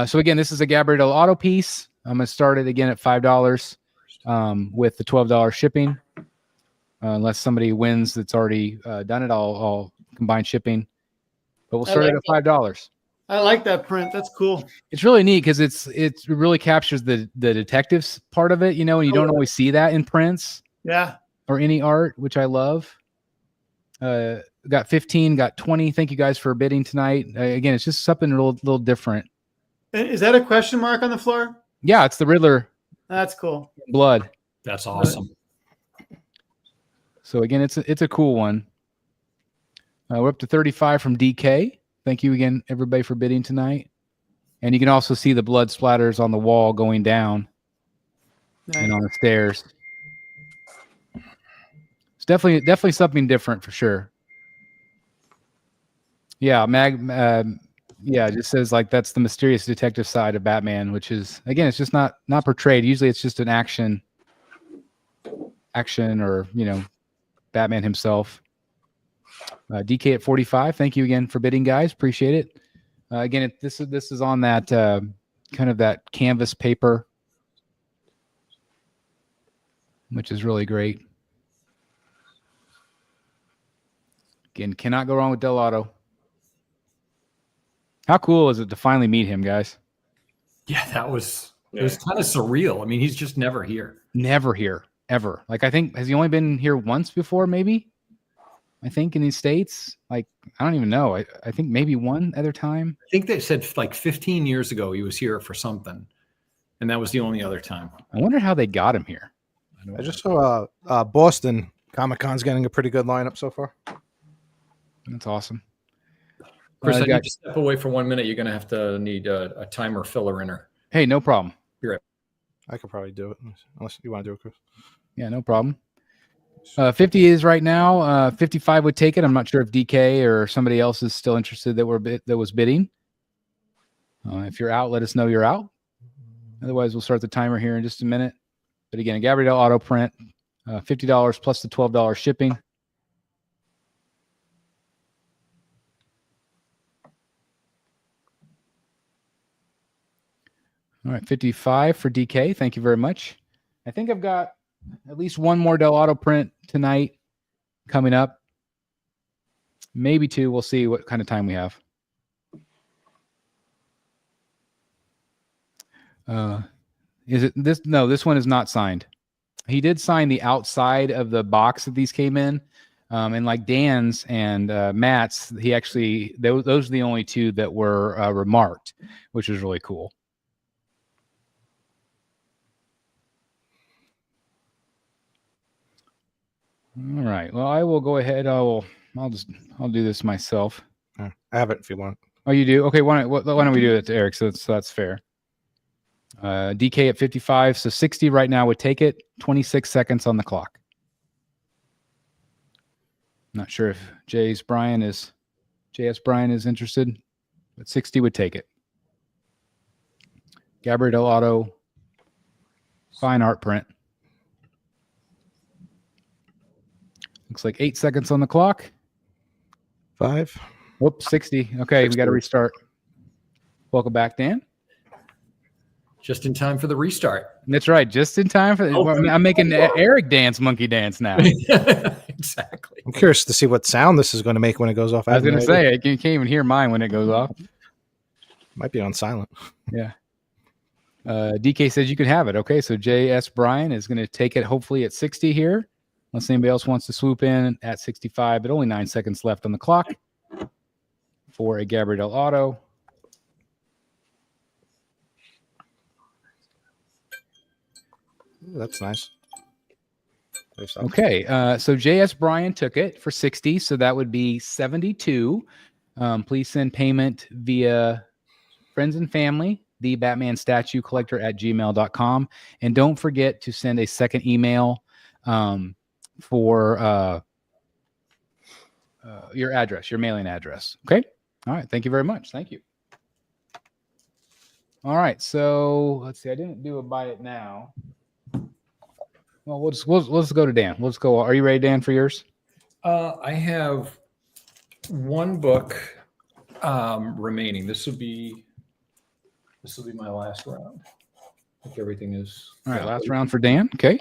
So again, this is a Gabrielle Auto piece. I'm going to start it again at $5 with the $12 shipping. Unless somebody wins that's already done it, I'll combine shipping. But we'll start it at $5. I like that print. That's cool. It's really neat because it really captures the detectives part of it, you know, and you don't always see that in prints. Yeah. Or any art, which I love. Got 15, got 20. Thank you guys for bidding tonight. Again, it's just something a little different. Is that a question mark on the floor? Yeah, it's the Riddler. That's cool. Blood. That's awesome. So again, it's a cool one. We're up to 35 from DK. Thank you again, everybody, for bidding tonight. And you can also see the blood splatters on the wall going down and on the stairs. It's definitely something different for sure. Yeah, it just says like that's the mysterious detective side of Batman, which is again, it's just not portrayed. Usually, it's just an action, or Batman himself. DK at 45. Thank you again for bidding, guys. Appreciate it. Again, this is on that kind of that canvas paper, which is really great. Again, cannot go wrong with Del Auto. How cool is it to finally meet him, guys? Yeah, it was kind of surreal. I mean, he's just never here. Never here, ever. Like, I think, has he only been here once before, maybe? I think in these States, like, I don't even know. I think maybe one other time. I think they said like 15 years ago he was here for something, and that was the only other time. I wonder how they got him here. I just saw Boston Comic-Con's getting a pretty good lineup so far. That's awesome. Chris, I need to step away for 1 minute. You're going to have to need a timer filler in her. Hey, no problem. You're right. I could probably do it unless you want to do it, Chris. Yeah, no problem. 50 is right now. 55 would take it. I'm not sure if DK or somebody else is still interested that was bidding. If you're out, let us know you're out. Otherwise, we'll start the timer here in just a minute. But again, a Gabrielle auto print, $50 plus the $12 shipping. All right, 55 for DK. Thank you very much. I think I've got at least one more Del Auto print tonight coming up. Maybe two. We'll see what kind of time we have. Is it this? No, this one is not signed. He did sign the outside of the box that these came in. And like Dan's and Matt's, he actually, those are the only two that were remarked, which is really cool. All right. Well, I will go ahead. I'll do this myself. I have it if you want. Oh, you do? Okay. Why don't we do it to Eric? So that's fair. DK at 55. So 60 right now would take it. 26 seconds on the clock. Not sure if JS Bryan is interested, but 60 would take it. Gabrielle Auto fine art print. Looks like 8 seconds on the clock. 5. Whoops, 60. Okay, 60. We got to restart. Welcome back, Dan. Just in time for the restart. That's right. Just in time for. I'm making Eric dance, monkey dance now. Exactly. I'm curious to see what sound this is going to make when it goes off. I was going to say, you can't even hear mine when it goes off. Might be on silent. Yeah. DK says you can have it. Okay, so JS Bryan is going to take it hopefully at 60 here. Unless anybody else wants to swoop in at 65, but only 9 seconds left on the clock for a Gabrielle Auto. Ooh, that's nice. Okay, so JS Bryan took it for 60, so that would be 72. Please send payment via friends and family, the Batman statue collector at gmail.com. And don't forget to send a second email for your address, your mailing address. Okay. All right. Thank you very much. Thank you. All right, so let's see. I didn't do a buy it now. Well, let's go to Dan. Let's go. Are you ready, Dan, for yours? I have one book remaining. This will be my last round. I think everything is. All right, last round for Dan. Okay.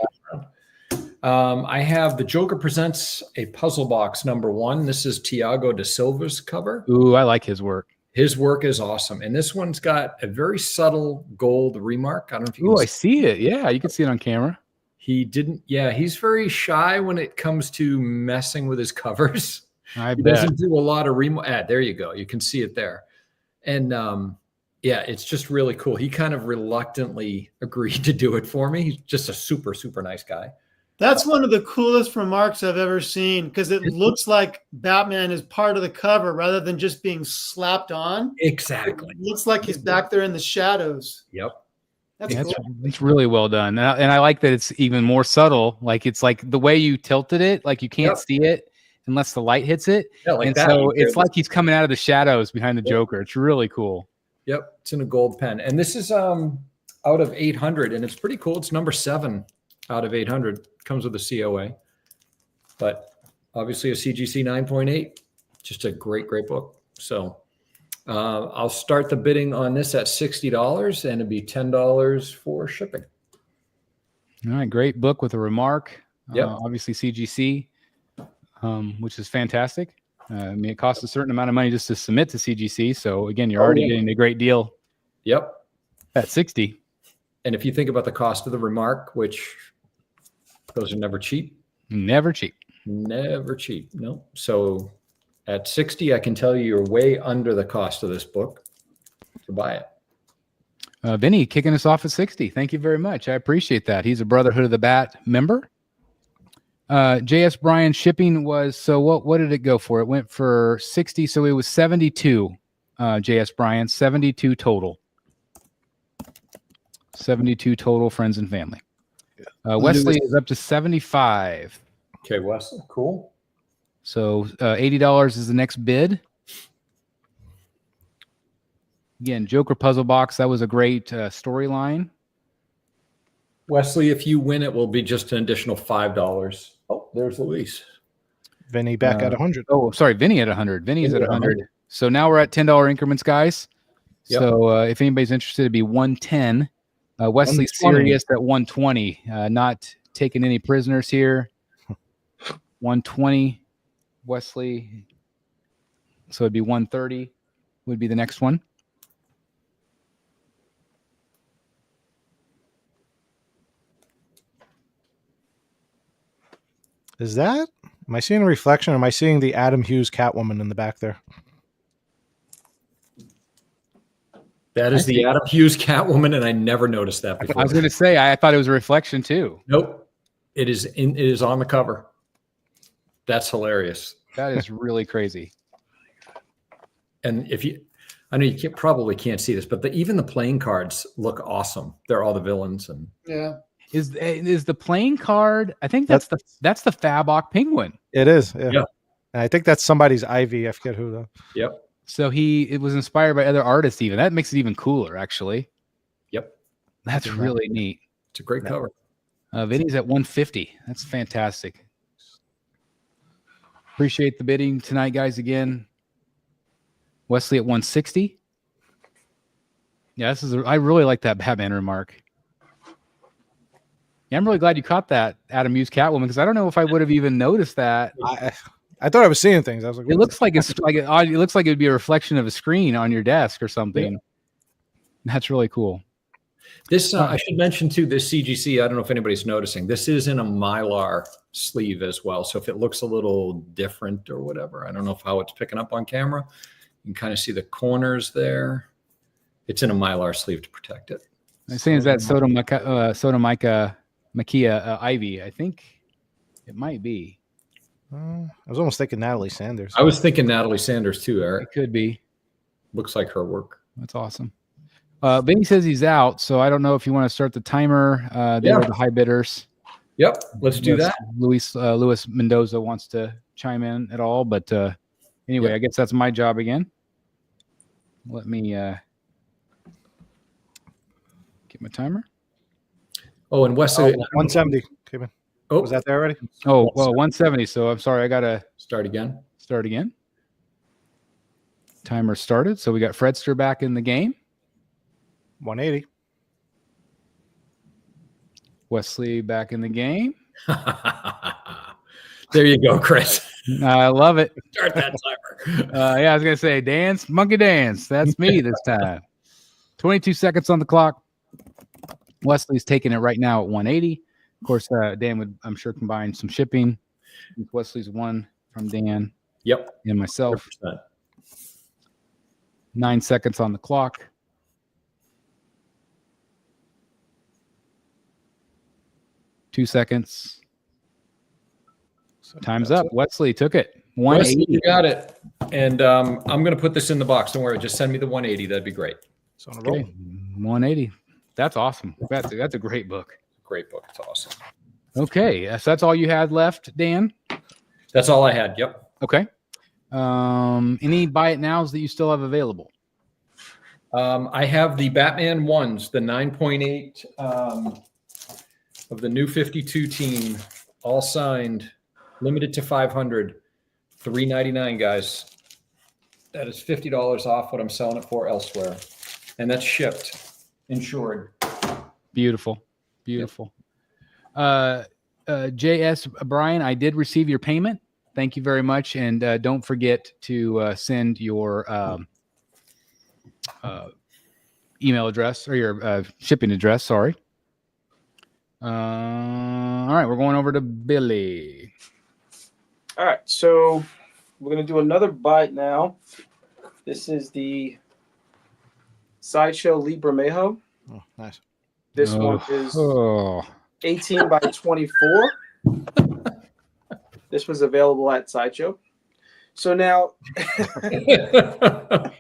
I have The Joker Presents a Puzzle Box #1. This is Thiago da Silva's cover. Ooh, I like his work. His work is awesome. And this one's got a very subtle gold remark. I don't know if you Ooh, can I see it. Yeah, you can see it on camera. He's very shy when it comes to messing with his covers. I He bet. doesn't do a lot of there you go. You can see it there. And it's just really cool. He kind of reluctantly agreed to do it for me. He's just a super, super nice guy. That's one of the coolest remarks I've ever seen because it looks like Batman is part of the cover rather than just being slapped on. Exactly. It looks like he's back there in the shadows. Yep. That's Yeah, cool. it's really well done. And I like that it's even more subtle. Like it's like the way you tilted it, like you can't see it unless the light hits it. Yeah, like and that. so it's like he's coming out of the shadows behind the Joker. It's really cool. Yep. It's in a gold pen. And this is out of 800, and it's pretty cool. It's #7 out of 800. Comes with a COA. But obviously a CGC 9.8. Just a great, great book. So I'll start the bidding on this at $60, and it'd be $10 for shipping. All right, great book with a remark. Yep. Obviously CGC, which is fantastic. I mean, it costs a certain amount of money just to submit to CGC. So again, you're already getting a great deal. Yep. At 60. And if you think about the cost of the remark, which those are never cheap. Never cheap. Never cheap. No. So at 60, I can tell you you're way under the cost of this book to buy it. Vinny kicking us off at 60. Thank you very much. I appreciate that. He's a Brotherhood of the Bat member. JS Bryan shipping was, so what did it go for? It went for 60. So it was 72. JS Bryan, 72 total. 72 total, friends and family. Wesley is up to 75. Okay, Wesley, cool. So $80 is the next bid. Again, Joker Puzzle Box. That was a great storyline. Wesley, if you win, it will be just an additional $5. Oh, there's Luis. Vinny back at 100. Oh, sorry, Vinny at 100. Vinny's at 100. So now we're at $10 increments, guys. Yep. So if anybody's interested, it'd be 110. Wesley 120. Serious at 120. Not taking any prisoners here. 120. Wesley. So it'd be 130 would be the next one. Is that? Am I seeing a reflection? Or am I seeing the Adam Hughes Catwoman in the back there? That is the Adam Hughes Catwoman, and I never noticed that before. I was going to say, I thought it was a reflection too. Nope. It is on the cover. That's hilarious. That is really crazy. And I know you probably can't see this, but even the playing cards look awesome. They're all the villains, and Yeah. Is the playing card? I think that's the Fabok Penguin. It is. Yeah. Yeah. And I think that's somebody's Ivy. I forget who though. Yep. So it was inspired by other artists. Even that makes it even cooler, actually. Yep. That's really neat. It's a great cover. Vinny's at 150. That's fantastic. Appreciate the bidding tonight, guys. Again, Wesley at 160. Yeah, I really like that Batman remark. Yeah, I'm really glad you caught that Adam Hughes Catwoman because I don't know if I would have even noticed that. I thought I was seeing things. I was like, It looks like it looks like it would be a reflection of a screen on your desk or something. Yeah. That's really cool. This I should mention too. This CGC. I don't know if anybody's noticing. This is in a Mylar sleeve as well. So if it looks a little different or whatever, I don't know how it's picking up on camera. You can kind of see the corners there. It's in a Mylar sleeve to protect it. I'm saying is that Sotomica Makia Ivy? I think it might be. I was almost thinking Natalie Sanders. I was thinking Natalie Sanders too, Eric. It could be. Looks like her work. That's awesome. Benny says he's out, so I don't know if you want to start the timer. They were the high bidders. Yep, let's do that. Luis Mendoza wants to chime in at all, but anyway, I guess that's my job again. Let me. Get my timer. Oh, and Wesley. 170 came in. Oh, Was that there already? Oh, well, 170. So I'm sorry. I got to start again. start again. Timer started. So we got Fredster back in the game. 180. Wesley back in the game. There you go, Chris. I love it. Start that timer. Yeah, I was going to say dance, monkey dance. That's me this time. 22 seconds on the clock. Wesley's taking it right now at 180. Of course, Dan would, I'm sure, combine some shipping. Wesley's one from Dan. Yep. And myself. 100%. 9 seconds on the clock. Two seconds. Time's up. Wesley took it. 180. Wesley, you got it. And I'm going to put this in the box. Don't worry. Just send me the 180. That'd be great. It's on a roll. Okay. 180. That's awesome. That's a great book. Great book. It's awesome. Okay. So that's all you had left, Dan? That's all I had. Yep. Okay. Any buy it nows that you still have available? I have the Batman ones, the 9.8 of the new 52 team, all signed, limited to 500, $3.99, guys. That is $50 off what I'm selling it for elsewhere, and that's shipped, insured. Beautiful. Beautiful. JS Bryan, I did receive your payment. Thank you very much. And don't forget to send your email address or your shipping address. Sorry. All right. We're going over to Billy. All right. So we're going to do another bite now. This is the Sideshow Libra Mejo. Oh, nice. This one is Oh. 18 by 24. This was available at Sideshow. So now,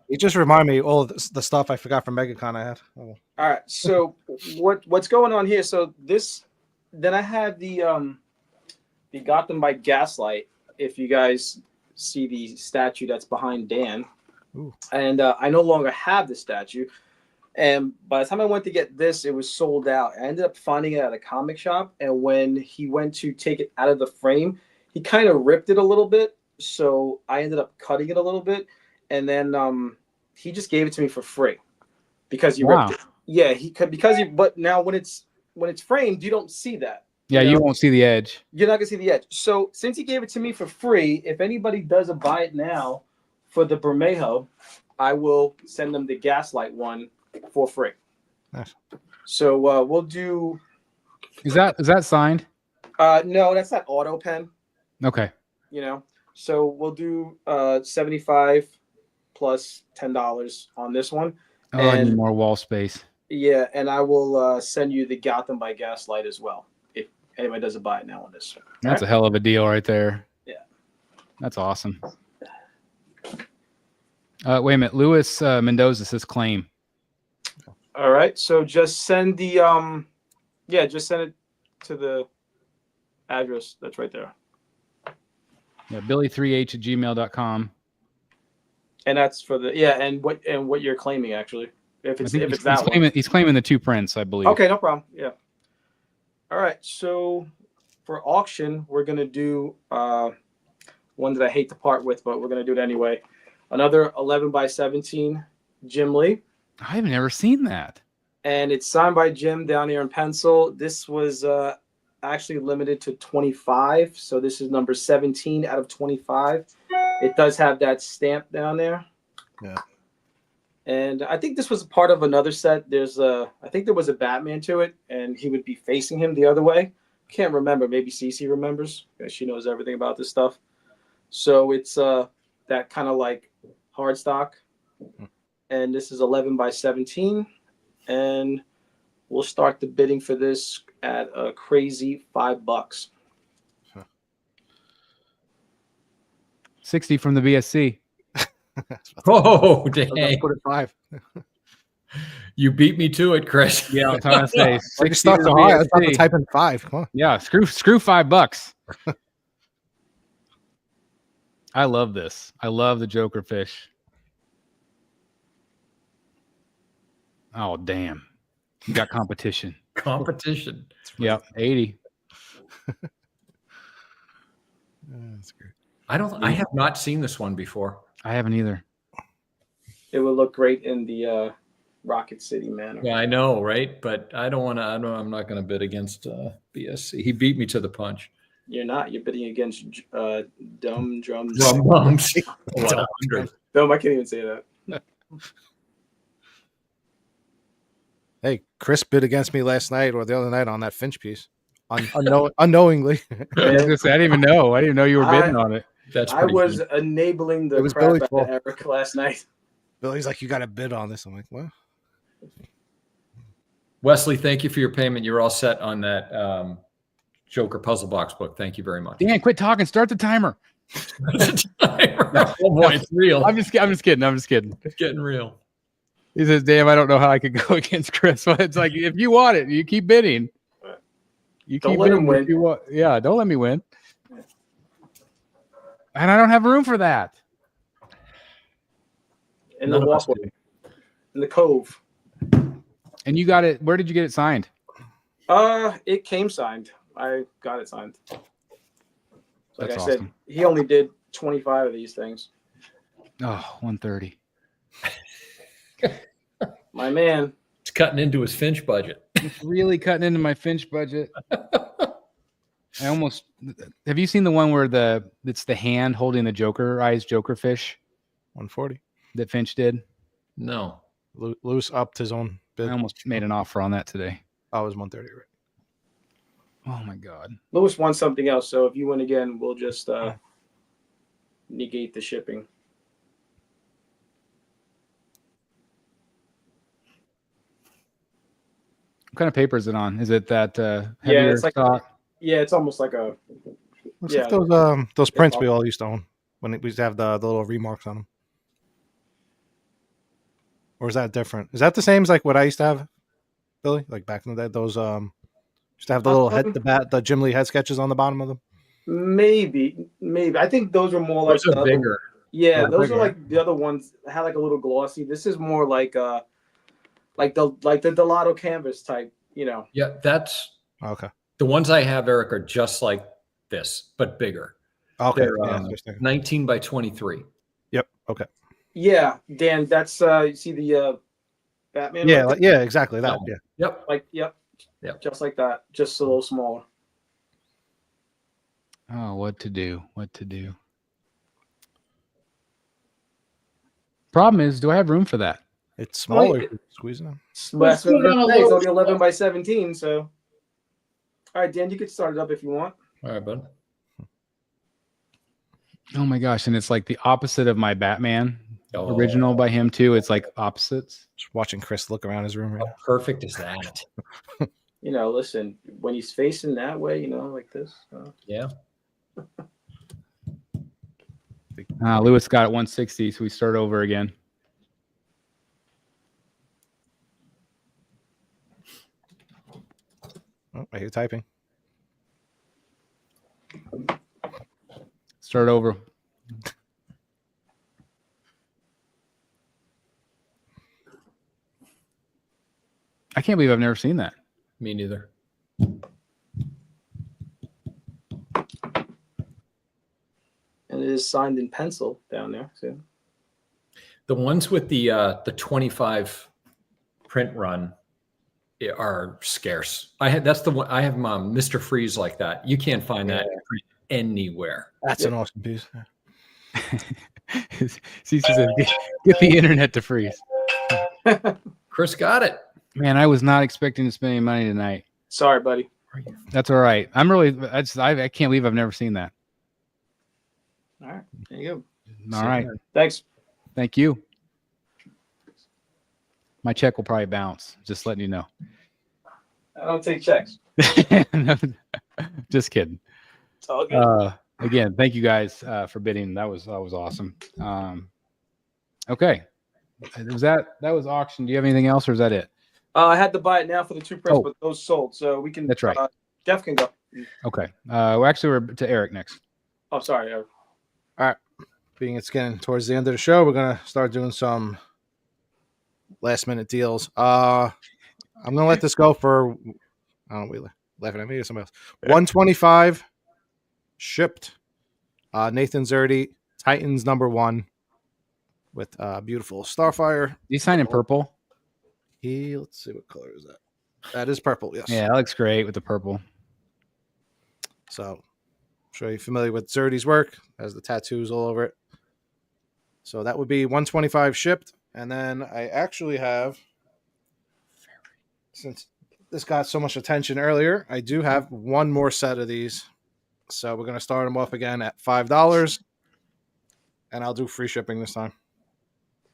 You just remind me all the stuff I forgot from MegaCon I had. Oh. all right. So what's going on here? So this, then I had the Gotham by Gaslight. If you guys see the statue that's behind Dan, Ooh. and I no longer have the statue. And by the time I went to get this, it was sold out. I ended up finding it at a comic shop, and when he went to take it out of the frame, he kind of ripped it a little bit. So I ended up cutting it a little bit, and then he just gave it to me for free because he ripped it. Yeah, he could because he. But now when it's framed, you don't see that. Yeah, you won't see the edge. You're not gonna see the edge. So since he gave it to me for free, if anybody does a buy it now for the Bermejo, I will send them the Gaslight one for free. Nice. So we'll do. Is that signed? No, that's not auto pen. Okay. You know, so we'll do $75 plus $10 on this one. Oh, I need more wall space. Yeah, and I will send you the Gotham by Gaslight as well if anybody doesn't buy it now on this. That's a hell of a deal right there. Yeah. That's awesome. Wait a minute. Luis Mendoza says claim. All right, so just send the just send it to the address that's right there. Yeah, Billy3h@gmail.com. And that's for the and what you're claiming actually. If it's that one. He's claiming the two prints, I believe. Okay, no problem. Yeah. All right, so for auction, we're gonna do one that I hate to part with, but we're gonna do it anyway. Another 11 by 17 Jim Lee. I've never seen that. And it's signed by Jim down here in pencil. This was actually limited to 25. So this is number 17 out of 25. It does have that stamp down there. Yeah. And I think this was part of another set. I think there was a Batman to it, and he would be facing him the other way. Can't remember. Maybe Cece remembers. She knows everything about this stuff. So it's that kind of like hard stock. And this is 11 by 17. And we'll start the bidding for this at a crazy $5. 60 from the BSC. Oh, dang. Let's put it 5. You beat me to it, Chris. Yeah, I was trying to say. Like 60 start to so the high. I was about to BSC. type in 5. Come on. Yeah, screw $5. I love this. I love the Joker fish. Oh, damn. You got competition. Competition. Yep, 80. That's great. I have not seen this one before. I haven't either. It would look great in the Rocket City manner. Yeah, I know, right? But I don't want to. I'm not going to bid against BSC. He beat me to the punch. You're not. You're bidding against dumb drums. Drum bums. 100. No, I can't even say that. Hey, Chris bid against me last night or the other night on that Finch piece, unknowingly. I didn't even know. I didn't know you were bidding on it. That's I was enabling the crap Billy's out fault. of Eric last night. Billy's like, you got to bid on this. I'm like, what? Wesley, thank you for your payment. You're all set on that Joker puzzle box book. Thank you very much. Dan, quit talking. Start the timer. Oh boy, it's real. I'm just kidding. It's getting real. He says, "Damn, I don't know how I could go against Chris." But it's like, if you want it, you keep bidding. You Don't keep let bidding him win. if you want. Yeah, don't let me win. And I don't have room for that. In the walkway. In the cove. And you got it. Where did you get it signed? It came signed. I got it signed. Like That's I said, awesome. he only did 25 of these things. Oh, 130. My man. It's cutting into his Finch budget. It's really cutting into my Finch budget. I almost have you seen the one where it's the hand holding the Joker fish 140. that Finch did? No. Lewis upped his own bid. I almost made an offer on that today. I was 130, right? Oh my God. Lewis wants something else, so if you win again, we'll just negate the shipping. What kind of paper is it on? Is it that Yeah, heavier it's like stock? it's almost like a Looks Yeah. like those prints we all used to own when we used to have the little remarks on them. Or is that different? Is that the same as like what I used to have, Billy? Like back in the day, those used to have the little the Jim Lee head sketches on the bottom of them. maybe. I think those are more like Those are the other- bigger. Yeah, Yeah, those bigger. are like the other ones that had like a little glossy. This is more like the Delato canvas type, you know. Yeah, that's Okay. the ones I have, Eric, are just like this, but bigger. Okay. They're, Yeah, interesting. 19 by 23. Yep. Okay. Yeah, Dan, that's you see the Batman. Yeah. right Like, yeah. Exactly. That. No. Yeah. Yep. Like, yep, just like that, just a little smaller. Oh, what to do? Problem is, do I have room for that? It's smaller. Wait. Squeezing them. That's put what it on a it's low- only 11 by 17. So, all right, Dan, you could start it up if you want. All right, bud. Oh my gosh! And it's like the opposite of my Batman Oh, original by him too. It's like opposites. Just watching Chris look around his room right How now. perfect is that? You know, listen, when he's facing that way, you know, like this. Yeah. Lewis got it 160, so we start over again. Oh, I hear typing. Start over. I can't believe I've never seen that. Me neither. And it is signed in pencil down there. So. The ones with the 25 print run are scarce. That's the one I have. Mr. Freeze like that. You can't find that print anywhere. That's an awesome piece. Cece says, get the internet to freeze. Chris got it. Man, I was not expecting to spend any money tonight. Sorry, buddy. That's all right. I can't believe I've never seen that. All right, there you go. All right. Thanks. Thank you. My check will probably bounce. Just letting you know. I don't take checks. Just kidding. It's all good. Again, thank you guys for bidding. That was awesome. Okay. That was auction. Do you have anything else, or is that it? I had to buy it now for the two prints, Oh. but those sold, so we can. That's right. Jeff can go. Okay. We're to Eric next. Oh, sorry. Being it's getting towards the end of the show, we're gonna start doing some last minute deals. I'm gonna let this go for. I don't know. We laughing at me or somebody else. 125 shipped. Nathan Zerdy, Titans #1 with beautiful Starfire. You sign in purple. Let's see what color is that. That is purple. Yes. Yeah, that looks great with the purple. So, I'm sure you're familiar with Zerdy's work. Has the tattoos all over it. So that would be 125 shipped, and then I actually have, since this got so much attention earlier, I do have one more set of these. So we're going to start them off again at $5, and I'll do free shipping this time.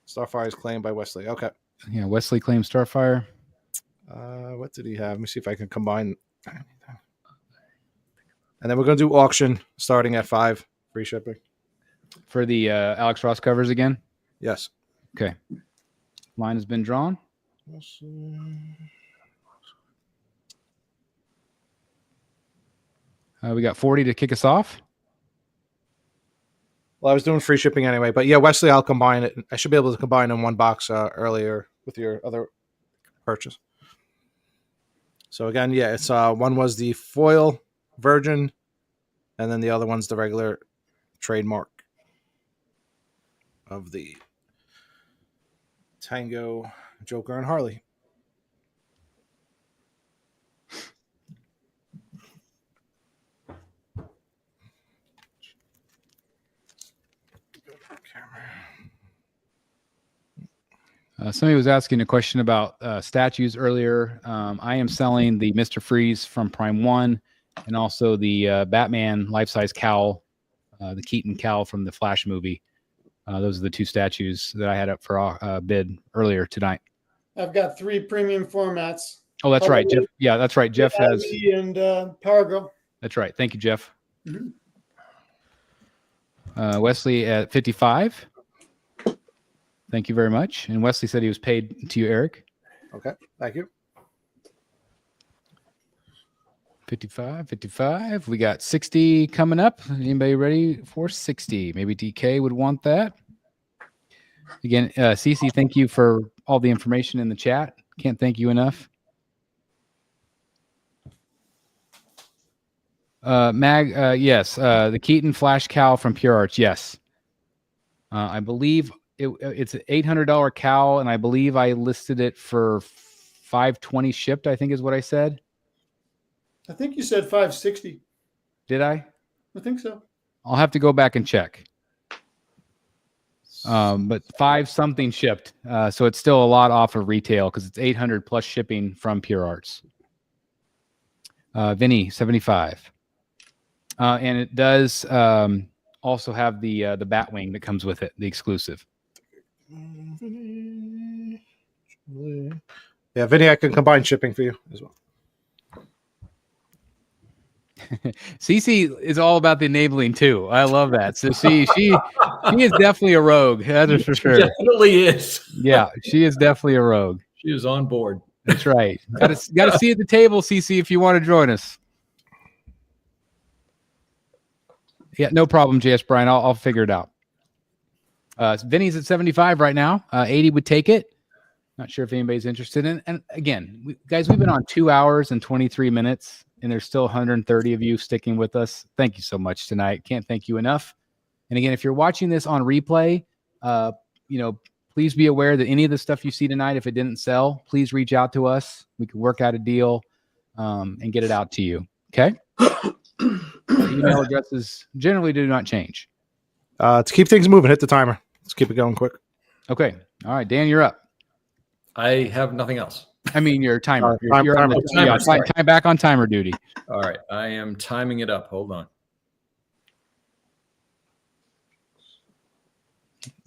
Starfire is claimed by Wesley. Okay. Yeah, Wesley claims Starfire. What did he have? Let me see if I can combine. And then we're going to do auction starting at $5, free shipping. For the Alex Ross covers again? Yes. Okay. Line has been drawn. We got 40 to kick us off. Well, I was doing free shipping anyway, but yeah, Wesley, I'll combine it. I should be able to combine in one box earlier with your other purchase. So again, yeah, it's one was the foil Virgin, and then the other one's the regular trademark of the Tango, Joker, and Harley. Somebody was asking a question about statues earlier. I am selling the Mr. Freeze from Prime 1 and also the Batman life-size cowl, the Keaton cowl from the Flash movie. Those are the two statues that I had up for bid earlier tonight. I've got 3 premium formats. Oh, that's right, Jeff. Yeah, that's right. Jeff has. And Power Girl. That's right. Thank you, Jeff. Mhm. Wesley at 55. Thank you very much. And Wesley said he was paid to you, Eric. Okay, thank you. 55. We got 60 coming up. Anybody ready for 60? Maybe DK would want that. Again, Cece, thank you for all the information in the chat. Can't thank you enough. Yes. The Keaton Flash cowl from Pure Arts. Yes. I believe it's an $800 cowl, and I believe I listed it for $520 shipped, I think is what I said. I think you said 560. Did I? I think so. I'll have to go back and check. But 5 something shipped. So it's still a lot off of retail because it's 800 plus shipping from Pure Arts. Vinny, 75. And it does also have the Batwing that comes with it, the exclusive. Yeah, Vinny, I can combine shipping for you as well. Cece is all about the enabling too. I love that. So she is definitely a rogue. That is for sure. Definitely is. Yeah, she is definitely a rogue. She is on board. That's right. Got to see at the table, Cece, if you want to join us. Yeah, no problem, JS Bryan. I'll figure it out. Vinny's at 75 right now. 80 would take it. Not sure if anybody's interested in. And again, guys, we've been on 2 hours and 23 minutes, and there's still 130 of you sticking with us. Thank you so much tonight. Can't thank you enough. And again, if you're watching this on replay, please be aware that any of the stuff you see tonight, if it didn't sell, please reach out to us. We can work out a deal and get it out to you. Okay. Email addresses generally do not change. To keep things moving, hit the timer. Let's keep it going quick. Okay. All right, Dan, you're up. I have nothing else. I mean, your timer. You're on the timer, sorry. time back on timer duty. All right. I am timing it up. Hold on.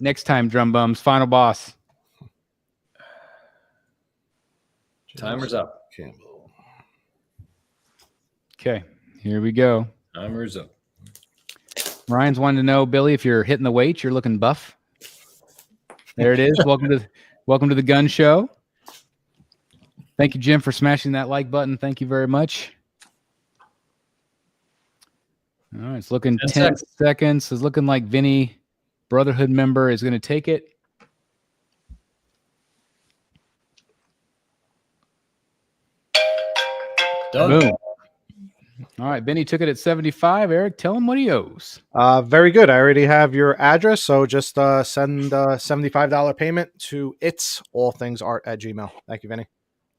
Next time, drum bums. Final boss. Timer's up. Campbell. Okay, here we go. Timer's up. Ryan's wanting to know, Billy, if you're hitting the weight, you're looking buff. There it is. Welcome to the gun show. Thank you, Jim, for smashing that like button. Thank you very much. All right, it's looking 10 seconds. It's looking like Vinny, Brotherhood member, is going to take it. Done. Boom. All right, Benny took it at 75. Eric, tell him what he owes. Very good. I already have your address, so just send $75 payment to itsallthingsart@gmail. Thank you, Vinny,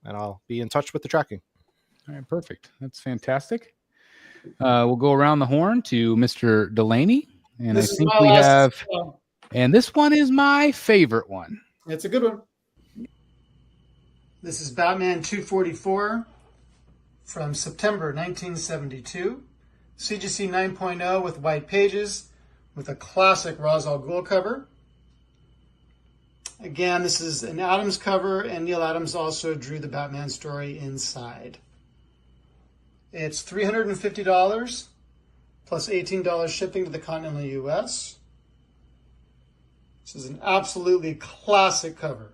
and I'll be in touch with the tracking. All right, perfect. That's fantastic. We'll go around the horn to Mr. Delaney, and This I is think my we last have, one. and this one is my favorite one. It's a good one. This is Batman 244 from September 1972. CGC 9.0 with white pages with a classic Ra's al Ghul cover. Again, this is an Adams cover, and Neil Adams also drew the Batman story inside. It's $350 plus $18 shipping to the continental US. This is an absolutely classic cover.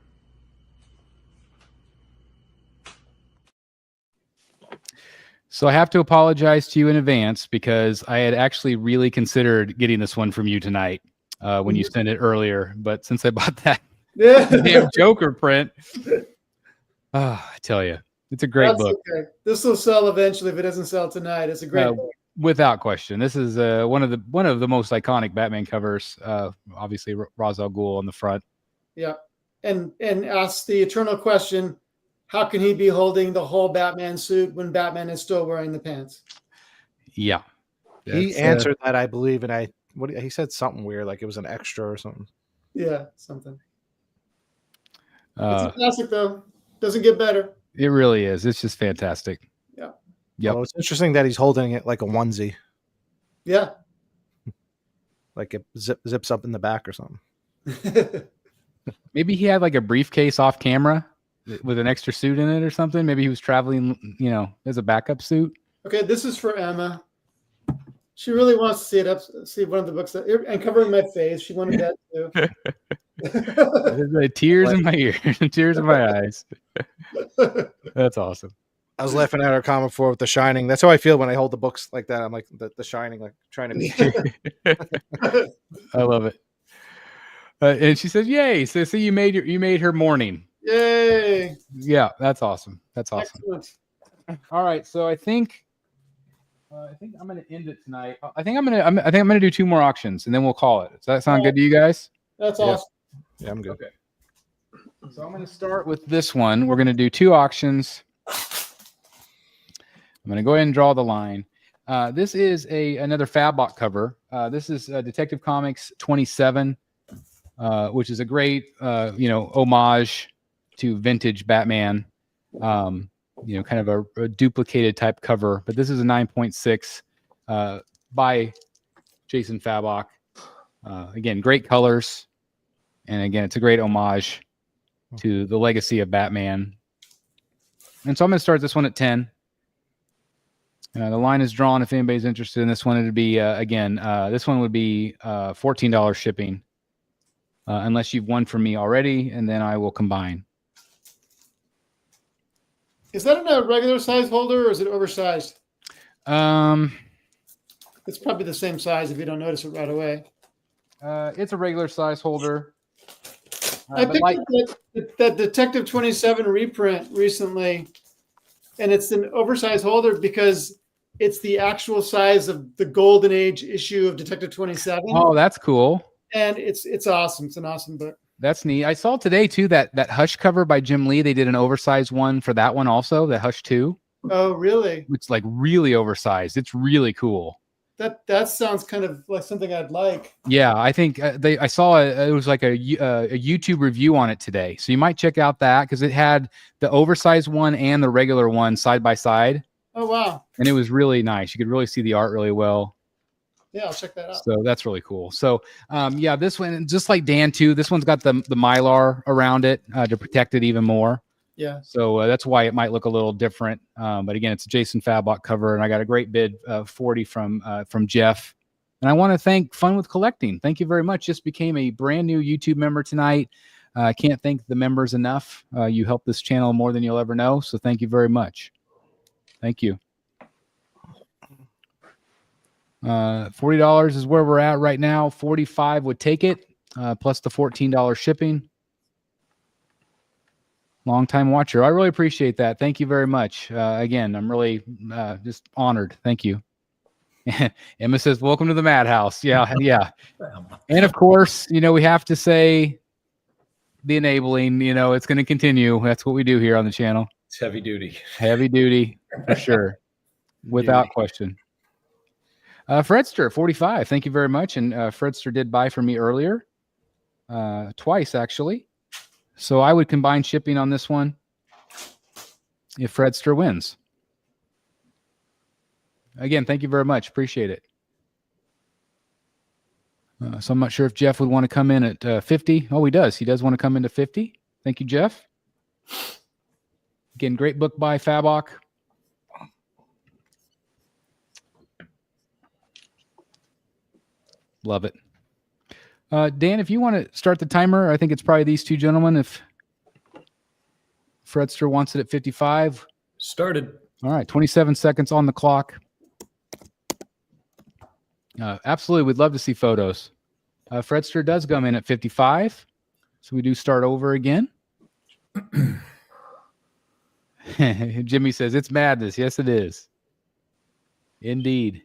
So I have to apologize to you in advance because I had actually really considered getting this one from you tonight when you sent it earlier. But since I bought that damn Joker print, I tell you, it's a great book. Okay. This will sell eventually if it doesn't sell tonight. It's a great book. Without question. This is one of the most iconic Batman covers. Obviously, Ra's al Ghul on the front. Yeah, and ask the eternal question: how can he be holding the whole Batman suit when Batman is still wearing the pants? Yeah, He answered that, I believe, and he said something weird, like it was an extra or something. Yeah, something. It's a classic, though. Doesn't get better. It really is. It's just fantastic. Yeah. Yep. Well, it's interesting that he's holding it like a onesie, Yeah. like it zips up in the back or something. Maybe he had like a briefcase off camera with an extra suit in it or something. Maybe he was traveling, as a backup suit. Okay, this is for Emma. She really wants to see one of the books and covering my face. She wanted that too. Tears in my ears, tears in my eyes. That's awesome. I was laughing at her comment before with The Shining. That's how I feel when I hold the books like that. I'm like the Shining, like trying to be. I love it. And she says, "Yay!" So you made her morning. Yay! Yeah, that's awesome. That's awesome. Excellent. All right, so I think I'm going to end it tonight. I think I'm going to do 2 more auctions and then we'll call it. Does that sound good to you guys? That's awesome. Yeah, I'm good. Okay. So I'm going to start with this one. We're going to do 2 auctions. I'm going to go ahead and draw the line. This is another Fabbot cover. This is Detective Comics 27, which is a great, homage to vintage Batman. Kind of a duplicated type cover, but this is a 9.6 by Jason Fabok. Again, great colors. And again, it's a great homage to the legacy of Batman. And so I'm going to start this one at 10. The line is drawn. If anybody's interested in this one, it'd be, this one would be $14 shipping, unless you've won from me already, and then I will combine. Is that in a regular size holder or is it oversized? It's probably the same size if you don't notice it right away. It's a regular size holder. I picked up that Detective 27 reprint recently, and it's an oversized holder because it's the actual size of the Golden Age issue of Detective 27. Oh, that's cool. And it's awesome. It's an awesome book. That's neat. I saw today too that Hush cover by Jim Lee. They did an oversized one for that one also, the Hush 2. Oh, really? It's like really oversized. It's really cool. That sounds kind of like something I'd like. Yeah, I think I saw it was like a YouTube review on it today. So you might check out that because it had the oversized one and the regular one side by side. Oh, wow. And it was really nice. You could really see the art really well. Yeah, I'll check that out. So that's really cool. So this one, just like Dan too, this one's got the Mylar around it to protect it even more. Yeah. So that's why it might look a little different. But again, it's a Jason Fabok cover, and I got a great bid, 40 from Jeff. And I want to thank Fun with Collecting. Thank you very much. Just became a brand new YouTube member tonight. I can't thank the members enough. You help this channel more than you'll ever know. So thank you very much. Thank you. $40 is where we're at right now. 45 would take it, plus the $14 shipping. Long-time watcher. I really appreciate that. Thank you very much. Again, I'm really just honored. Thank you. Emma says, welcome to the madhouse. Yeah, yeah. And of course, we have to say the enabling, it's going to continue. That's what we do here on the channel. It's heavy duty. Heavy duty, for sure. Without question. Fredster, 45. Thank you very much. And Fredster did buy for me earlier. Twice, actually. So I would combine shipping on this one if Fredster wins. Again, thank you very much. Appreciate it. So I'm not sure if Jeff would want to come in at 50. Oh, he does. He does want to come into 50. Thank you, Jeff. Again, great book by Fabok. Love it. Dan, if you want to start the timer, I think it's probably these two gentlemen. If Fredster wants it at 55. Started. All right, 27 seconds on the clock. Absolutely, we'd love to see photos. Fredster does come in at 55, so we do start over again. Jimmy says, it's madness. Yes, it is. Indeed.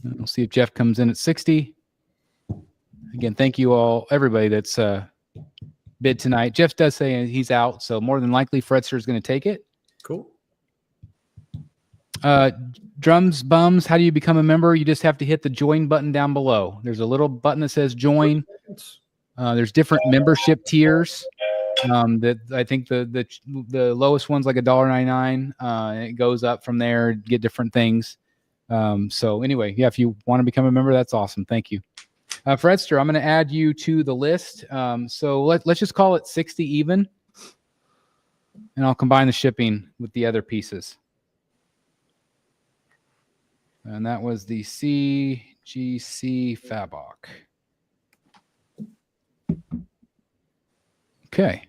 We'll see if Jeff comes in at 60. Again, thank you all, everybody that's bid tonight. Jeff does say he's out, so more than likely Fredster is going to take it. Cool. Drums Bums, how do you become a member? You just have to hit the join button down below. There's a little button that says join. There's different membership tiers. That I think the lowest one's like $1.99. And it goes up from there, get different things. So anyway, yeah, if you want to become a member, that's awesome. Thank you. Fredster, I'm going to add you to the list. So let's just call it 60 even. And I'll combine the shipping with the other pieces. And that was the CGC Fabok. Okay.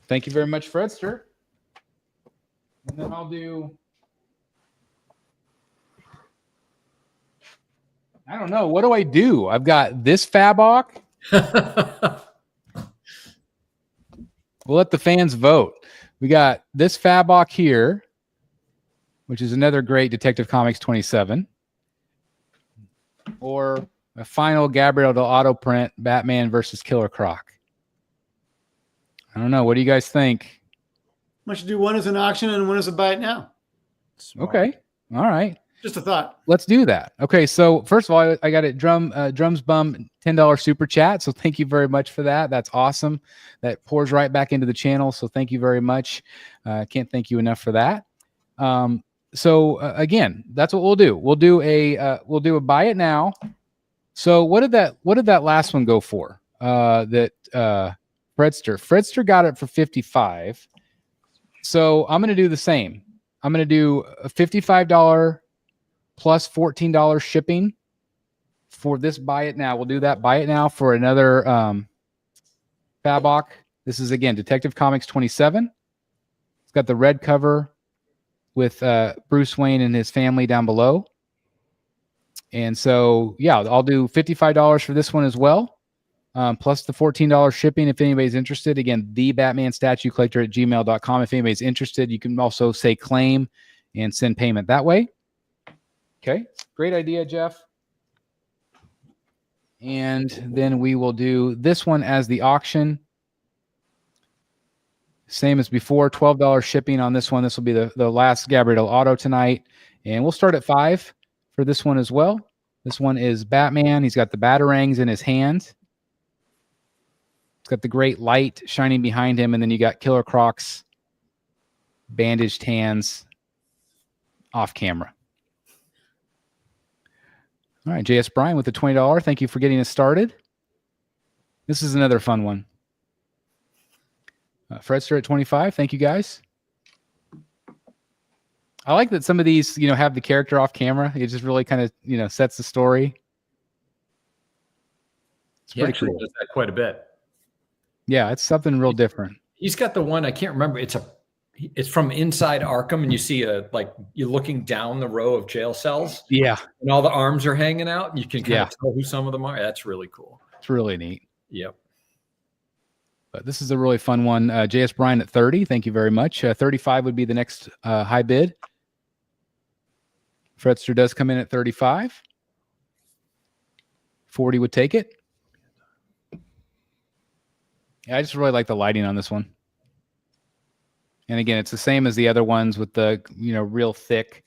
Thank you very much, Fredster. And then I'll do... I don't know. What do I do? I've got this Fabok. We'll let the fans vote. We got this Fabok here, which is another great Detective Comics 27. Or a final Gabriel Del Auto print, Batman versus Killer Croc. I don't know. What do you guys think? I should do one as an auction and one as a buy it now. Smart. Okay. All right. Just a thought. Let's do that. Okay, so first of all, I got it Drums Bum $10 super chat. So thank you very much for that. That's awesome. That pours right back into the channel. So thank you very much. Can't thank you enough for that. Again, that's what we'll do. We'll do a buy it now. So what did that last one go for? Fredster got it for 55. So I'm going to do the same. I'm going to do a $55 plus $14 shipping for this buy it now. We'll do that buy it now for another Fabok. This is again Detective Comics 27. It's got the red cover with Bruce Wayne and his family down below. And so, yeah, I'll do $55 for this one as well, plus the $14 shipping if anybody's interested. Again, the Batman Statue Collector at gmail.com. If anybody's interested, you can also say claim and send payment that way. Okay, great idea, Jeff. And then we will do this one as the auction. Same as before, $12 shipping on this one. This will be the last Gabriel Auto tonight. And we'll start at 5 for this one as well. This one is Batman. He's got the batarangs in his hand. It's got the great light shining behind him. And then you got Killer Croc's bandaged hands off camera. All right, JS Bryan with the $20. Thank you for getting us started. This is another fun one. Fredster at 25. Thank you, guys. I like that some of these, have the character off camera. It just really kind of, sets the story. It's pretty cool. Does that quite a bit. Yeah, it's something real different. He's got the one, I can't remember. It's from inside Arkham, and you see you're looking down the row of jail cells. Yeah. And all the arms are hanging out, and you can kind of tell who some of them are. That's really cool. It's really neat. Yep. But this is a really fun one. JS Bryan at 30. Thank you very much. 35 would be the next high bid. Fredster does come in at 35. 40 would take it. Yeah, I just really like the lighting on this one. And again, it's the same as the other ones with the, real thick,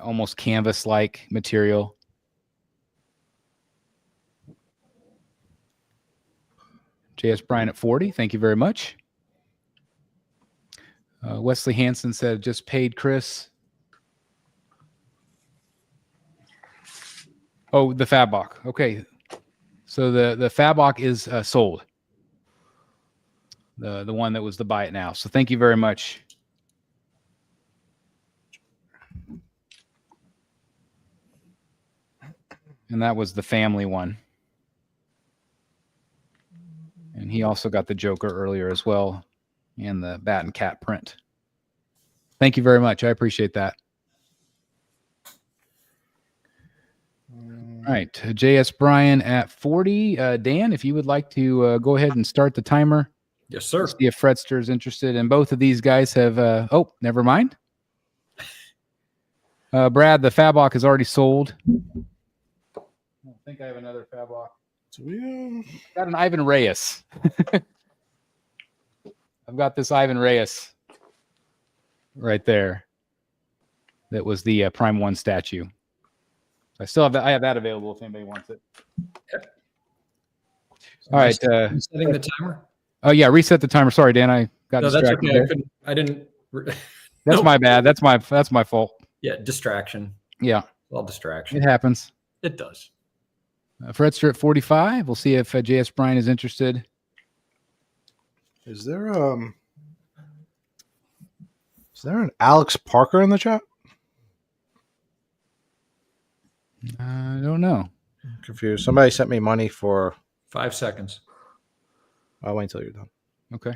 almost canvas-like material. JS Bryan at 40. Thank you very much. Wesley Hansen said, just paid Chris. Oh, the Fabok. Okay. So the Fabok is sold. The one that was the buy it now. So thank you very much. And that was the family one. And he also got the Joker earlier as well, and the Bat and Cat print. Thank you very much. I appreciate that. All right, JS Bryan at 40. Dan, if you would like to go ahead and start the timer. Yes, sir. See if Fredster is interested. And both of these guys have, oh, never mind. Brad, the Fabok is already sold. I don't think I have another Fabok. So we Got an Ivan Reyes. I've got this Ivan Reyes right there. That was the Prime 1 statue. I still have that. I have that available if anybody wants it. Yep. All right. Setting the timer. Oh yeah, reset the timer. Sorry, Dan. I got No, that's distracted. okay. There. I didn't. That's Nope. my bad. That's my fault. Yeah, distraction. Yeah, All distraction. it happens. It does. Fredster at 45. We'll see if JS Bryan is interested. Is there an Alex Parker in the chat? I don't know. I'm confused. Somebody sent me money for. 5 seconds. I'll wait until you're done. Okay.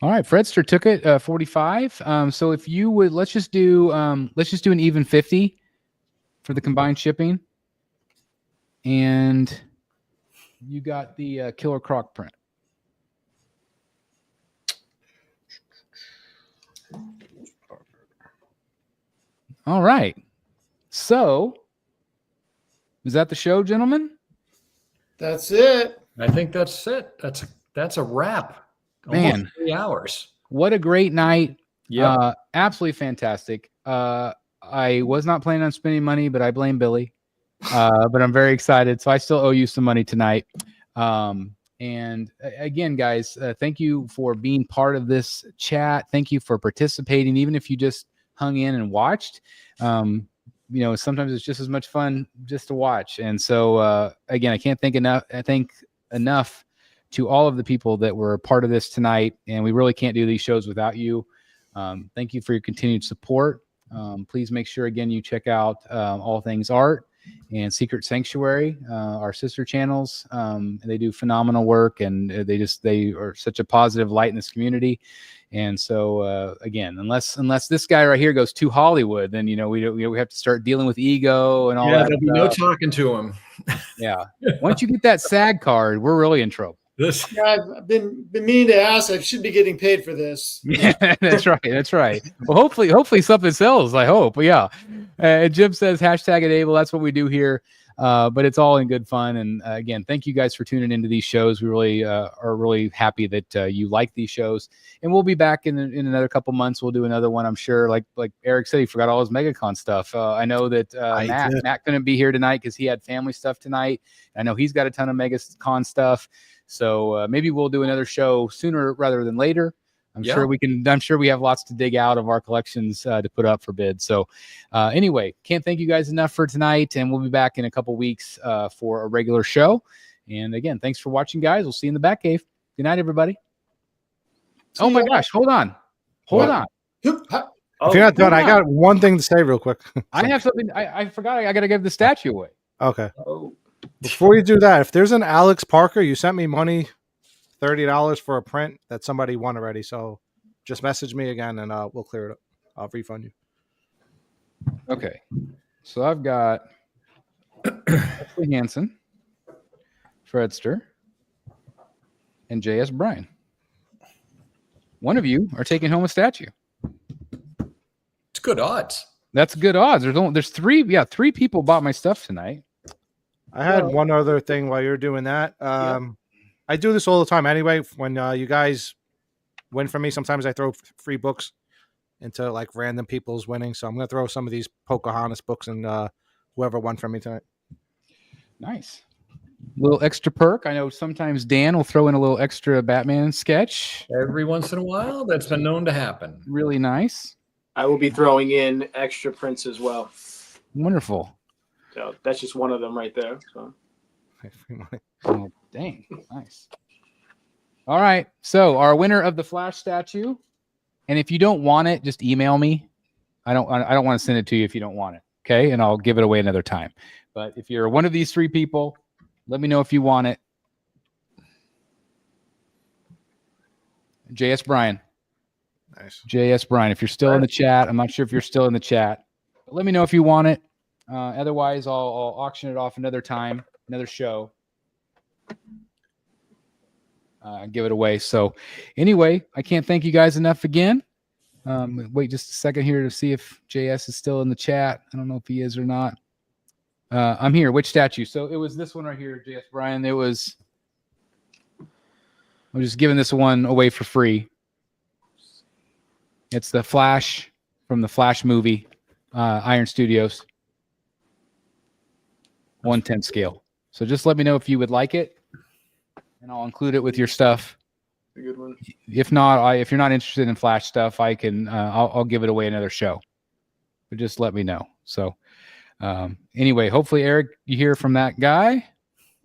All right, Fredster took it 45. So if you would, let's just do an even 50 for the combined shipping, and you got the Killer Croc print. All right. So is that the show, gentlemen? That's it. I think that's it. That's a wrap. Man. Almost 3 hours. What a great night. Yeah. Absolutely fantastic. I was not planning on spending money, but I blame Billy. But I'm very excited. So I still owe you some money tonight. And again, guys, thank you for being part of this chat. Thank you for participating, even if you just hung in and watched. Sometimes it's just as much fun just to watch. And so, again, I can't thank enough to all of the people that were part of this tonight. And we really can't do these shows without you. Thank you for your continued support. Please make sure, again, you check out All Things Art and Secret Sanctuary, our sister channels. They do phenomenal work, and they are such a positive light in this community. And so, again, unless this guy right here goes to Hollywood, then we have to start dealing with ego and all that. Yeah, there'll be no talking to him. Yeah, once you get that SAG card, we're really in trouble. Yeah, I've been meaning to ask. I should be getting paid for this. Yeah, that's right. That's right. Well, hopefully something sells. I hope. But yeah. Jim says #enable. That's what we do here. But it's all in good fun. And again, thank you guys for tuning into these shows. We really are really happy that you like these shows. And we'll be back in another couple months. We'll do another one, I'm sure. Like Eric said, he forgot all his MegaCon stuff. I know that Matt couldn't be here tonight because he had family stuff tonight. I know he's got a ton of MegaCon stuff. So maybe we'll do another show sooner rather than later. I'm sure we have lots to dig out of our collections to put up for bid. So anyway, can't thank you guys enough for tonight. And we'll be back in a couple weeks for a regular show. And again, thanks for watching, guys. We'll see you in the Batcave. Good night, everybody. Oh my gosh. Hold on. If you're not done, I got one thing to say real quick. I have something. I forgot. I got to give the statue away. Okay. Oh. Before you do that, if there's an Alex Parker, you sent me money, $30 for a print that somebody won already. So just message me again and we'll clear it up. I'll refund you. Okay. So I've got Wesley Hansen, Fredster, and J.S. Bryan. One of you are taking home a statue. It's good odds. That's good odds. There's three people bought my stuff tonight. I had one other thing while you're doing that. I do this all the time anyway. When you guys win for me, sometimes I throw free books into like random people's winning. So I'm going to throw some of these Pocahontas books and whoever won for me tonight. Nice. Little extra perk. I know sometimes Dan will throw in a little extra Batman sketch. Every once in a while, that's been known to happen. Really nice. I will be throwing in extra prints as well. Wonderful. So that's just one of them right there. So. Oh, dang. Nice. All right. So our winner of the Flash statue. And if you don't want it, just email me. I don't want to send it to you if you don't want it. Okay. And I'll give it away another time. But if you're one of these three people, let me know if you want it. J.S. Bryan. Nice. J.S. Bryan. If you're still in the chat, I'm not sure if you're still in the chat. But let me know if you want it. Otherwise, I'll auction it off another time, another show. Give it away. So anyway, I can't thank you guys enough again. Wait just a second here to see if JS is still in the chat. I don't know if he is or not. I'm here. Which statue? So it was this one right here, JS Bryan. I'm just giving this one away for free. It's the Flash from the Flash movie, Iron Studios. 1/10 scale. So just let me know if you would like it, and I'll include it with your stuff. A good one. If not, if you're not interested in Flash stuff, I can. I'll give it away another show. But just let me know. So anyway, hopefully, Eric, you hear from that guy.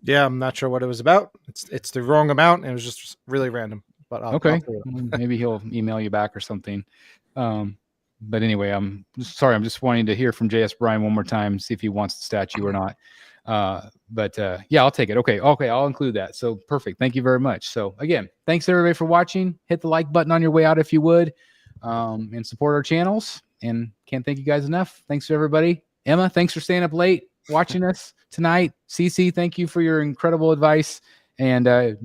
Yeah, I'm not sure what it was about. It's the wrong amount, and it was just really random. But Okay, maybe he'll email you back or something. But anyway, I'm sorry. I'm just wanting to hear from J.S. Bryan one more time, see if he wants the statue or not. But yeah, I'll take it. Okay, I'll include that. So perfect. Thank you very much. So again, thanks everybody for watching. Hit the like button on your way out if you would, and support our channels. And can't thank you guys enough. Thanks to everybody. Emma, thanks for staying up late watching us tonight. Cece, thank you for your incredible advice and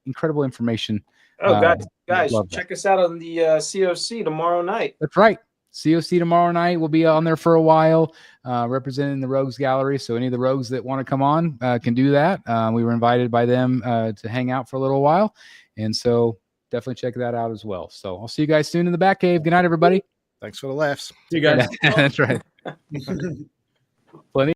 incredible information. Oh, guys, love check us out on the COC tomorrow night. That's right. COC tomorrow night. We'll be on there for a while, representing the Rogues Gallery. So any of the Rogues that want to come on can do that. We were invited by them to hang out for a little while. And so definitely check that out as well. So I'll see you guys soon in the Batcave. Good night, everybody. Thanks for the laughs. See you guys. That's right. Plenty.